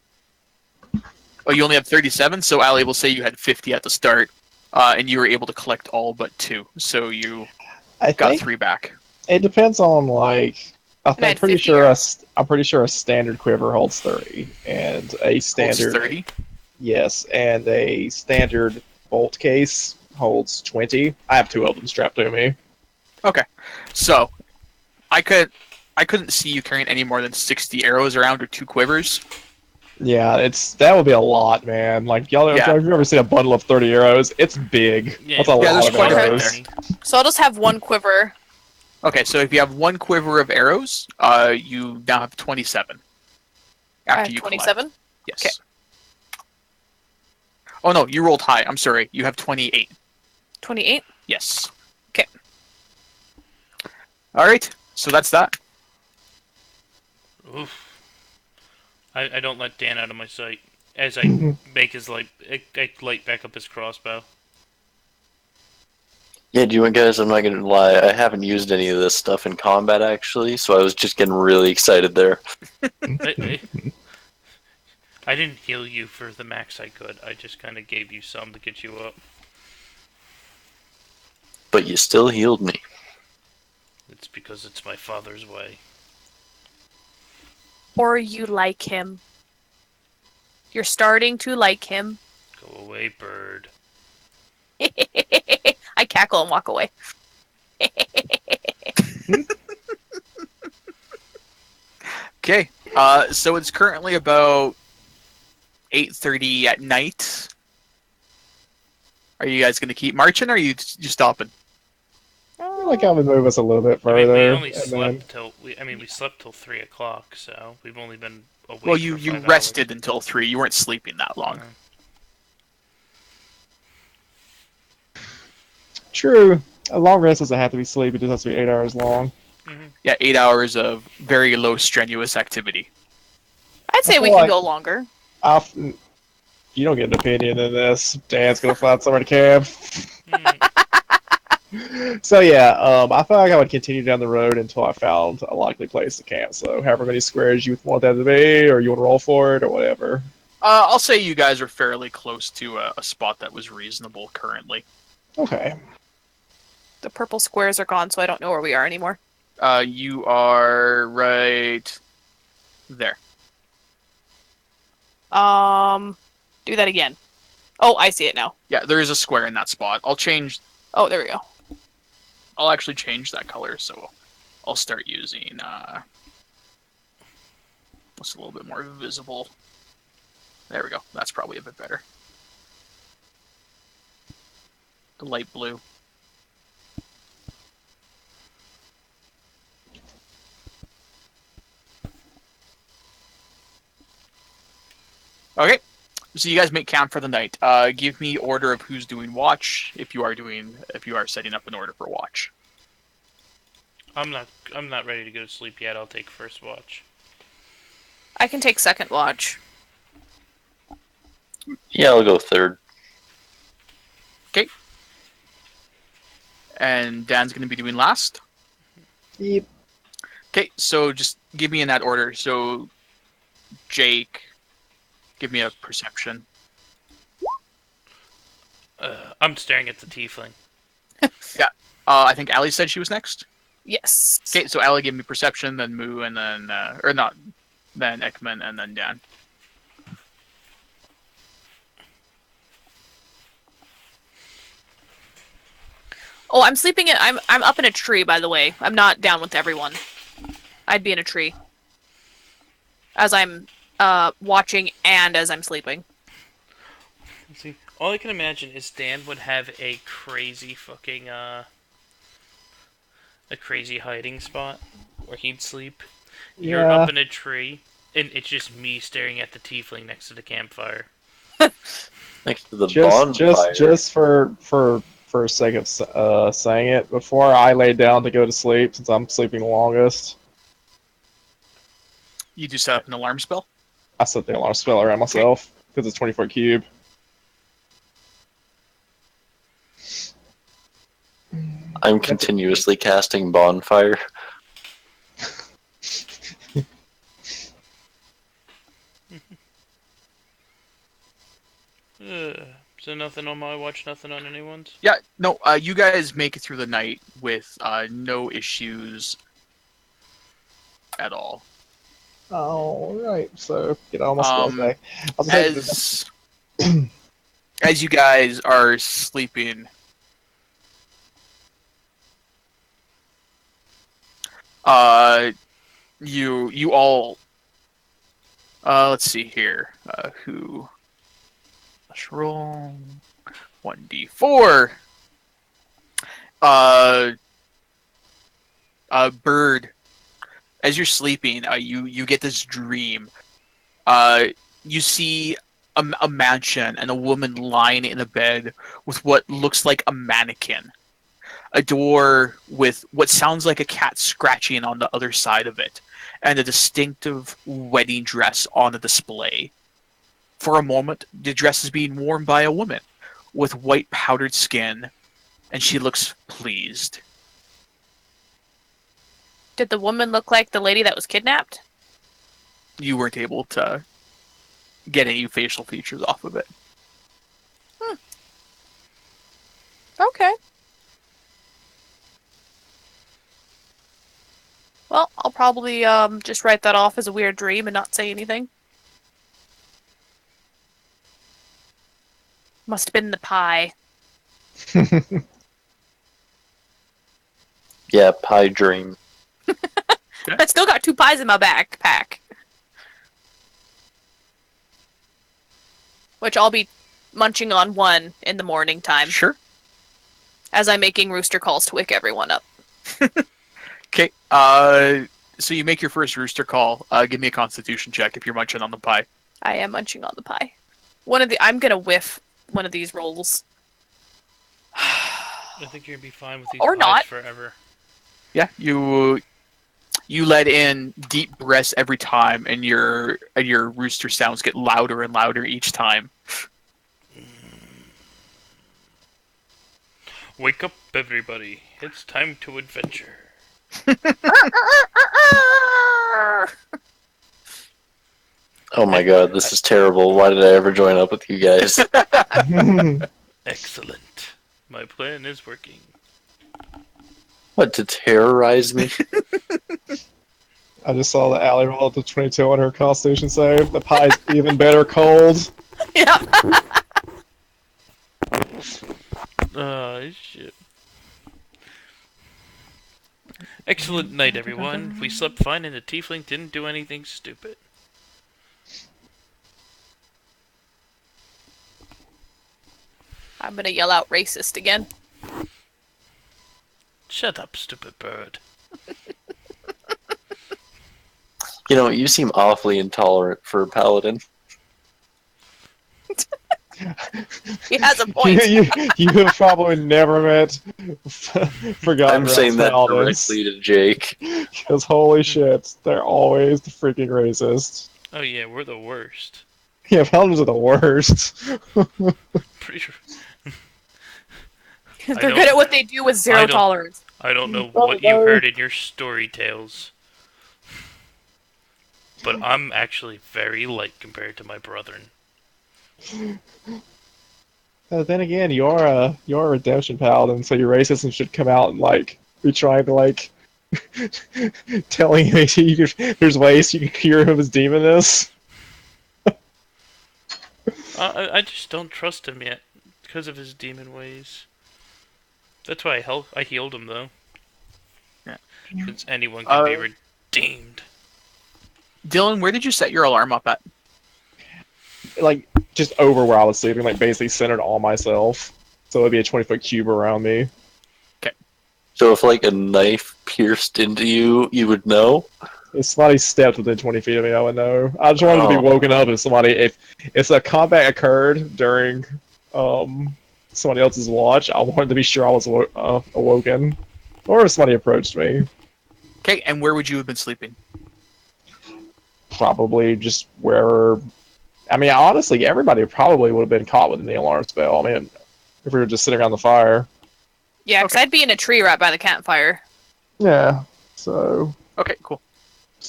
C: Oh, you only have 37, so Allie will say you had 50 at the start, and you were able to collect all but 2, so you
B: I
C: got
B: think
C: 3 back.
B: it depends on, like...
D: I had
B: I'm pretty
D: 50
B: sure
D: arrows.
B: I'm pretty sure a standard quiver holds 30, and a
C: Holds
B: standard
C: 30.
B: yes, and a standard bolt case holds 20. I have 2 of them strapped to me.
C: Okay, so I couldn't see you carrying any more than 60 arrows around or 2 quivers.
B: Yeah, that would be a lot, man. Like y'all,
C: Yeah.
B: have you ever seen a bundle of 30 arrows? It's big.
A: Yeah,
B: That's a
C: yeah,
B: lot
C: there's
B: of
C: quite a bit
B: arrows.
C: there.
D: So I'll just have 1 quiver.
C: Okay, so if you have 1 quiver of arrows, you now have 27.
D: I
C: After
D: have
C: you
D: 27?
C: collect. Yes. Oh no, you rolled high. I'm sorry. You have 28.
D: 28?
C: Yes.
D: 'Kay.
C: All right. So that's that.
A: Oof. I don't let Dan out of my sight as I make his light back up his crossbow.
E: Yeah, do you want guys? I'm not gonna lie. I haven't used any of this stuff in combat actually, so I was just getting really excited there.
A: I didn't heal you for the max I could. I just kind of gave you some to get you up.
E: But you still healed me.
A: It's because it's my father's way.
D: Or you like him. You're starting to like him.
A: Go away, bird.
D: I cackle and walk away.
C: Okay. So it's currently about 8:30 at night. Are you guys going to keep marching, or are you stopping?
B: I feel like I would move us a little bit
A: I mean,
B: further.
A: we only
B: and
A: slept till we slept till 3 o'clock, so we've only been awake.
C: Well,
A: for
C: you
A: 5
C: rested until 3. You weren't sleeping that long.
B: True. A long rest doesn't have to be sleep. It just has to be 8 hours long.
C: Yeah, 8 hours of very low strenuous activity.
D: I'd say
B: I
D: we
B: feel
D: can
B: like-
D: go longer.
B: You don't get an opinion in this. Dan's gonna find somewhere to camp. So yeah, I feel like I would continue down the road until I found a likely place to camp. So however many squares you want that to be, or you want to roll for it, or whatever.
C: I'll say you guys are fairly close to a spot that was reasonable currently.
B: Okay.
D: The purple squares are gone, so I don't know where we are anymore.
C: You are right there.
D: Do that again. Oh, I see it now.
C: Yeah, there is a square in that spot.
D: Oh, there we go.
C: I'll actually change that color, so I'll start using what's a little bit more visible. There we go. That's probably a bit better. The light blue. Okay, so you guys make camp for the night. Give me order of who's doing watch if you are setting up an order for watch.
A: I'm not ready to go to sleep yet. I'll take first watch.
D: I can take second watch.
E: Yeah, I'll go third.
C: And Dan's going to be doing last.
B: Yep.
C: Okay, so just give me in that order. So, Jake, give me a perception.
A: I'm staring at the tiefling.
C: I think Allie said she was next.
D: Yes.
C: Okay, so Allie, give me perception, then Moo, and then or not, then Ekman, and then Dan.
D: Oh, I'm sleeping in. I'm up in a tree, by the way. I'm not down with everyone. I'd be in a tree as I'm watching and as I'm sleeping.
A: See, all I can imagine is Dan would have a crazy fucking a crazy hiding spot where he'd sleep. You're
B: Yeah.
A: up in a tree, and it's just me staring at the tiefling next to the campfire.
E: Next to the
B: Just
E: bonfire.
B: just for sake of saying it, before I lay down to go to sleep, since I'm sleeping the longest,
C: You do set up an alarm spell.
B: I set the alarm spell around myself because it's 20-foot cube.
E: I'm continuously casting bonfire.
A: So nothing on my watch, nothing on anyone's.
C: Yeah, no, you guys make it through the night with no issues at all.
B: Oh, right. So get all my spells back. I was
C: As you guys are sleeping, you all let's see here. Let's roll 1d4. Bird, as you're sleeping, you get this dream. You see a mansion and a woman lying in a bed with what looks like a mannequin. A door with what sounds like a cat scratching on the other side of it, and a distinctive wedding dress on a display. For a moment, the dress is being worn by a woman with white powdered skin, and she looks pleased.
D: Did the woman look like the lady that was kidnapped?
C: You weren't able to get any facial features off of it.
D: Okay. Well, I'll probably just write that off as a weird dream and not say anything. Must have been the pie.
E: Yeah, pie dream.
D: I still got 2 pies in my backpack. Which I'll be munching on one in the morning time.
C: Sure.
D: As I'm making rooster calls to wake everyone up.
C: Okay. So you make your first rooster call. Give me a Constitution check if you're munching on the pie.
D: I am munching on the pie. I'm gonna whiff one of these rolls.
A: I think you're gonna be fine with these
D: Or
A: pies
D: not.
A: forever.
C: Yeah, you let in deep breaths every time, and your rooster sounds get louder and louder each time.
A: Wake up, everybody! It's time to adventure.
E: Oh my god, this is terrible. Why did I ever join up with you guys?
A: Excellent. My plan is working.
E: What, to terrorize me?
B: I just saw the alley roll up to 22 on her Constitution save. The pie's even better cold.
D: Yeah.
A: Shit. Excellent night, everyone. We slept fine and the tiefling didn't do anything stupid.
D: I'm gonna yell out racist again.
A: Shut up, stupid bird.
E: You know, you seem awfully intolerant for a paladin.
D: He has a point.
B: You have probably never met Forgotten
E: I'm saying that
B: paladins.
E: directly to Jake.
B: Because holy shit, they're always the freaking racist.
A: Oh yeah, we're the worst.
B: Yeah, paladins are the worst.
A: Pretty sure.
D: They're
A: don't-
D: good at what they do with
A: I
D: zero
A: don't-
D: tolerance.
A: I don't know
B: Oh,
A: what you
B: no.
A: heard in your story tales, but I'm actually very light compared to my brethren.
B: Then again, you're a redemption paladin, so your racism should come out and like be trying to like telling him there's ways you can cure him of his demonness.
A: I just don't trust him yet because of his demon ways. That's why I healed him though.
C: Yeah.
A: Since anyone can be redeemed.
C: Dylan, where did you set your alarm up at?
B: Like just over where I was sleeping, like basically centered on myself. So it'd be a 20-foot cube around me.
E: So if like a knife pierced into you, you would know.
B: If somebody stepped within 20 feet of me, I would know. I just wanted to be
E: Oh.
B: woken up if a combat occurred during somebody else's watch. I wanted to be sure I was awoken, or if somebody approached me.
C: Okay, and where would you have been sleeping?
B: Probably just where. I mean, honestly, everybody probably would have been caught within the alarm spell. I mean, if we were just sitting around the fire.
D: Yeah, because I'd be in a tree right by the campfire.
B: Yeah. So
C: Okay, cool.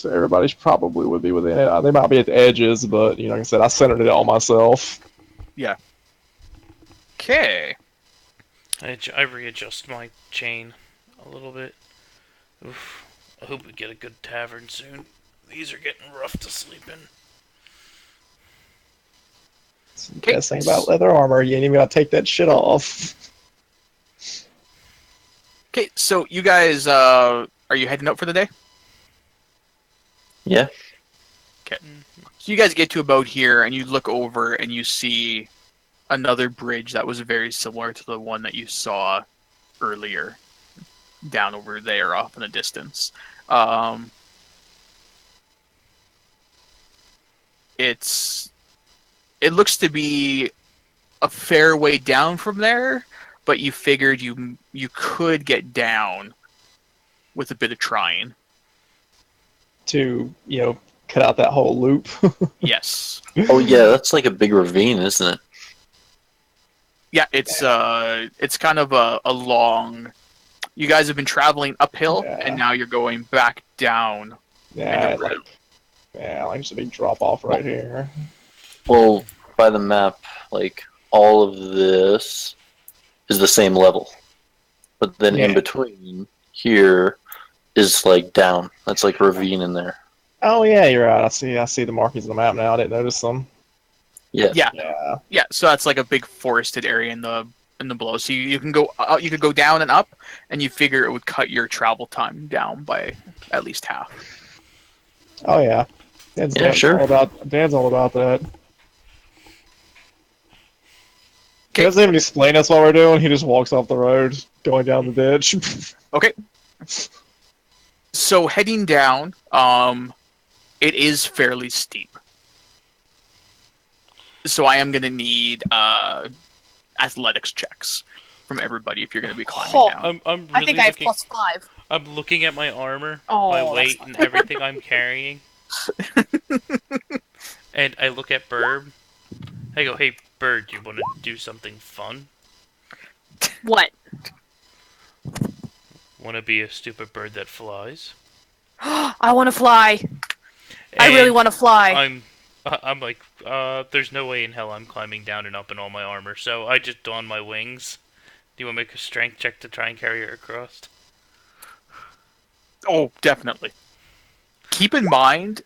B: everybody probably would be within it. They might be at the edges, but like I said, I centered it on myself.
C: Okay.
A: I readjust my chain a little bit. Oof. I hope we get a good tavern soon. These are getting rough to sleep in.
B: The best thing about leather armor, you ain't even gotta take that shit off.
C: Okay, so you guys, are you heading out for the day?
E: Yeah.
C: So you guys get to about here, and you look over, and you see another bridge that was very similar to the one that you saw earlier, down over there off in the distance. It looks to be a fair way down from there, but you figured you could get down with a bit of trying.
B: To, cut out that whole loop.
C: Yes.
E: Oh yeah, that's like a big ravine, isn't it?
C: Yeah, it's kind of a long. You guys have been traveling uphill,
B: Yeah.
C: and now you're going back down.
B: Yeah, like there's a big drop off right here.
E: Well, by the map, like all of this is the same level, but then in
B: Yeah.
E: between here is like down. That's like ravine in there.
B: Oh yeah, you're right. I see the markings on the map now. I didn't notice them.
E: Yeah.
B: Yeah.
C: Yeah, so that's like a big forested area in the below. So you can go you could go down and up, and you figure it would cut your travel time down by at least half.
B: Oh yeah.
E: Yeah, sure.
B: Dan's all about that. He
C: Okay.
B: doesn't even explain us what we're doing. He just walks off the road, going down the ditch.
C: Okay. So heading down, it is fairly steep. So I am gonna need athletics checks from everybody if you're gonna be climbing
D: Oh.
C: down.
A: I'm really
D: I think I have
A: looking,
D: +5.
A: I'm looking at my armor,
D: Oh,
A: my
D: that's
A: weight,
D: not
A: and everything I'm carrying. And I look at Bird. I go, hey, Bird, you want to do something fun?
D: What?
A: Want to be a stupid bird that flies?
D: I want to fly. I really
A: And
D: want to fly.
A: I'm like, there's no way in hell I'm climbing down and up in all my armor, so I just don my wings. Do you want to make a strength check to try and carry her across?
C: Oh, definitely. Keep in mind.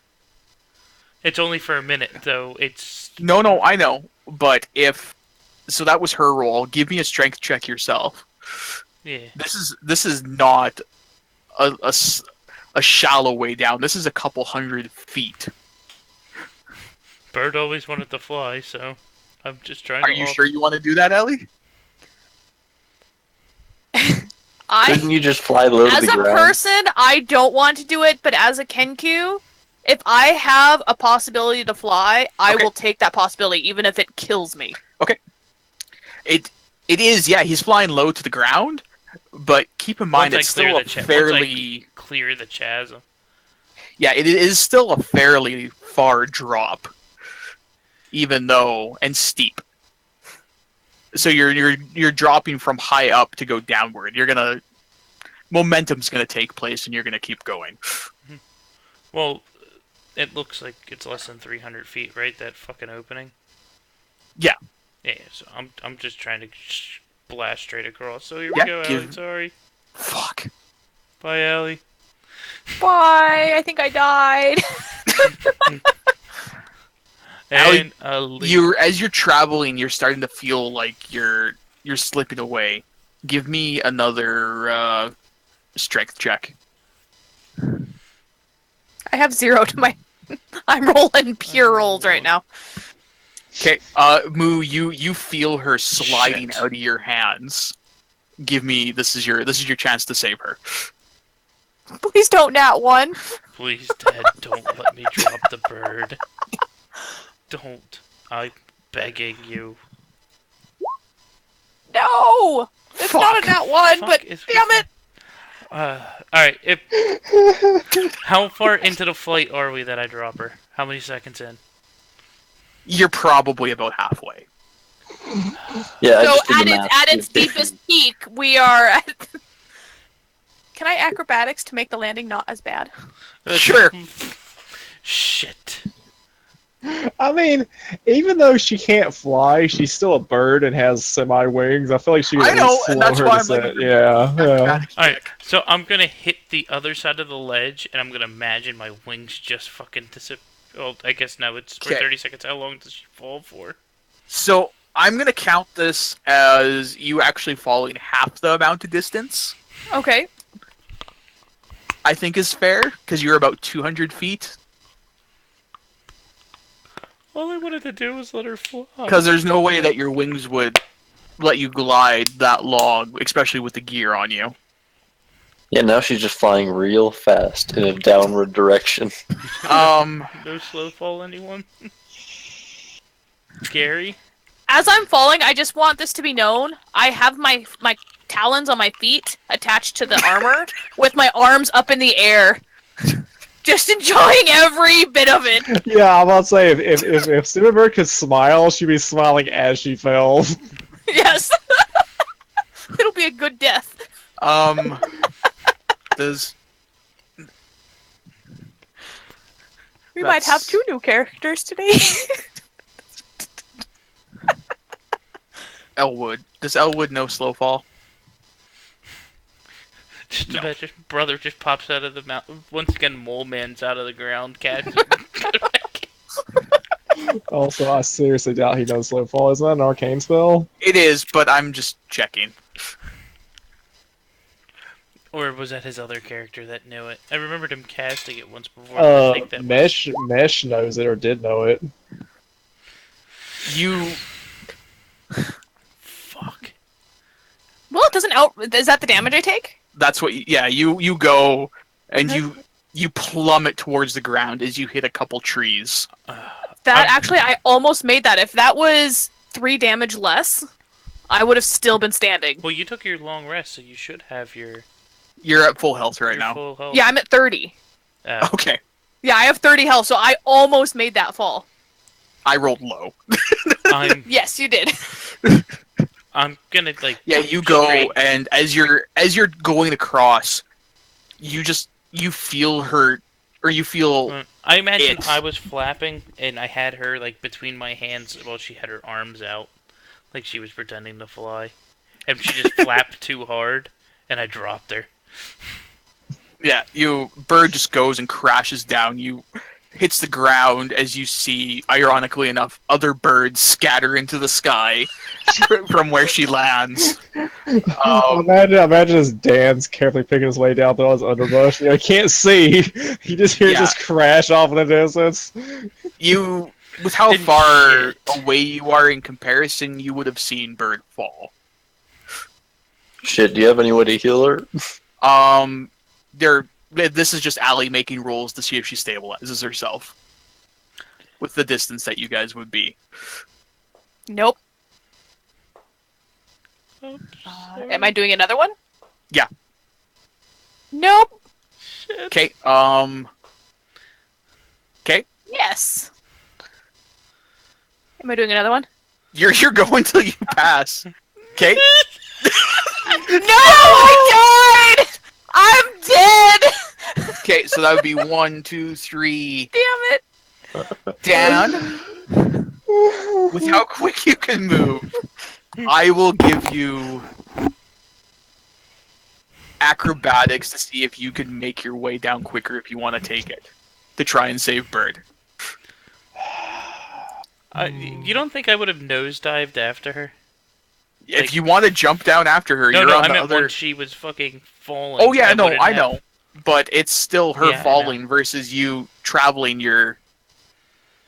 A: It's only for a minute, though. It's
C: No, I know. But so that was her roll. Give me a strength check yourself.
A: yeah.
C: This is not a shallow way down. This is a couple 100 feet.
A: Bird always wanted to fly, so I'm just trying
C: Are
A: to.
C: you sure you want to do that, Ellie?
E: Couldn't you just fly low to
D: As
E: the
D: a
E: ground?
D: person, I don't want to do it, but as a Kenku, if I have a possibility to fly, I
C: Okay.
D: will take that possibility, even if it kills me.
C: It is, yeah, he's flying low to the ground, but keep in mind
A: Once
C: it's
A: I clear
C: still a
A: the once
C: fairly...
A: I clear the chasm.
C: Yeah, it is still a fairly far drop. even though and steep. So you're dropping from high up to go downward. Momentum's gonna take place, and you're gonna keep going.
A: Well, it looks like it's less than 300 feet, right? That fucking opening.
C: Yeah.
A: Yeah. So I'm just trying to blast straight across. So here we
C: Yeah,
A: go, Allie. Sorry.
C: Fuck.
A: Bye, Allie.
D: Bye. I think I died.
A: And
C: As you're traveling, you're starting to feel like you're slipping away. Give me another strength check.
D: I have 0 to my. I'm rolling pure rolls right now.
C: Okay, Moo, you feel her sliding
A: Shit.
C: out of your hands. This is your chance to save her.
D: Please don't nat 1.
A: Please, Dad, don't let me drop the bird. Don't. I'm begging you.
D: No! It's not a nat 1,
A: Fuck
D: but
A: is-
D: damn it!
A: Alright, how far into the flight are we that I drop her? How many seconds in?
C: You're probably about halfway.
E: Yeah, I
D: So
E: just did the math.
D: at its deepest peak, we are at... Can I acrobatics to make the landing not as bad?
C: Sure.
A: Shit.
B: I mean, even though she can't fly, she's still a bird and has semi-wings. I feel like she would
C: I
B: at
C: know,
B: least
C: and
B: slow
C: that's
B: her
C: why I'm
B: descent.
C: like,
B: Yeah.
C: Acrobatics
A: Alright,
C: check.
A: so I'm gonna hit the other side of the ledge, and I'm gonna imagine my wings just fucking disappear. Well, I guess now it's for
C: Okay.
A: 30 seconds. How long does she fall for?
C: So I'm gonna count this as you actually falling half the amount of distance.
D: Okay.
C: I think is fair because you're about 200 feet.
A: All I wanted to do was let her fly.
C: Because there's no way that your wings would let you glide that long, especially with the gear on you.
E: Yeah, now she's just flying real fast in a downward direction.
A: No slow fall, anyone? Gary?
D: As I'm falling, I just want this to be known. I have my talons on my feet attached to the armor with my arms up in the air. Just enjoying every bit of it.
B: Yeah, I'm about to say, if Cinderbird could smile, she'd be smiling as she fell.
D: Yes. It'll be a good death.
C: Does
D: We might have
C: That's-
D: 2 new characters today.
C: Does Elwood know slow fall?
A: Just
C: No.
A: imagine brother just pops out of the mountain. Once again, Mole Man's out of the ground. Cat.
B: Also, I seriously doubt he knows slow fall. Isn't that an arcane spell?
C: It is, but I'm just checking.
A: Or was that his other character that knew it? I remembered him casting it once before. I think that
B: Mesh knows it or did know it.
C: You
A: Fuck.
D: Well, it doesn't out. Is that the damage I take?
C: that's what you go and you plummet towards the ground as you hit a couple trees.
D: I almost made that. If that was 3 damage less, I would have still been standing.
A: Well, you took your long rest, so you should have your
C: You're at full health right
A: your
C: now.
A: full health.
D: Yeah, I'm at 30.
C: Okay.
D: Yeah, I have 30 health, so I almost made that fall.
C: I rolled low.
A: I'm
D: Yes, you did.
A: I'm gonna like.
C: Yeah, you go
A: straight-
C: and as you're going across, you feel hurt or you feel
A: I imagine
C: it.
A: I was flapping and I had her like between my hands while she had her arms out, like she was pretending to fly, and she just flapped too hard, and I dropped her.
C: yeah, bird just goes and crashes down. You hits the ground as you see, ironically enough, other birds scatter into the sky from where she lands.
B: Imagine as Dan's carefully picking his way down through his underbrush. He can't see. He just hears
C: Yeah.
B: this crash off in the distance.
C: You, with how
A: And
C: far
A: shit.
C: away you are in comparison, you would have seen bird fall.
E: Shit, do you have any way to heal her?
C: This is just Allie making rolls to see if she stabilizes herself with the distance that you guys would be.
D: Nope.
A: Oops,
D: Am I doing another one?
C: Yeah.
D: Nope.
A: Shit.
C: Okay. Okay.
D: Yes. Am I doing another one?
C: You're going till you pass. Okay.
D: No, I died! I'm dead!
C: Okay, so that would be 1, 2, 3
D: Damn it!
C: down. With how quick you can move, I will give you acrobatics to see if you can make your way down quicker if you want to take it. To try and save Bird.
A: You don't think I would have nosedived after her?
C: If you want to jump down after her,
A: No,
C: you're
A: no,
C: on
A: I
C: the
A: meant
C: other...
A: when she was fucking falling.
C: Oh yeah, no,
A: wouldn't
C: I
A: have-
C: know. But it's still her
A: Yeah, I
C: falling versus you traveling your...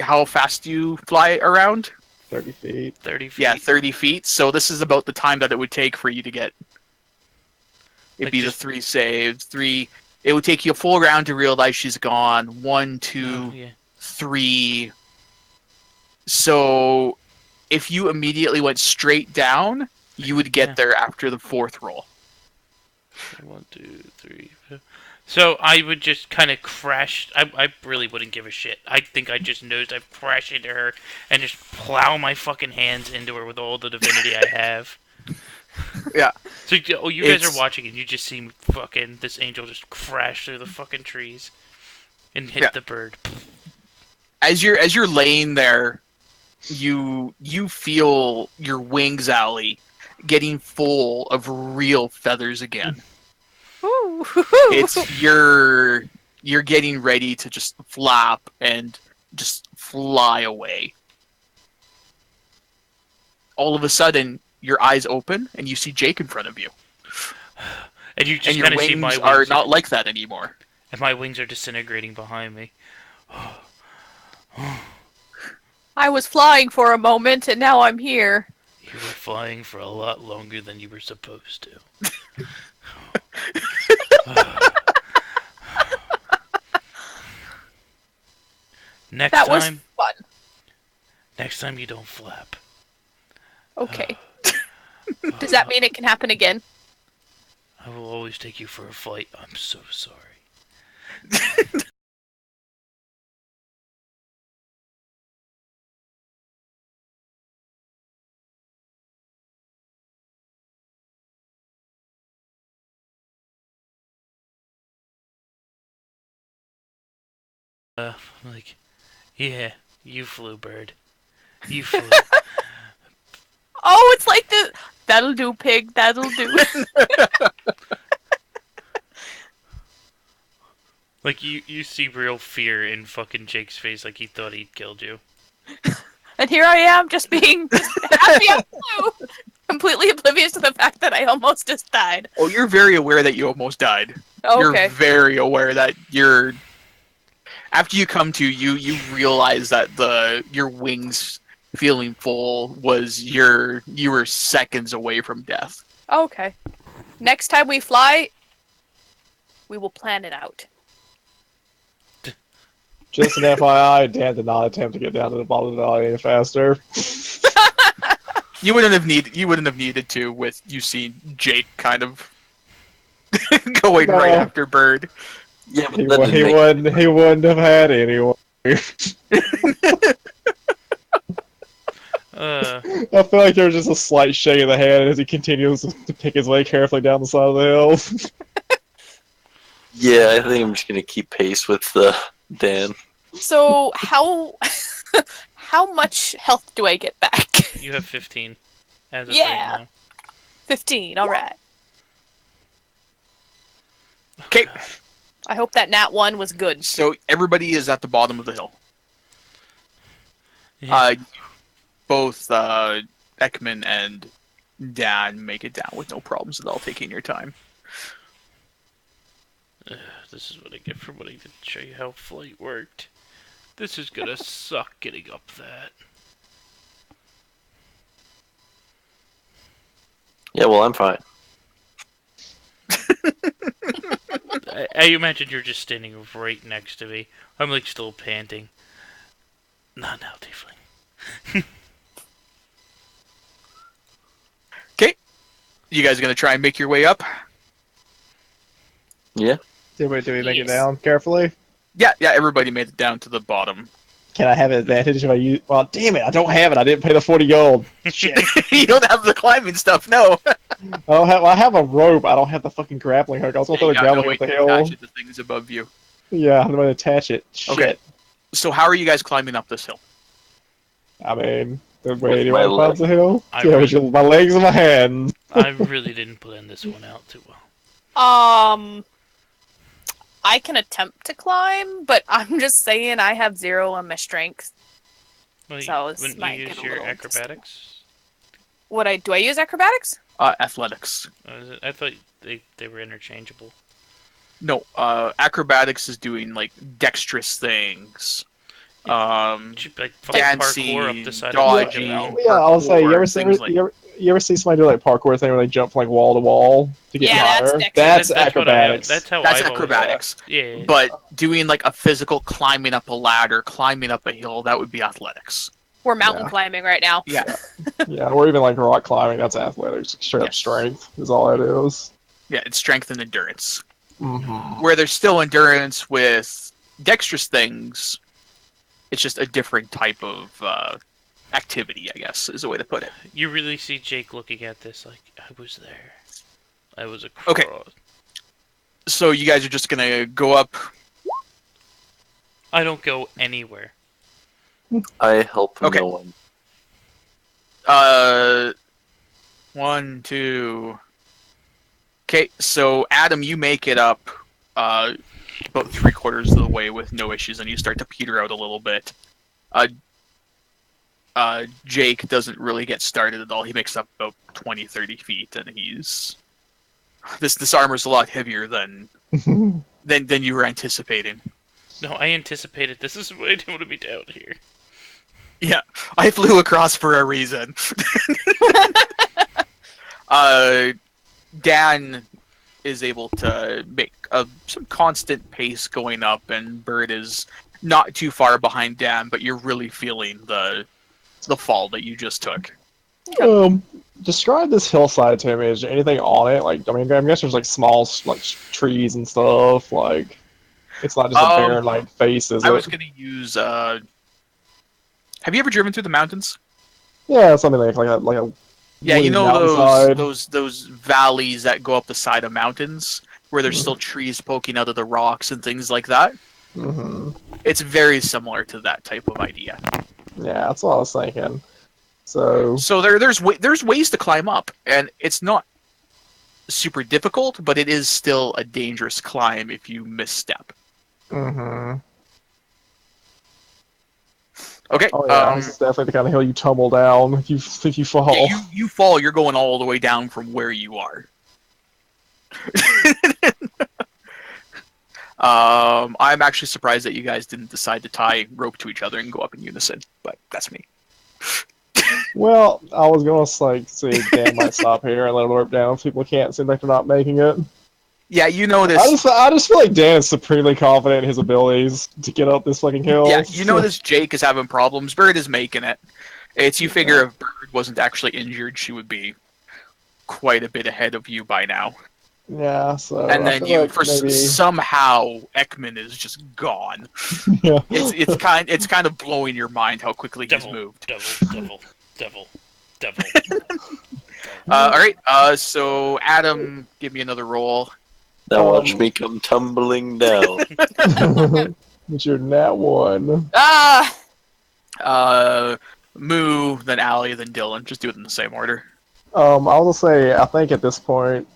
C: How fast do you fly around?
B: 30 feet.
A: 30 feet.
C: Yeah, 30 feet. So this is about the time that it would take for you to get... It'd
A: Like
C: be
A: just-
C: the 3 saves. 3... It would take you a full round to realize she's gone. 1, 2,
A: Oh, yeah.
C: 3... So... If you immediately went straight down, you would get
A: Yeah.
C: there after the 4th roll.
A: 1, 2, 3, 4. So I would just kind of crash. I really wouldn't give a shit. I think I just nosedive, crash into her, and just plow my fucking hands into her with all the divinity I have.
C: Yeah.
A: So you guys
C: It's-
A: are watching, and you just see fucking this angel just crash through the fucking trees and hit
C: Yeah.
A: the bird.
C: As you're laying there, you feel your wings alley getting full of real feathers again.
D: Ooh.
C: It's you're getting ready to just flap and just fly away. All of a sudden, your eyes open and you see Jake in front of you,
A: And you just
C: and your
A: kind of see my
C: wings
A: wings
C: are not like that anymore.
A: and my wings are disintegrating behind me.
D: I was flying for a moment, and now I'm here.
A: You were flying for a lot longer than you were supposed to. Next
D: That was
A: time,
D: fun.
A: next time you don't flap.
D: Okay. Does that mean it can happen again?
A: I will always take you for a flight. I'm so sorry. I'm like, yeah, you flew, bird. You flew.
D: Oh, it's like the that'll do, pig. That'll do.
A: Like you see real fear in fucking Jake's face, like he thought he'd killed you.
D: And here I am, just being happy I flew, completely oblivious to the fact that I almost just died.
C: Oh, you're very aware that you almost died. You're
D: Okay.
C: very aware that you're. After you come to, you realize that your wings feeling full was you were seconds away from death.
D: Okay. Next time we fly, we will plan it out.
B: Just an FYI, Dan did not attempt to get down to the bottom of the valley any faster.
C: You wouldn't have needed to with you seeing Jake kind of going
B: No.
C: right after Bird.
E: Yeah, but
B: He,
E: that
B: wou-
E: didn't
B: he
E: make
B: wouldn't. He wouldn't have had anyone. I feel like there was just a slight shake of the hand as he continues to pick his way carefully down the side of the hill.
E: Yeah, I think I'm just gonna keep pace with Dan.
D: So how how much health do I get back?
A: You have 15. As of
D: Yeah.
A: right now.
D: 15. All right.
C: Okay,
D: I hope that nat 1 was good.
C: so everybody is at the bottom of the hill.
A: Yeah.
C: Both Ekman and Dan make it down with no problems at all, taking your time.
A: This is what I get for wanting to show you how flight worked. This is gonna suck getting up that.
E: Yeah, well, I'm fine.
A: I imagine you're just standing right next to me. I'm like still panting. Not now, Tiefling.
C: Okay, you guys gonna try and make your way up?
E: Yeah.
B: Do we make it
D: Yes.
B: down carefully?
C: Yeah, everybody made it down to the bottom.
B: Can I have an advantage if I use? Well, damn it, I don't have it. I didn't pay the 40 gold. Shit.
C: You don't have the climbing stuff, no.
B: I have a rope. I don't have the fucking grappling hook. I was gonna throw
C: You
B: the
C: got no
B: grappling
C: way
B: hook up the
C: to attach
B: hill.
C: it to things above you.
B: Yeah, I'm gonna attach it. Shit.
C: Okay. So how are you guys climbing up this hill?
B: I mean, the way
E: With
B: anyone
E: my
B: climbs the hill.
A: I
B: Yeah,
A: really-
B: with my legs and my hands.
A: I really didn't plan this one out too well.
D: I can attempt to climb, but I'm just saying I have 0 on my strength.
A: Well,
D: So it's
A: wouldn't
D: might
A: you
D: get
A: use
D: a
A: your
D: little
A: acrobatics?
D: Do I use acrobatics?
C: Athletics.
A: I thought they were interchangeable.
C: No, acrobatics is doing like dexterous things.
A: You should like fucking
C: Dancing,
A: parkour up the side
C: dodging.
A: of the
B: Yeah, I was saying,
C: parkour, things like-
B: you ever see somebody do like parkour thing where they jump from like wall to wall to get
D: Yeah, that's
B: higher?
D: dexterous.
B: That's
A: That's what
B: acrobatics.
A: That's how
C: That's
A: I've always-
C: acrobatics.
A: Yeah.
C: But doing like a physical climbing up a ladder, climbing up a hill, that would be athletics.
D: We're mountain
B: Yeah.
D: climbing right now.
C: Yeah.
B: Yeah, or even like rock climbing. That's athletics. Straight up
C: Yes.
B: strength is all it is.
C: Yeah, it's strength and endurance.
B: Mm-hmm.
C: Where there's still endurance with dexterous things, it's just a different type of activity, I guess, is a way to put it.
A: You really see Jake looking at this like, I was there. I was a
C: Okay.
A: cross.
C: So you guys are just gonna go up.
A: I don't go anywhere.
E: I help
C: Okay.
E: no one.
C: 1, 2. Okay, so Adam, you make it up about 3/4 of the way with no issues, and you start to peter out a little bit. Jake doesn't really get started at all. He makes up about 20, 30 feet, and he's this armor's a lot heavier than you were anticipating.
A: No, I anticipated this is why I didn't want to be down here.
C: Yeah, I flew across for a reason. Dan is able to make some constant pace going up, and Bird is not too far behind Dan, but you're really feeling the fall that you just took.
B: Describe this hillside to me. Is there anything on it? Like, I mean, I guess there's like small like trees and stuff. Like, it's not just a barren like face, is
C: I
B: it?
C: was going to use. Have you ever driven through the mountains?
B: Yeah, something like a
C: Yeah, you
B: wooded
C: know
B: mountainside.
C: those valleys that go up the side of mountains where there's still trees poking out of the rocks and things like that.
B: Mm-hmm.
C: It's very similar to that type of idea.
B: Yeah, that's what I was thinking. So
C: There's ways to climb up, and it's not super difficult, but it is still a dangerous climb if you misstep.
B: Mm-hmm.
C: Okay.
B: Oh yeah, this is definitely the kind of hill you tumble down if you fall.
C: Yeah, you fall, you're going all the way down from where you are. I'm actually surprised that you guys didn't decide to tie rope to each other and go up in unison, but that's me.
B: Well, I was gonna like say Dan might stop here and let him rope down. People can't seem like they're not making it.
C: Yeah, you know this.
B: I just feel like Dan is supremely confident in his abilities to get up this fucking hill.
C: Yeah, you know this. Jake is having problems. Bird is making it. It's you figure if Bird wasn't actually injured, she would be quite a bit ahead of you by now.
B: Yeah, so
C: And
B: I
C: then
B: feel
C: you,
B: like
C: for
B: maybe...
C: somehow, Ekman is just gone.
B: yeah.
C: It's kind of blowing your mind how quickly he's
A: Devil,
C: moved.
A: devil.
C: All right. So Adam, give me another roll.
E: Now watch me come tumbling down.
B: It's your nat one.
D: Ah!
C: Moo, then Allie, then Dylan. Just do it in the same order.
B: I will say I think at this point,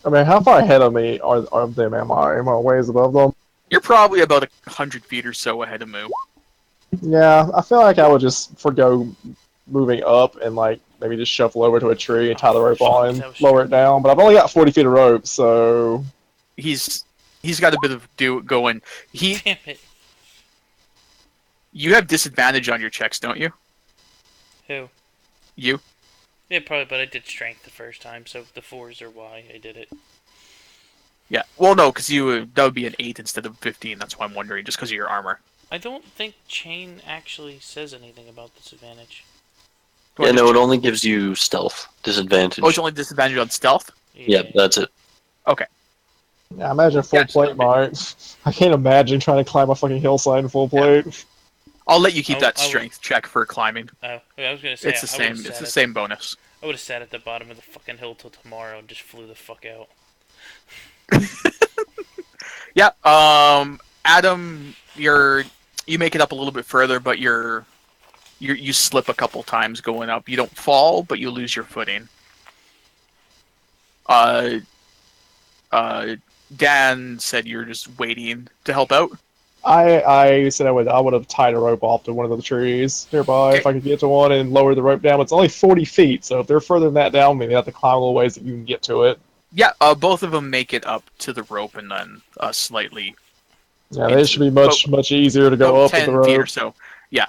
B: I mean, how far ahead of me are them? Am I ways above them?
C: You're probably about 100 feet or so ahead of Moo.
B: Yeah, I feel like I would just forgo moving up and like maybe just shuffle over to a tree and tie the rope on and lower it down. But I've only got 40 feet of rope, so
C: He's got a bit of going.
A: Damn it.
C: You have disadvantage on your checks, don't you?
A: Who?
C: You.
A: Yeah, probably, but I did strength the first time, so the 4s are why I did it.
C: Yeah. Well, no, because that would be an 8 instead of 15. That's why I'm wondering, just because of your armor.
A: I don't think chain actually says anything about disadvantage.
E: Yeah, no, it only gives you stealth disadvantage.
C: Oh, it's only disadvantage on stealth?
E: Yep, that's it.
C: Okay.
B: yeah, I imagine full
C: Yeah,
B: plate might. I can't imagine trying to climb a fucking hillside in full plate.
C: I'll let you keep that
A: I would-
C: strength check for climbing.
A: I was gonna say
C: It's the
A: I
C: same.
A: would've
C: It's
A: sat
C: the
A: at-
C: same bonus.
A: I would have sat at the bottom of the fucking hill till tomorrow and just flew the fuck out.
C: Yeah. Adam, you make it up a little bit further, but you slip a couple times going up. You don't fall, but you lose your footing. Uh, Dan said you're just waiting to help out.
B: I said I would have tied a rope off to one of the trees nearby if
C: Okay.
B: I could get to one and lower the rope down. It's only 40 feet, so if they're further than that down, maybe they have to climb a little ways that you can get to it.
C: Yeah. Both of them make it up to the rope and then slightly.
B: Yeah, it should be much easier to go up with the
C: 10 feet or
B: rope.
C: so. Yeah.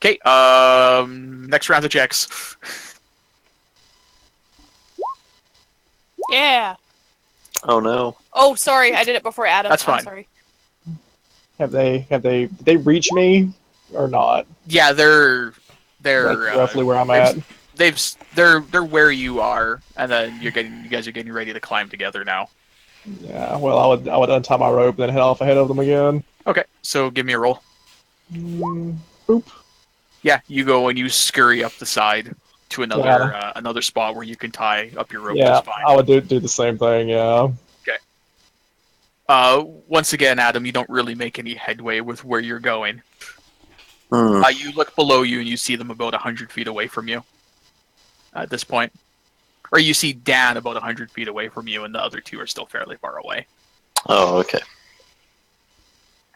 C: Okay. Next round of checks.
D: Yeah.
E: Oh no.
D: Oh, sorry, I did it before Adam.
C: That's fine.
D: I'm sorry.
B: Did they reach me or not?
C: Yeah, they're
B: Like roughly where I'm at.
C: they're where you are, and then you guys are getting ready to climb together now.
B: Yeah, well, I would untie my rope and then head off ahead of them again.
C: Okay, so give me a roll.
B: Boop.
C: Yeah, you go and you scurry up the side to another spot where you can tie up your rope.
B: Yeah,
C: Just fine.
B: I would do the same thing. Yeah.
C: Once again, Adam, you don't really make any headway with where you're going.
E: Hmm.
C: You look below you and you see them about 100 feet away from you at this point. Or you see Dan about 100 feet away from you, and the other two are still fairly far away.
E: Oh, okay.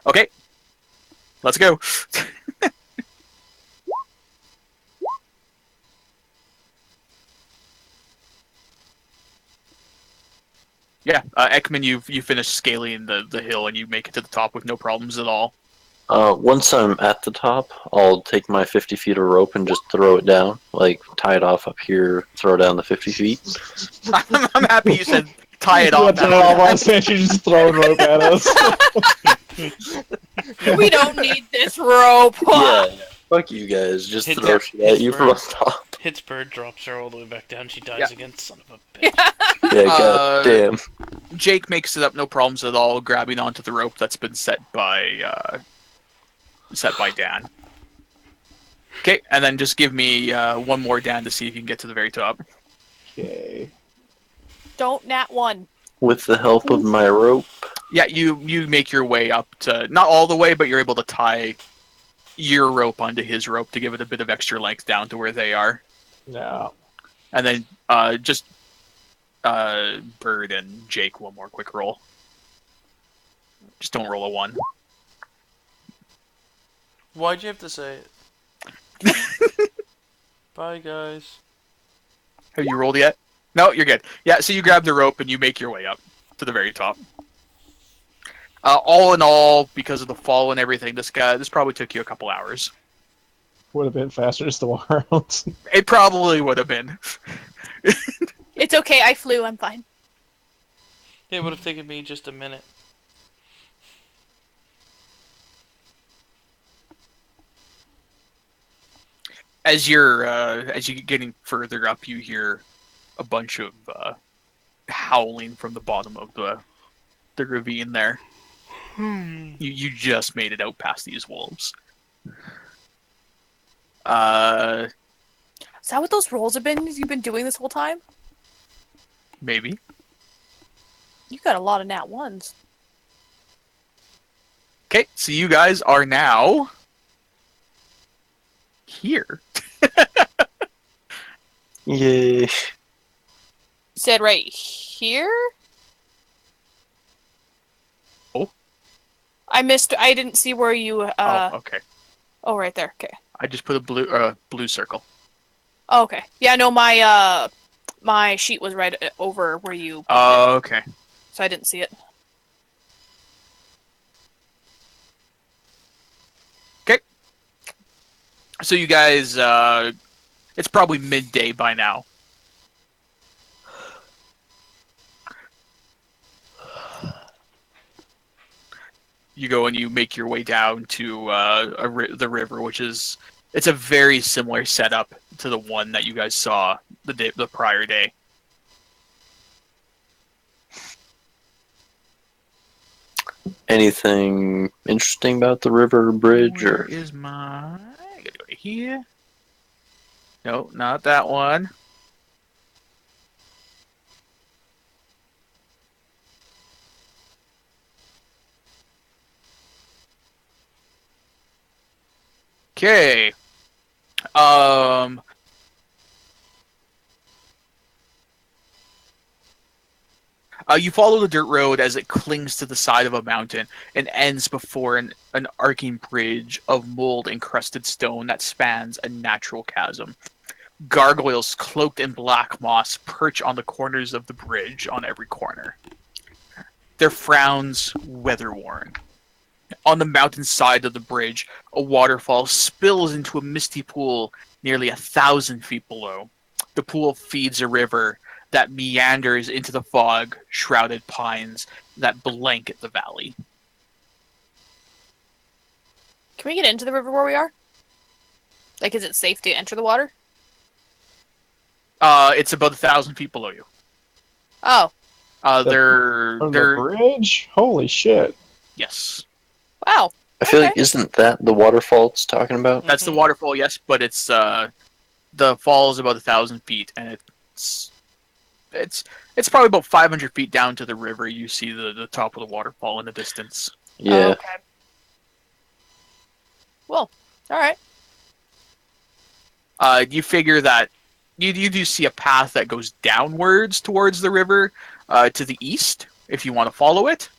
C: Okay, let's go. Yeah, Ekman, you finish scaling the hill and you make it to the top with no problems at all.
E: Once I'm at the top, I'll take my 50 feet of rope and just throw it down. Like, tie it off up here, throw down the 50 feet.
C: I'm happy you said tie it off.
B: Tie it off. I said you just throwing rope at us.
D: We don't need this rope.
E: Yeah, fuck you guys. Just
A: Hit
E: throw
A: that-
E: shit at you from up top.
A: Hits bird, drops her all the way back down. She dies
C: Yeah.
A: again. Son of a bitch.
E: Yeah, god damn.
C: Jake makes it up, no problems at all, grabbing onto the rope that's been set by Dan. Okay, and then just give me one more, Dan, to see if you can get to the very top.
B: Okay.
D: Don't nat one.
E: With the help of my rope.
C: Yeah, you make your way up to, not all the way, but you're able to tie your rope onto his rope to give it a bit of extra length down to where they are.
B: No.
C: And then just Bird and Jake, one more quick roll. Just don't roll a 1.
A: Why'd you have to say it? Bye, guys.
C: Have you rolled yet? No, you're good. Yeah, so you grab the rope and you make your way up to the very top. All in all, because of the fall and everything, this probably took you a couple hours.
B: Would have been faster just to walk around.
C: It probably would have been.
D: It's okay, I flew, I'm fine.
A: It would have taken me just a minute.
C: As you're getting further up, you hear a bunch of howling from the bottom of the ravine there. You just made it out past these wolves.
D: Is that what those rolls have been you've been doing this whole time?
C: Maybe.
D: You got a lot of nat ones.
C: Okay, so you guys are now here.
E: Yay.
D: Said right here?
C: Oh.
D: I didn't see where you,
C: Okay.
D: Oh, right there, okay.
C: I just put a blue circle.
D: Oh, okay. Yeah, no, my sheet was right over where you put
C: Oh,
D: it,
C: okay.
D: so I didn't see it.
C: So you guys, it's probably midday by now. You go and you make your way down to the river, which is it's a very similar setup to the one that you guys saw the prior day.
E: Anything interesting about the river bridge,
C: Where
E: or
C: is my? I gotta go here. No, not that one. Okay. Um. You follow the dirt road as it clings to the side of a mountain and ends before an arcing bridge of mold encrusted stone that spans a natural chasm. Gargoyles cloaked in black moss perch on the corners of the bridge on every corner, their frowns weather-worn. On the mountain side of the bridge, a waterfall spills into a misty pool nearly 1,000 feet below. The pool feeds a river that meanders into the fog-shrouded pines that blanket the valley.
D: Can we get into the river where we are? Like, is it safe to enter the water?
C: It's about 1,000 feet below you.
D: Oh,
B: From the
C: They're
B: bridge? Holy shit.
C: yes.
D: wow.
E: I feel
D: Okay.
E: like isn't that the waterfall it's talking about?
C: That's the waterfall, yes, but it's the fall is about 1,000 feet, and it's probably about 500 feet down to the river. You see the top of the waterfall in the distance.
E: Yeah.
D: Okay. Well, all right.
C: You figure that you do see a path that goes downwards towards the river to the east if you want to follow it.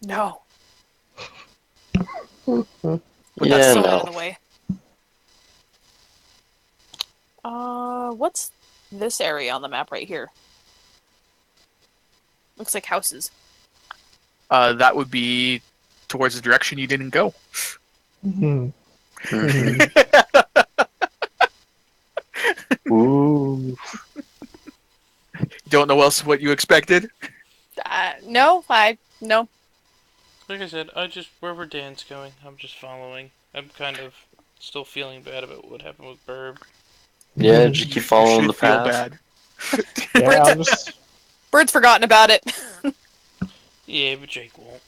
D: No.
E: Yeah,
D: That's so out
E: no.
D: of the way. What's this area on the map right here? Looks like houses.
C: That would be towards the direction you didn't go.
B: Mhm.
E: Mhm. Ooh.
C: Don't know else what you expected.
D: No, no.
A: Like I said, wherever Dan's going, I'm just following. I'm kind of still feeling bad about what happened with Burb.
E: Yeah, just keep following
C: you
E: the
C: should feel
E: path.
C: bad.
B: Yeah, I'm just.
D: Bird's forgotten about it.
A: Yeah, but Jake won't.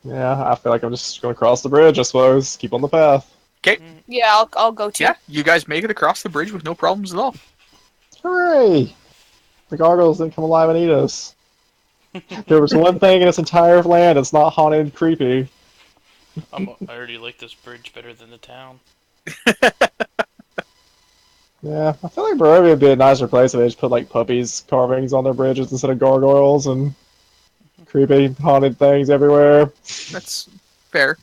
B: Yeah, I feel like I'm just gonna cross the bridge, I suppose. Keep on the path.
C: Okay,
D: Yeah, I'll go too.
C: yeah, you guys make it across the bridge with no problems at all.
B: Hooray! The gargoyles didn't come alive and eat us. There was one thing in this entire land that's not haunted and creepy.
A: I already like this bridge better than the town.
B: Yeah, I feel like Barovia would be a nicer place if they just put like puppies carvings on their bridges instead of gargoyles and creepy haunted things everywhere.
C: That's fair.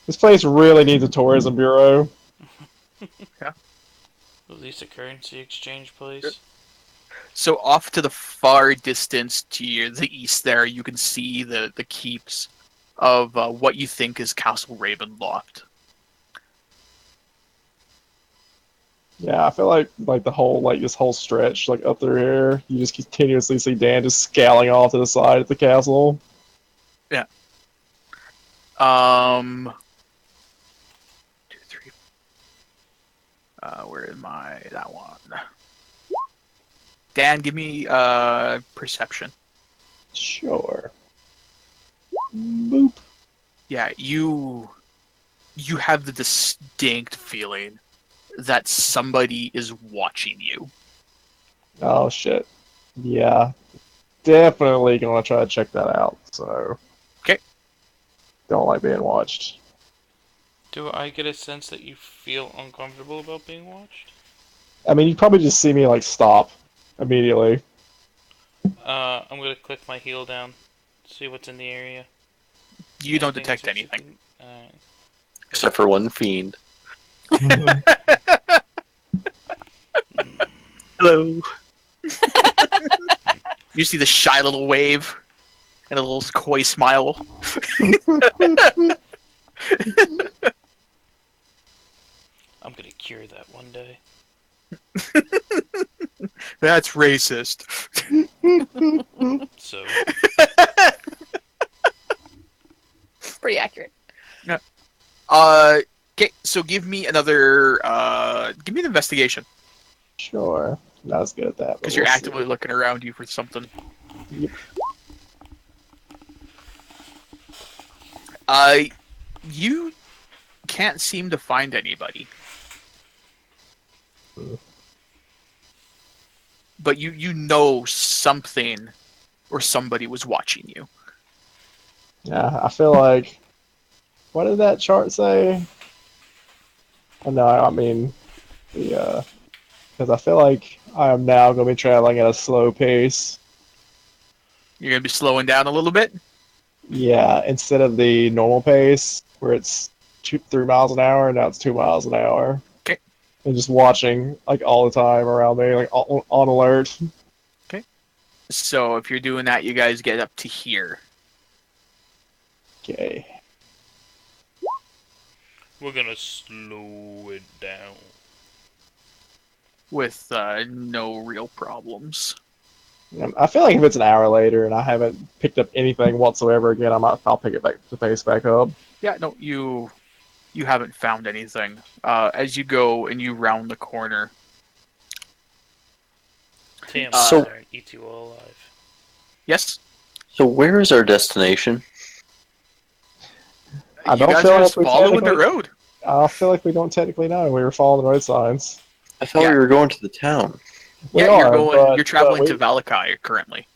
B: This place really needs a tourism bureau.
A: At least a currency exchange place.
C: So off to the far distance the east there, you can see the keeps of what you think is Castle Ravenloft.
B: Yeah, I feel like the whole this whole stretch like up through here, you just continuously see Dan just scaling off to the side of the castle.
C: Yeah. 2, 3. Where is that one? Dan, give me perception.
B: Sure. Boop.
C: Yeah, you have the distinct feeling that somebody is watching you.
B: Oh shit. Yeah. Definitely gonna try to check that out. So.
C: Okay.
B: Don't like being watched.
A: Do I get a sense that you feel uncomfortable about being watched?
B: I mean, you'd probably just see me like stop immediately.
A: I'm gonna click my heel down, see what's in the area.
C: You don't detect anything.
E: Except for one fiend.
C: Hello. You see the shy little wave and a little coy smile.
A: I'm gonna cure that one day.
C: That's racist.
A: So,
D: Pretty accurate.
C: Okay, so give me another. Give me an investigation
B: Sure. Not as good at that.
C: because you're actively looking around you for something.
B: Yep.
C: You can't seem to find anybody. But you know something or somebody was watching you.
B: Yeah, I feel like. What did that chart say? Oh, no, I mean the because I feel like I am now going to be traveling at a slow pace.
C: You're gonna be slowing down a little bit.
B: Yeah, instead of the normal pace where it's 3 miles an hour, now it's 2 miles an hour.
C: Okay.
B: And just watching like all the time around me, like on alert.
C: Okay. So if you're doing that, you guys get up to here.
B: Okay.
A: We're gonna slow it down.
C: With no real problems.
B: I feel like if it's an hour later and I haven't picked up anything whatsoever again, I'll pick it back the pace back up.
C: Yeah, no, you haven't found anything. As you go and you round the corner.
A: Damn,
E: So-
A: I eat you all alive.
C: Yes?
E: So where is our destination?
B: I
C: You
B: don't
C: guys
B: feel
C: are
B: like
C: just
B: we
C: following the
B: technically-
C: road.
B: I feel like we don't technically know. We were following the road signs.
E: I thought
C: Yeah.
E: we were going to the town.
B: We
C: Yeah,
B: are,
C: you're traveling
B: but
C: to Valakai currently.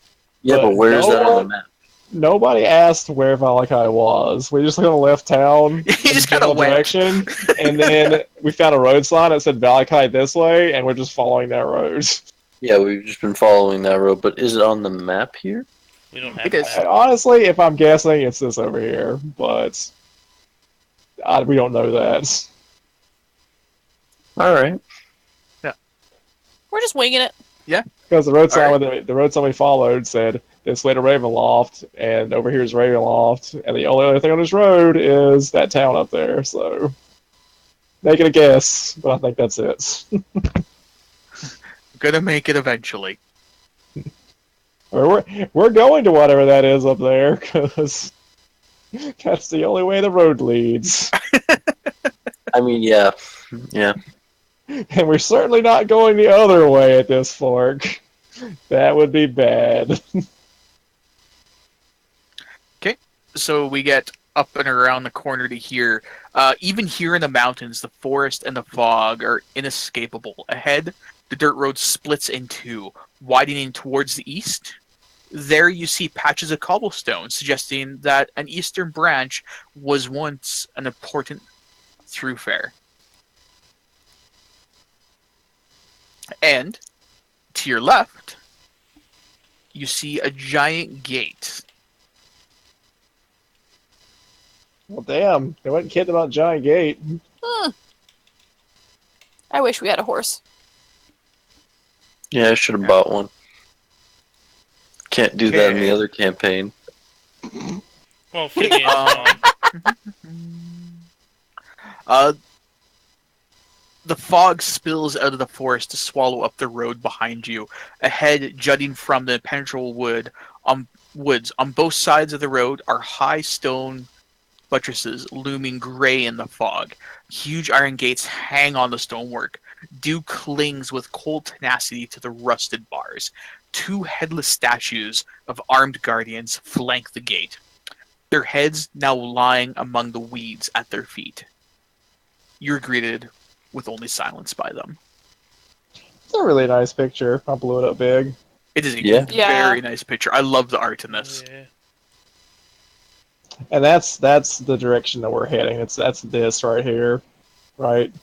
E: Yeah,
B: But
E: but where is
B: no
E: that on the
B: one-
E: map?
B: Nobody asked where Valakai was. We just kind of left town
C: You
B: in
C: just
B: general
C: kinda went.
B: direction, and then we found a road sign that said Valakai this way, and we're just following that road.
E: Yeah, we've just been following that road, but is it on the map here?
A: We don't have
C: It is.
A: that.
B: Honestly, if I'm guessing, it's this over here, but we don't know that.
E: All right.
D: We're just winging it.
B: Because the road sign,
C: Alright.
B: the road sign we followed said this way to Ravenloft, and over here is Ravenloft, and the only other thing on this road is that town up there. So, making a guess, but I think that's it.
C: Gonna make it eventually.
B: We're going to whatever that is up there, because that's the only way the road leads,
E: I mean, yeah. Yeah.
B: and we're certainly not going the other way at this fork. That would be bad.
C: So we get up and around the corner to here. Even here in the mountains, the forest and the fog are inescapable. Ahead, the dirt road splits in two, widening towards the east. There you see patches of cobblestone, suggesting that an eastern branch was once an important thoroughfare. And to your left, you see a giant gate.
B: Well, damn, they wasn't kidding about Giant Gate.
D: I wish we had a horse.
E: Yeah, I should have bought one. Can't do that in the
C: Okay.
E: other campaign.
A: Well, Figgy is gone.
C: The fog spills out of the forest to swallow up the road behind you. Ahead, jutting from the impenetrable woods on both sides of the road are high stone buttresses looming gray in the fog. Huge iron gates hang on the stonework. Dew clings with cold tenacity to the rusted bars. Two headless statues of armed guardians flank the gate, their heads now lying among the weeds at their feet. You're greeted with only silence by them.
B: It's a really nice picture. I blew it up big.
C: It is a
E: Yeah.
C: very nice picture. I love the art in this.
A: Yeah.
B: And that's the direction that we're heading. That's this right here, right?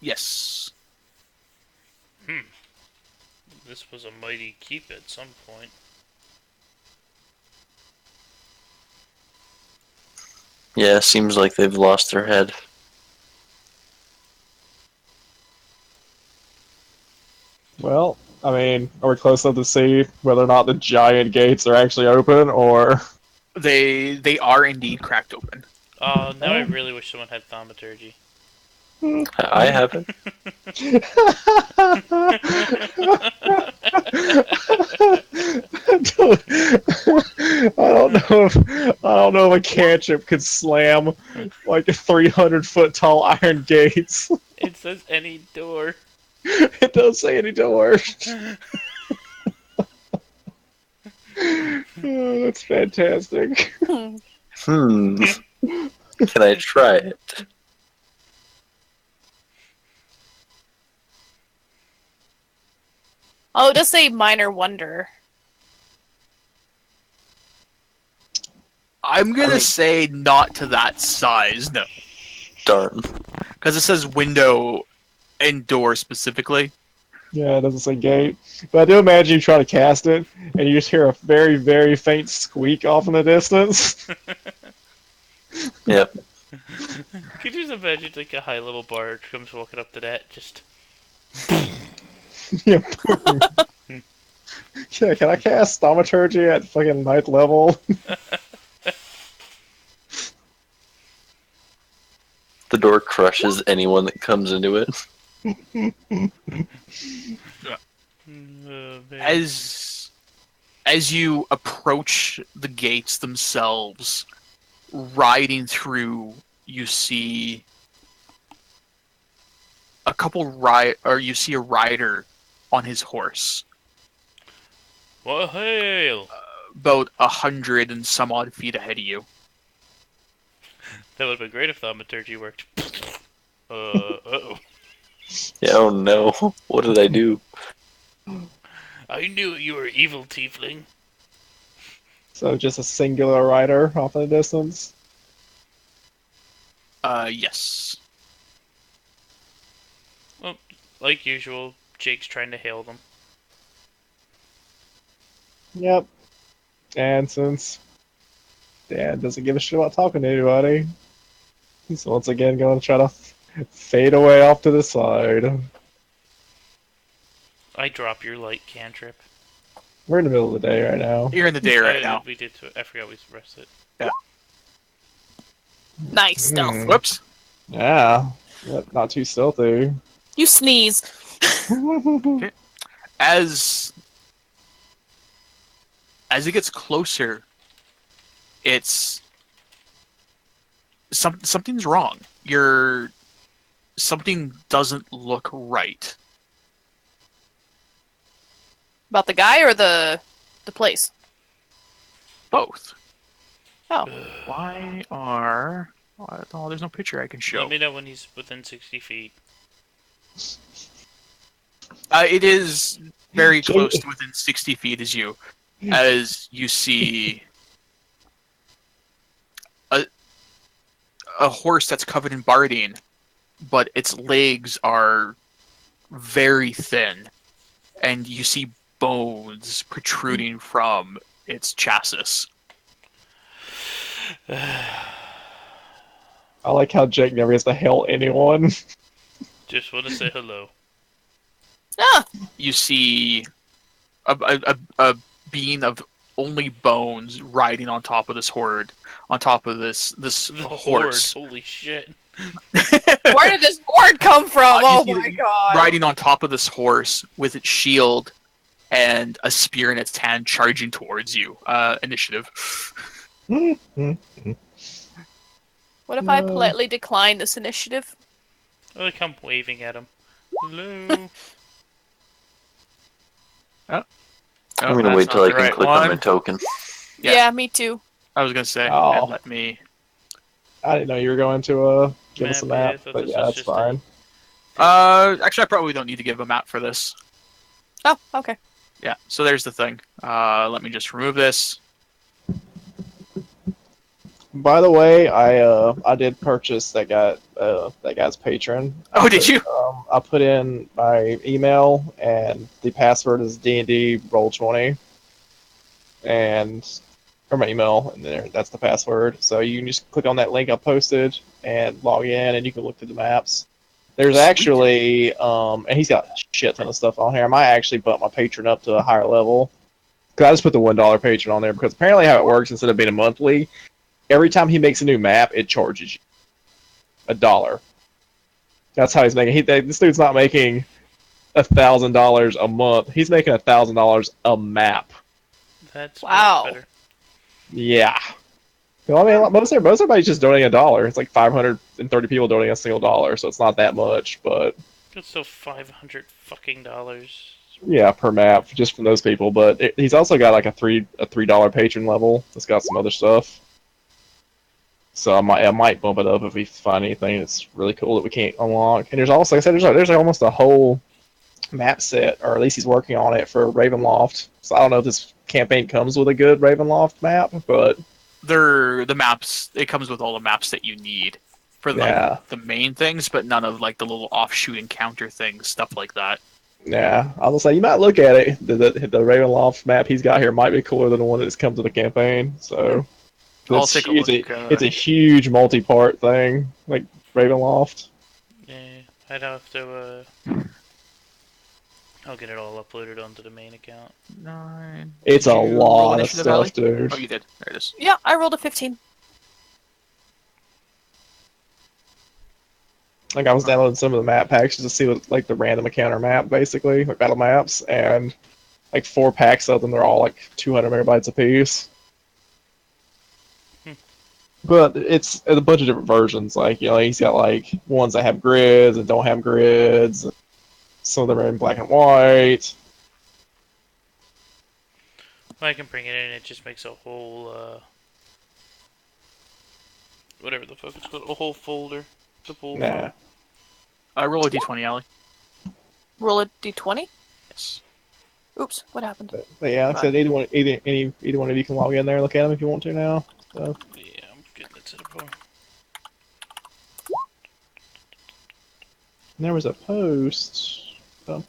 C: Yes.
A: This was a mighty keep at some point.
E: Yeah, seems like they've lost their head.
B: Well, I mean, are we close enough to see whether or not the giant gates are actually open, or
C: They are indeed cracked open.
A: Now I really wish someone had thaumaturgy.
E: I haven't.
B: I don't know if a cantrip could slam like 300-foot tall iron gates.
A: It says any door.
B: It does say any door. Oh, that's fantastic.
E: Hmm. Can I try it?
D: Oh, it does say minor wonder.
C: I'm gonna
E: I mean-
C: say not to that size, no,
E: Darn.
C: because it says window and door specifically.
B: Yeah, it doesn't say gate. But I do imagine you try to cast it, and you just hear a very, very faint squeak off in the distance.
E: Yep.
A: Could you just imagine like a high level bard comes walking up to that, just
B: Yeah. Yeah, can I cast Thaumaturgy at fucking 9th level?
E: The door crushes anyone that comes into it.
A: man.
C: As you approach the gates themselves, riding through, you see you see a rider on his horse,
A: Well, hail!
C: about 100 and some odd feet ahead of you.
A: That would have been great if thaumaturgy worked. Uh-oh.
E: Yeah, oh no. What did I do?
A: I knew you were evil, tiefling.
B: So just a singular rider off in the distance.
C: Yes.
A: Well, like usual, Jake's trying to hail them.
B: Yep. And since Dan doesn't give a shit about talking to anybody, he's once again going to try to fade away off to the side.
A: I drop your light cantrip.
B: We're in the middle of the day right now.
C: You're in the day right now.
A: We did too. I forgot we pressed it.
D: Nice stealth.
B: Hmm.
C: Whoops.
B: Yeah. Yep, not too stealthy.
D: You sneeze.
C: As it gets closer, it's something's wrong. Something doesn't look right.
D: About the guy or the place?
C: Both.
D: Oh.
C: Oh, there's no picture I can show.
A: Let me know when he's within 60 feet.
C: It is very close to within 60 feet as you see a horse that's covered in bardine, but its legs are very thin, and you see bones protruding from its chassis.
B: I like how Jake never has to hail anyone.
A: Just want to say hello.
D: Ah!
C: You see a being of only bones riding on top of this
A: The
C: horse.
A: horde, holy shit.
D: Where did this board come from?
C: You
D: Oh
C: see
D: my
C: it
D: god.
C: riding on top of this horse with its shield and a spear in its hand charging towards you. Initiative.
D: What if I politely decline this initiative?
A: I like I'm waving at him. Hello.
E: I'm gonna wait till I can click on my token.
C: Yeah.
D: Yeah, me too.
C: I was gonna say,
B: Oh.
C: and let me.
B: I didn't know you were going to give us a
A: Map, yeah, I
B: map,
A: thought
B: but
A: this
B: yeah,
A: was
B: that's
A: just a-
B: fine.
C: Actually, I probably don't need to give a map for this.
D: Oh, okay.
C: Yeah. So there's the thing. Let me just remove this.
B: By the way, I did purchase that guy's patron.
C: Oh, did you?
B: I put in my email and the password is D&D Roll20, and or my email, and that's the password. So you can just click on that link I posted and log in, and you can look through the maps. There's
C: Sweet.
B: actually and he's got a shit ton of stuff on here. I might actually bump my patron up to a higher level. Cause I just put the $1 patron on there because apparently how it works, instead of being a monthly, every time he makes a new map, it charges you $1. That's how he's making. This dude's not making $1,000 a month. He's making $1,000 a map.
A: That's
D: Wow.
A: much better.
B: Yeah. Well, I mean, most everybody's just donating $1. It's like 530 people donating a single dollar, so it's not that much. But
A: That's still $500 fucking dollars.
B: yeah, per map, just from those people. But he's also got like a $3 patron level. It's got some other stuff. So I might bump it up if we find anything that's really cool that we can't unlock. And there's also, like I said, there's almost a whole map set, or at least he's working on it for Ravenloft. So I don't know if this campaign comes with a good Ravenloft map, but
C: They're the maps. It comes with all the maps that you need for like
B: yeah,
C: the main things, but none of like the little offshoot encounter things, stuff like that.
B: yeah. I was gonna say you might look at it. The Ravenloft map he's got here might be cooler than the one that's come to the campaign. So
C: I'll take a look.
B: it's a huge multi-part thing, like Ravenloft.
A: Yeah, I'd have to. I'll get it all uploaded onto the main account.
C: 9.
B: It's
C: Did
B: a
C: you roll
B: lot of
C: initiative,
B: stuff,
C: Allie?
B: dude.
C: Oh, you did. There it is.
D: Yeah, I rolled a 15.
B: Like I was downloading some of the map packs just to see what like the random encounter map, basically, like battle maps, and like 4 packs of them. They're all like 200 megabytes apiece.
A: Hmm.
B: But it's a bunch of different versions. Like he's got like ones that have grids and don't have grids. Some of them are in black and white.
A: Well, I can bring it in. It just makes a whole whatever the fuck it's called, a whole folder to pull
B: Nah.
C: Roll a d20, Allie.
D: Roll a d20.
C: Yes.
D: Oops, what happened?
B: But yeah, like I said, either one of you can log in there and look at them if you want to now. So.
A: Yeah, I'm getting it set up.
B: And there was a post. Oh.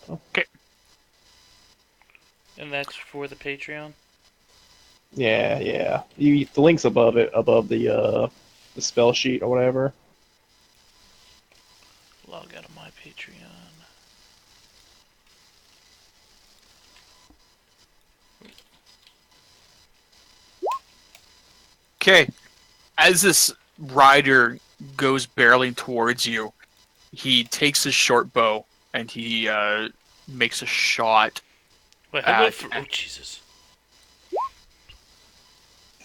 A: And that's for the Patreon.
B: Yeah. The link's above it, above the spell sheet or whatever.
A: Log out of my Patreon.
C: Okay. As this rider goes barreling towards you, he takes his short bow and he makes a shot,
A: Wait, how about for? Oh Jesus!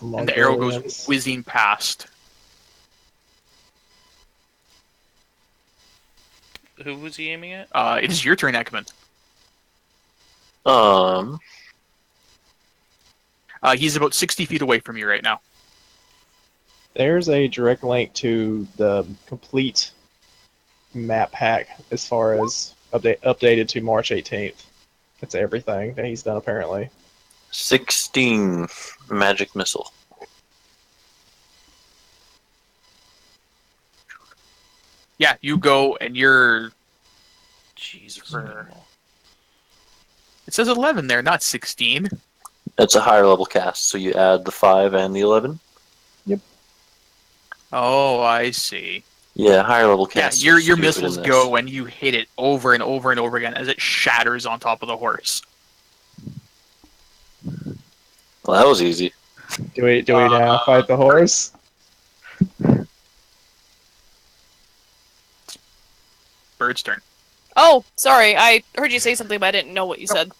C: and the arrow goes whizzing past.
A: Who was he aiming at?
C: It is your turn, Ekman. He's about 60 feet away from you right now.
B: There's a direct link to the complete map pack as far as updated to March 18th. That's everything that he's done apparently.
E: 16 magic missile.
C: Yeah, you go and you're.
A: Jesus.
C: For- It says 11 there, not 16.
E: That's a higher level cast, so you add the 5 and the 11.
C: Oh, I see.
E: Yeah, higher level
C: Yeah,
E: cast.
C: your missiles go and you hit it over and over and over again as it shatters on top of the horse.
E: Well, that was easy.
B: Do we now fight the horse?
C: Bird's turn.
D: Oh, sorry. I heard you say something, but I didn't know what you said.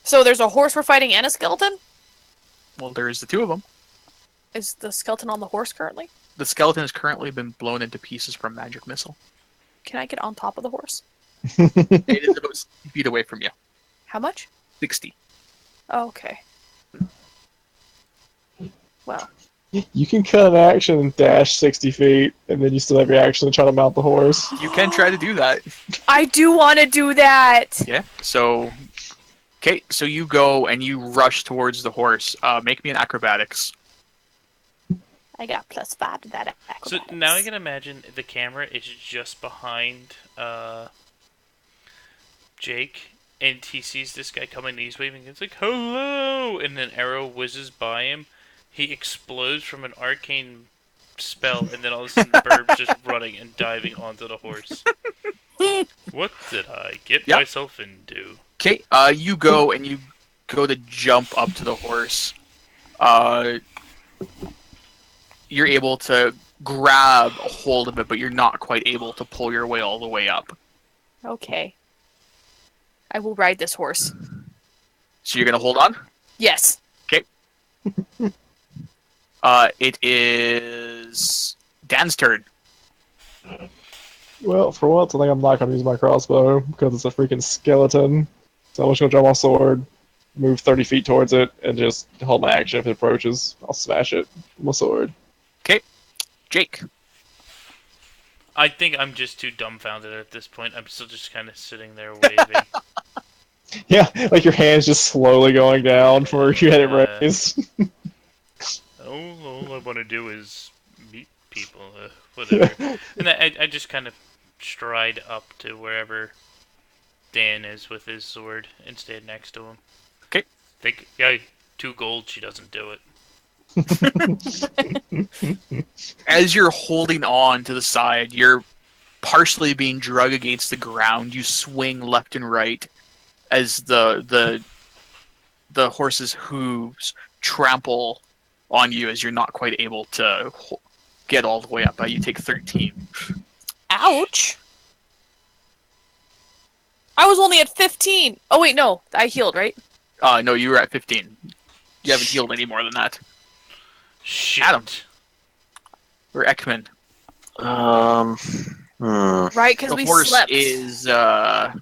D: So there's a horse we're fighting and a skeleton?
C: Well, there's the two of them.
D: Is the skeleton on the horse currently?
C: The skeleton has currently been blown into pieces from magic missile.
D: Can I get on top of the horse?
C: It is about 60 feet away from you.
D: How much?
C: 60.
D: Oh, okay. Well,
B: You can cut an action and dash 60 feet, and then you still have your action to try to mount the horse.
C: You can try to do that.
D: I do want to do that!
C: Yeah, so... Okay, so you go and you rush towards the horse. Make me an acrobatics.
D: I got +5 to that.
A: So
D: acrobatics.
A: now I can imagine the camera is just behind Jake, and he sees this guy coming, and he's waving. It's like, hello! And an arrow whizzes by him. He explodes from an arcane spell, and then all of a sudden Burb's just running and diving onto the horse. What did I get
C: Yep.
A: myself into?
C: Okay, you go and you go to jump up to the horse. You're able to grab a hold of it, but you're not quite able to pull your way all the way up.
D: Okay. I will ride this horse.
C: So you're gonna hold on?
D: Yes.
C: It is Dan's turn.
B: Well, for once, I think I'm not going to use my crossbow because it's a freaking skeleton. So I'm just going to draw my sword, move 30 feet towards it, and just hold my action if it approaches. I'll smash it with my sword.
C: Jake.
A: I think I'm just too dumbfounded at this point. I'm still just kind of sitting there waving.
B: Yeah, like your hand's just slowly going down from where you had it
A: Uh,
B: raised.
A: all I want to do is meet people, whatever. And I just kind of stride up to wherever Dan is with his sword and stand next to him.
C: Okay.
A: Think, yeah, 2 gold, she doesn't do it.
C: As you're holding on to the side, you're partially being dragged against the ground. You swing left and right as the horse's hooves trample on you as you're not quite able to get all the way up. You take 13.
D: Ouch! I was only at 15. Oh wait, no, I healed, right?
C: No, you were at 15. You haven't healed any more than that.
A: Shit.
C: Adam. Or Ekman.
D: Right, because
C: The
D: we
C: horse
D: slept.
C: is about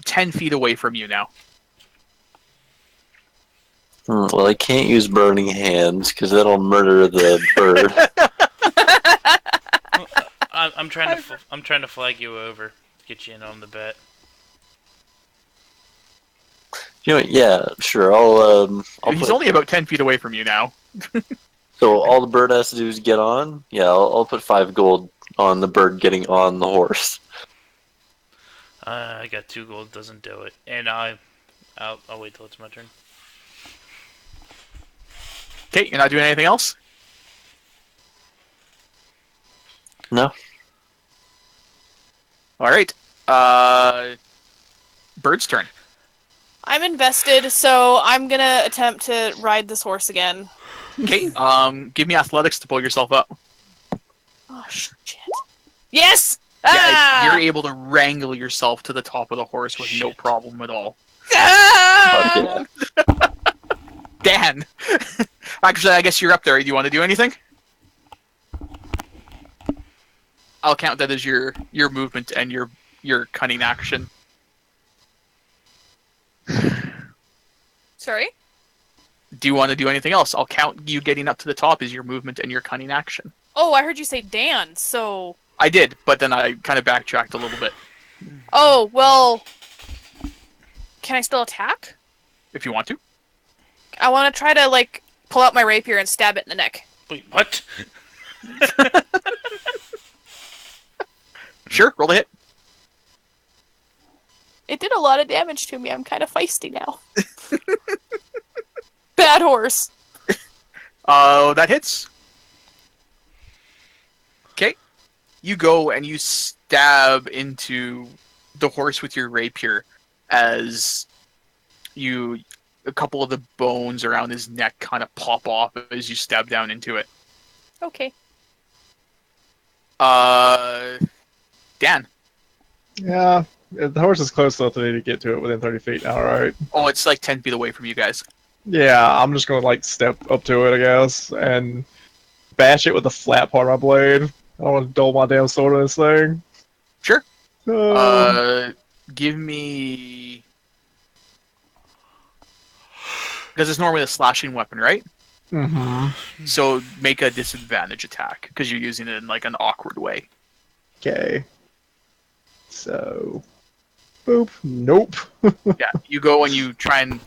C: 10 feet away from you now.
E: Well, I can't use burning hands because that'll murder the bird.
A: I'm trying to flag you over, get you in on the bet.
E: You know, yeah, sure. I'll
C: He's
E: put,
C: only about 10 feet away from you now.
E: so all the bird has to do is get on. Yeah, I'll put 5 gold on the bird getting on the horse.
A: I got 2 gold, doesn't do it, and I'll wait till it's my turn.
C: Okay, you're not doing anything else?
E: No.
C: Alright. Bird's turn.
D: I'm invested, so I'm gonna attempt to ride this horse again.
C: Okay, give me athletics to pull yourself up.
D: Oh shit! Yes!
C: Yeah,
D: Ah!
C: you're able to wrangle yourself to the top of the horse with no problem at all.
D: Ah!
E: Fuck yeah.
C: Dan! Actually, I guess you're up there. Do you want to do anything? I'll count that as your movement and your cunning action.
D: Sorry?
C: Do you want to do anything else? I'll count you getting up to the top as your movement and your cunning action.
D: Oh, I heard you say Dan, so...
C: I did, but then I kind of backtracked a little bit.
D: Oh, well... Can I still attack?
C: If you want to.
D: I want to try to, like, pull out my rapier and stab it in the neck.
A: Wait, what?
C: Sure, roll the hit.
D: It did a lot of damage to me. I'm kind of feisty now. Bad horse.
C: That hits. Okay. You go and you stab into the horse with your rapier as a couple of the bones around his neck kind of pop off as you stab down into it.
D: Okay.
C: Dan.
B: Yeah, the horse is close enough to me to get to it within 30 feet now, right?
C: Oh, it's like 10 feet away from you guys.
B: Yeah, I'm just gonna like step up to it, I guess, and bash it with the flat part of my blade. I don't want to dull my damn sword on this thing.
C: Sure.
B: Uh,
C: Give me... Because it's normally a slashing weapon, right?
B: mm-hmm.
C: So make a disadvantage attack, because you're using it in like an awkward way.
B: Okay. So, boop. Nope.
C: Yeah, you go and you try and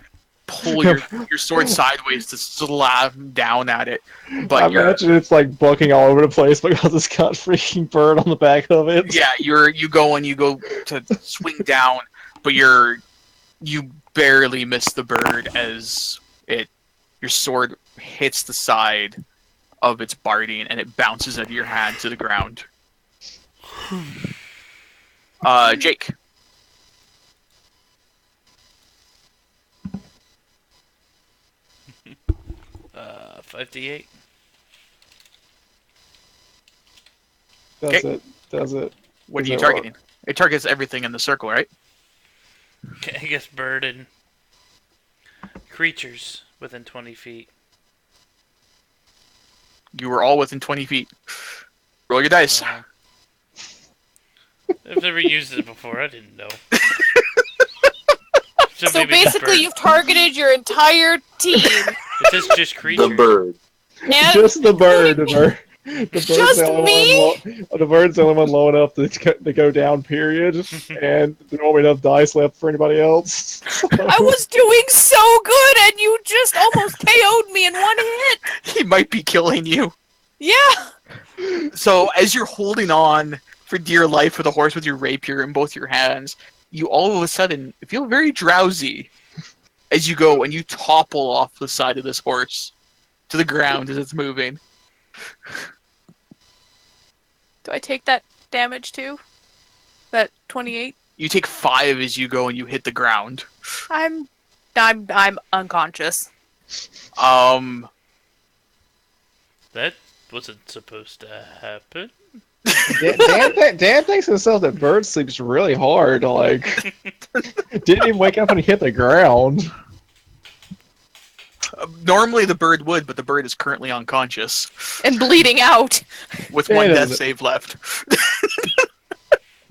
C: pull your sword sideways to slam down at it, but
B: I imagine it's like bucking all over the place because it's got freaking bird on the back of it.
C: yeah, you go to swing down, but you barely miss the bird as your sword hits the side of its barding and it bounces out of your hand to the ground. Jake.
A: 58.
B: Does
C: Okay.
B: it? Does it?
C: What
B: Does
C: are you
B: that
C: targeting? It targets everything in the circle, right?
A: Okay, I guess bird and creatures within 20 feet.
C: You were all within 20 feet. Roll your dice.
A: I've never used it before. I didn't know.
D: So
A: maybe
D: basically,
A: bird.
D: you've targeted your entire team.
A: It says just creatures.
E: The bird.
D: And
B: Just the bird. The bird's
D: Just
B: the only
D: me?
B: the bird's the only one low enough to go down. Period. And there won't be enough dice left for anybody else.
D: I was doing so good, and you just almost KO'd me in one hit.
C: He might be killing you.
D: Yeah.
C: So as you're holding on for dear life with a horse with your rapier in both your hands, you all of a sudden feel very drowsy as you go and you topple off the side of this horse to the ground as it's moving.
D: Do I take that damage too? That 28?
C: You take 5 as you go and you hit the ground.
D: I'm unconscious.
A: That wasn't supposed to happen.
B: Dan thinks himself that bird sleeps really hard. Like, didn't even wake up when he hit the ground.
C: Normally the bird would, but the bird is currently unconscious
D: And bleeding out.
C: with
B: Dan
C: one death
B: doesn't-
C: save left.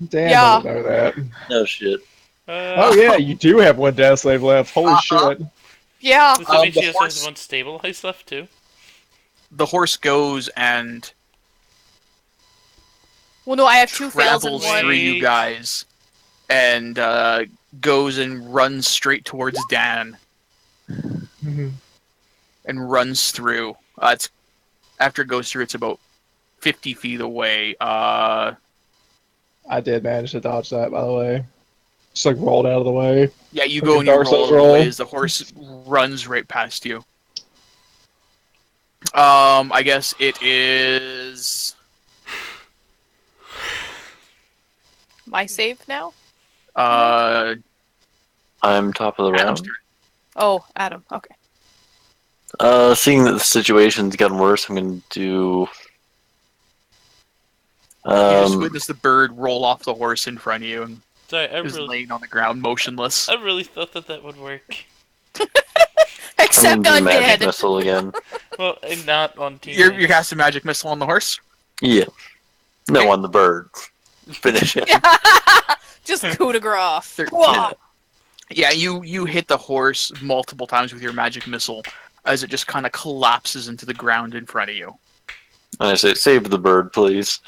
B: Dan
D: Yeah.
B: doesn't know that.
E: No shit.
B: Oh yeah, you do have one death save left. Holy shit!
D: Yeah.
A: Does
C: the
A: he also
C: horse-
A: has one stabilized left too?
C: The horse goes and
D: Well, no, I have 2 fails and
C: travels
D: 1.
C: through you guys and goes and runs straight towards Dan
B: Mhm.
C: and runs through. It's after it goes through, it's about 50 feet away.
B: I did manage to dodge that, by the way. Just like rolled out of the way.
C: Yeah, you
B: Like
C: go
B: a
C: and you
B: Dark
C: roll
B: Souls
C: out of the
B: roll.
C: way as the horse runs right past you. I guess it is.
D: My save now?
C: Uh,
E: I'm top of the
C: Adam's
E: round.
C: turn.
D: Oh, Adam. Okay.
E: Seeing that the situation's gotten worse, I'm going to do.
C: You just
E: Um,
C: witness the bird roll off the horse in front of you and
A: Sorry, I
C: is
A: really,
C: laying on the ground motionless.
A: I really thought that would work.
E: I'm
D: Except
E: gonna do magic
D: undead.
E: missile again.
A: Well, and not on team.
C: You're casting magic missile on the horse.
E: Yeah. No, on the bird. Finish it.
D: Just coup de grace.
C: 13.
D: Whoa.
C: Yeah, you hit the horse multiple times with your magic missile as it just kind of collapses into the ground in front of you.
E: And I say, save the bird, please.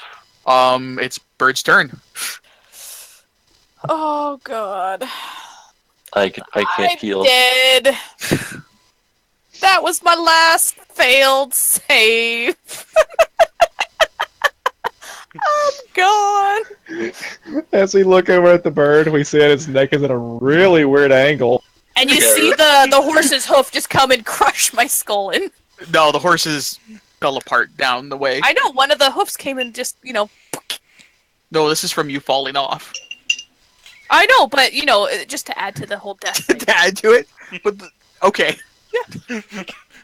C: It's Bird's turn.
D: Oh, God.
E: I can't heal.
D: Dead. That was my last failed save. I'm gone.
B: As we look over at the bird, we see that its neck is at a really weird angle.
D: And you
E: Yeah.
D: see the horse's hoof just come and crush my skull in.
C: No, the horses fell apart down the way.
D: I know, one of the hoofs came and just,
C: No, this is from you falling off.
D: I know, but, just to add to the whole death thing.
C: To add to it? But okay.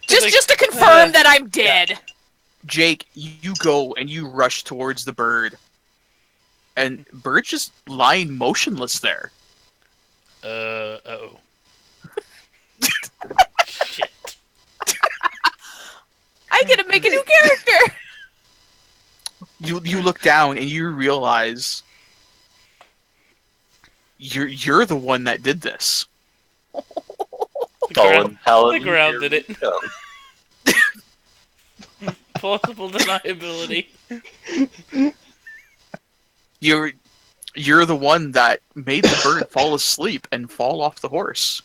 D: Just to confirm that I'm dead.
C: Jake, you go and you rush towards the bird. And Bird's just lying motionless there.
A: Uh-oh. Shit.
D: I get to make a new character.
C: You look down and you realize you're the one that did this.
A: The
E: Fallen paladin.
A: the ground did it.
E: Go.
A: Plausible deniability.
C: You're the one that made the bird fall asleep and fall off the horse.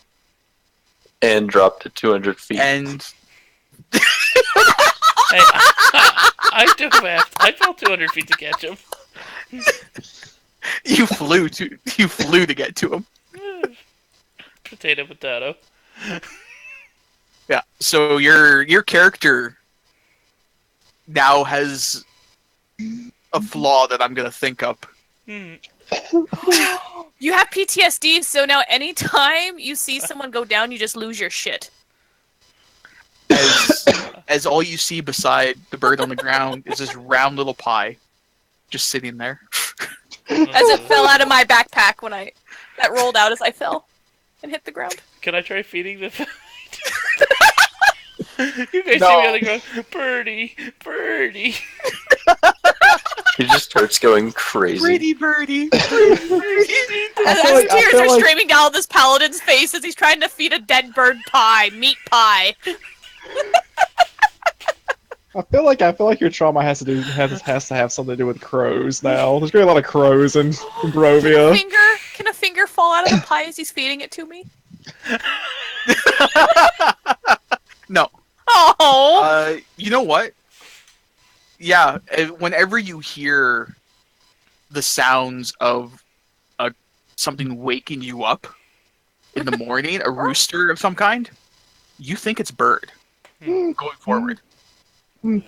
E: And dropped it 200 feet.
C: And
A: Hey, I do math. I fell 200 feet to catch him.
C: you flew to get to him.
A: Potato, potato.
C: Yeah. So your character now has a flaw that I'm gonna think up.
A: Hmm.
D: You have PTSD, so now anytime you see someone go down, you just lose your shit.
C: As all you see beside the bird on the ground is this round little pie just sitting there.
D: As it fell out of my backpack when that rolled out as I fell and hit the ground.
A: Can I try feeding the You guys
C: No.
A: see me on the ground. Birdie, birdie.
E: He just starts going crazy.
C: Pretty birdie.
D: As tears are streaming down this paladin's face as he's trying to feed a dead bird pie, meat pie.
B: I feel like your trauma has to have something to do with crows now. There's gonna be a lot of crows in Barovia.
D: Can a finger fall out of the pie as he's feeding it to me?
C: No.
D: Oh,
C: You know what? Yeah, whenever you hear the sounds of something waking you up in the morning, a rooster of some kind, you think it's bird going forward.
A: No.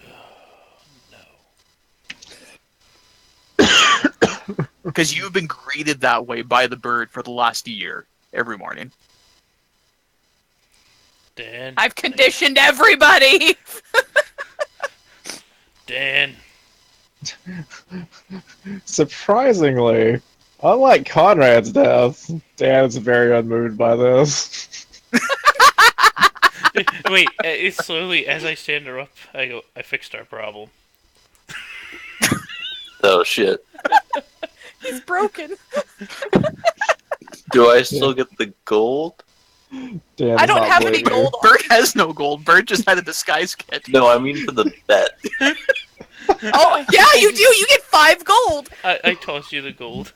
C: Because you've been greeted that way by the bird for the last year, every morning.
A: Dan.
D: I've conditioned everybody.
A: Dan.
B: Surprisingly, unlike Conrad's death, Dan is very unmoved by this.
A: Wait, it's slowly, as I stand her up, I go, I fixed our problem.
E: Oh shit.
D: He's broken.
E: Do I still get the gold?
B: Dan
D: I
B: does
D: don't
B: not
D: have any
B: believe you.
D: gold.
C: Bird has no gold. Bird just had a disguise kit.
E: No, I mean for the bet.
D: Oh, yeah, you do. You get 5 gold.
A: I toss you the gold.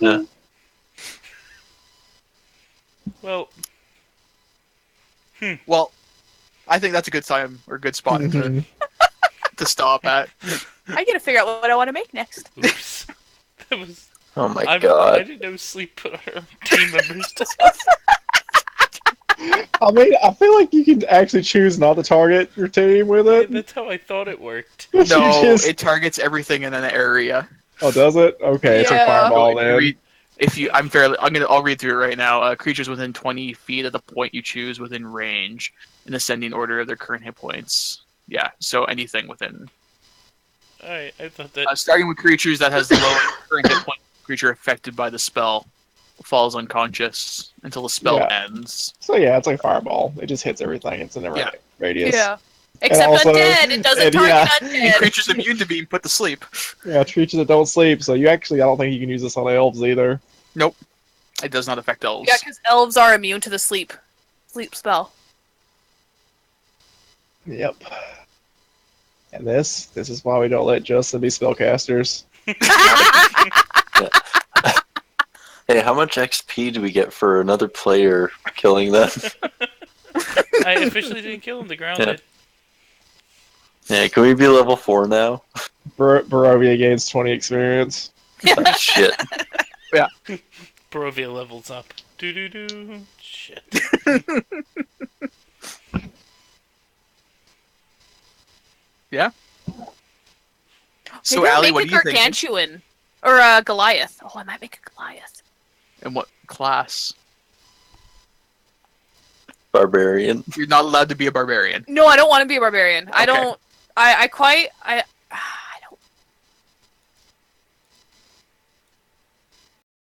E: Yeah.
A: Well,
C: Well, I think that's a good time or good spot
B: Mhm.
C: to stop at.
D: I gotta figure out what I want to make next.
A: oops. That was.
E: Oh my
A: I
E: god.
A: didn't know sleep put our team members to.
B: I mean, I feel like you can actually choose not to target your team with
A: Yeah,
B: it.
A: that's how I thought it worked.
B: You
C: No,
B: just-
C: it targets everything in an area.
B: Oh, does it? Okay, it's like
D: Yeah.
B: fireball
C: So
B: then.
C: I'll read through it right now. Creatures within 20 feet of the point you choose within range, in ascending order of their current hit points. Yeah, so anything within.
A: I thought that.
C: Starting with creatures that has the lowest current hit point, creature affected by the spell falls unconscious until the spell
B: Yeah.
C: ends.
B: So yeah, it's like fireball. It just hits everything. It's in a
C: Yeah.
B: radius.
D: Yeah. Except
B: also-
D: undead. It doesn't
B: and
D: target
C: And
D: undead.
C: creatures immune to being put to sleep.
B: Yeah, creatures that don't sleep. So I don't think you can use this on elves either.
C: It does not affect elves.
D: Yeah, because elves are immune to the sleep spell.
B: Yep. And this is why we don't let Justin be spellcasters.
E: Hey, how much XP do we get for another player killing them?
A: I officially didn't kill him. The ground
E: Yeah.
A: did.
E: Yeah, can we be level 4 now?
B: Barovia gains 20 experience.
E: Ah, shit.
A: Barovia levels up. Doo doo doo. Shit.
C: So,
D: Maybe I'll
C: Allie,
D: make
C: what
D: a
C: do you think?
D: gargantuan. Or a Goliath. Oh, I might make a Goliath.
C: And what class?
E: Barbarian.
C: You're not allowed to be a barbarian.
D: No, I don't want to be a barbarian. I
C: Okay.
D: don't. I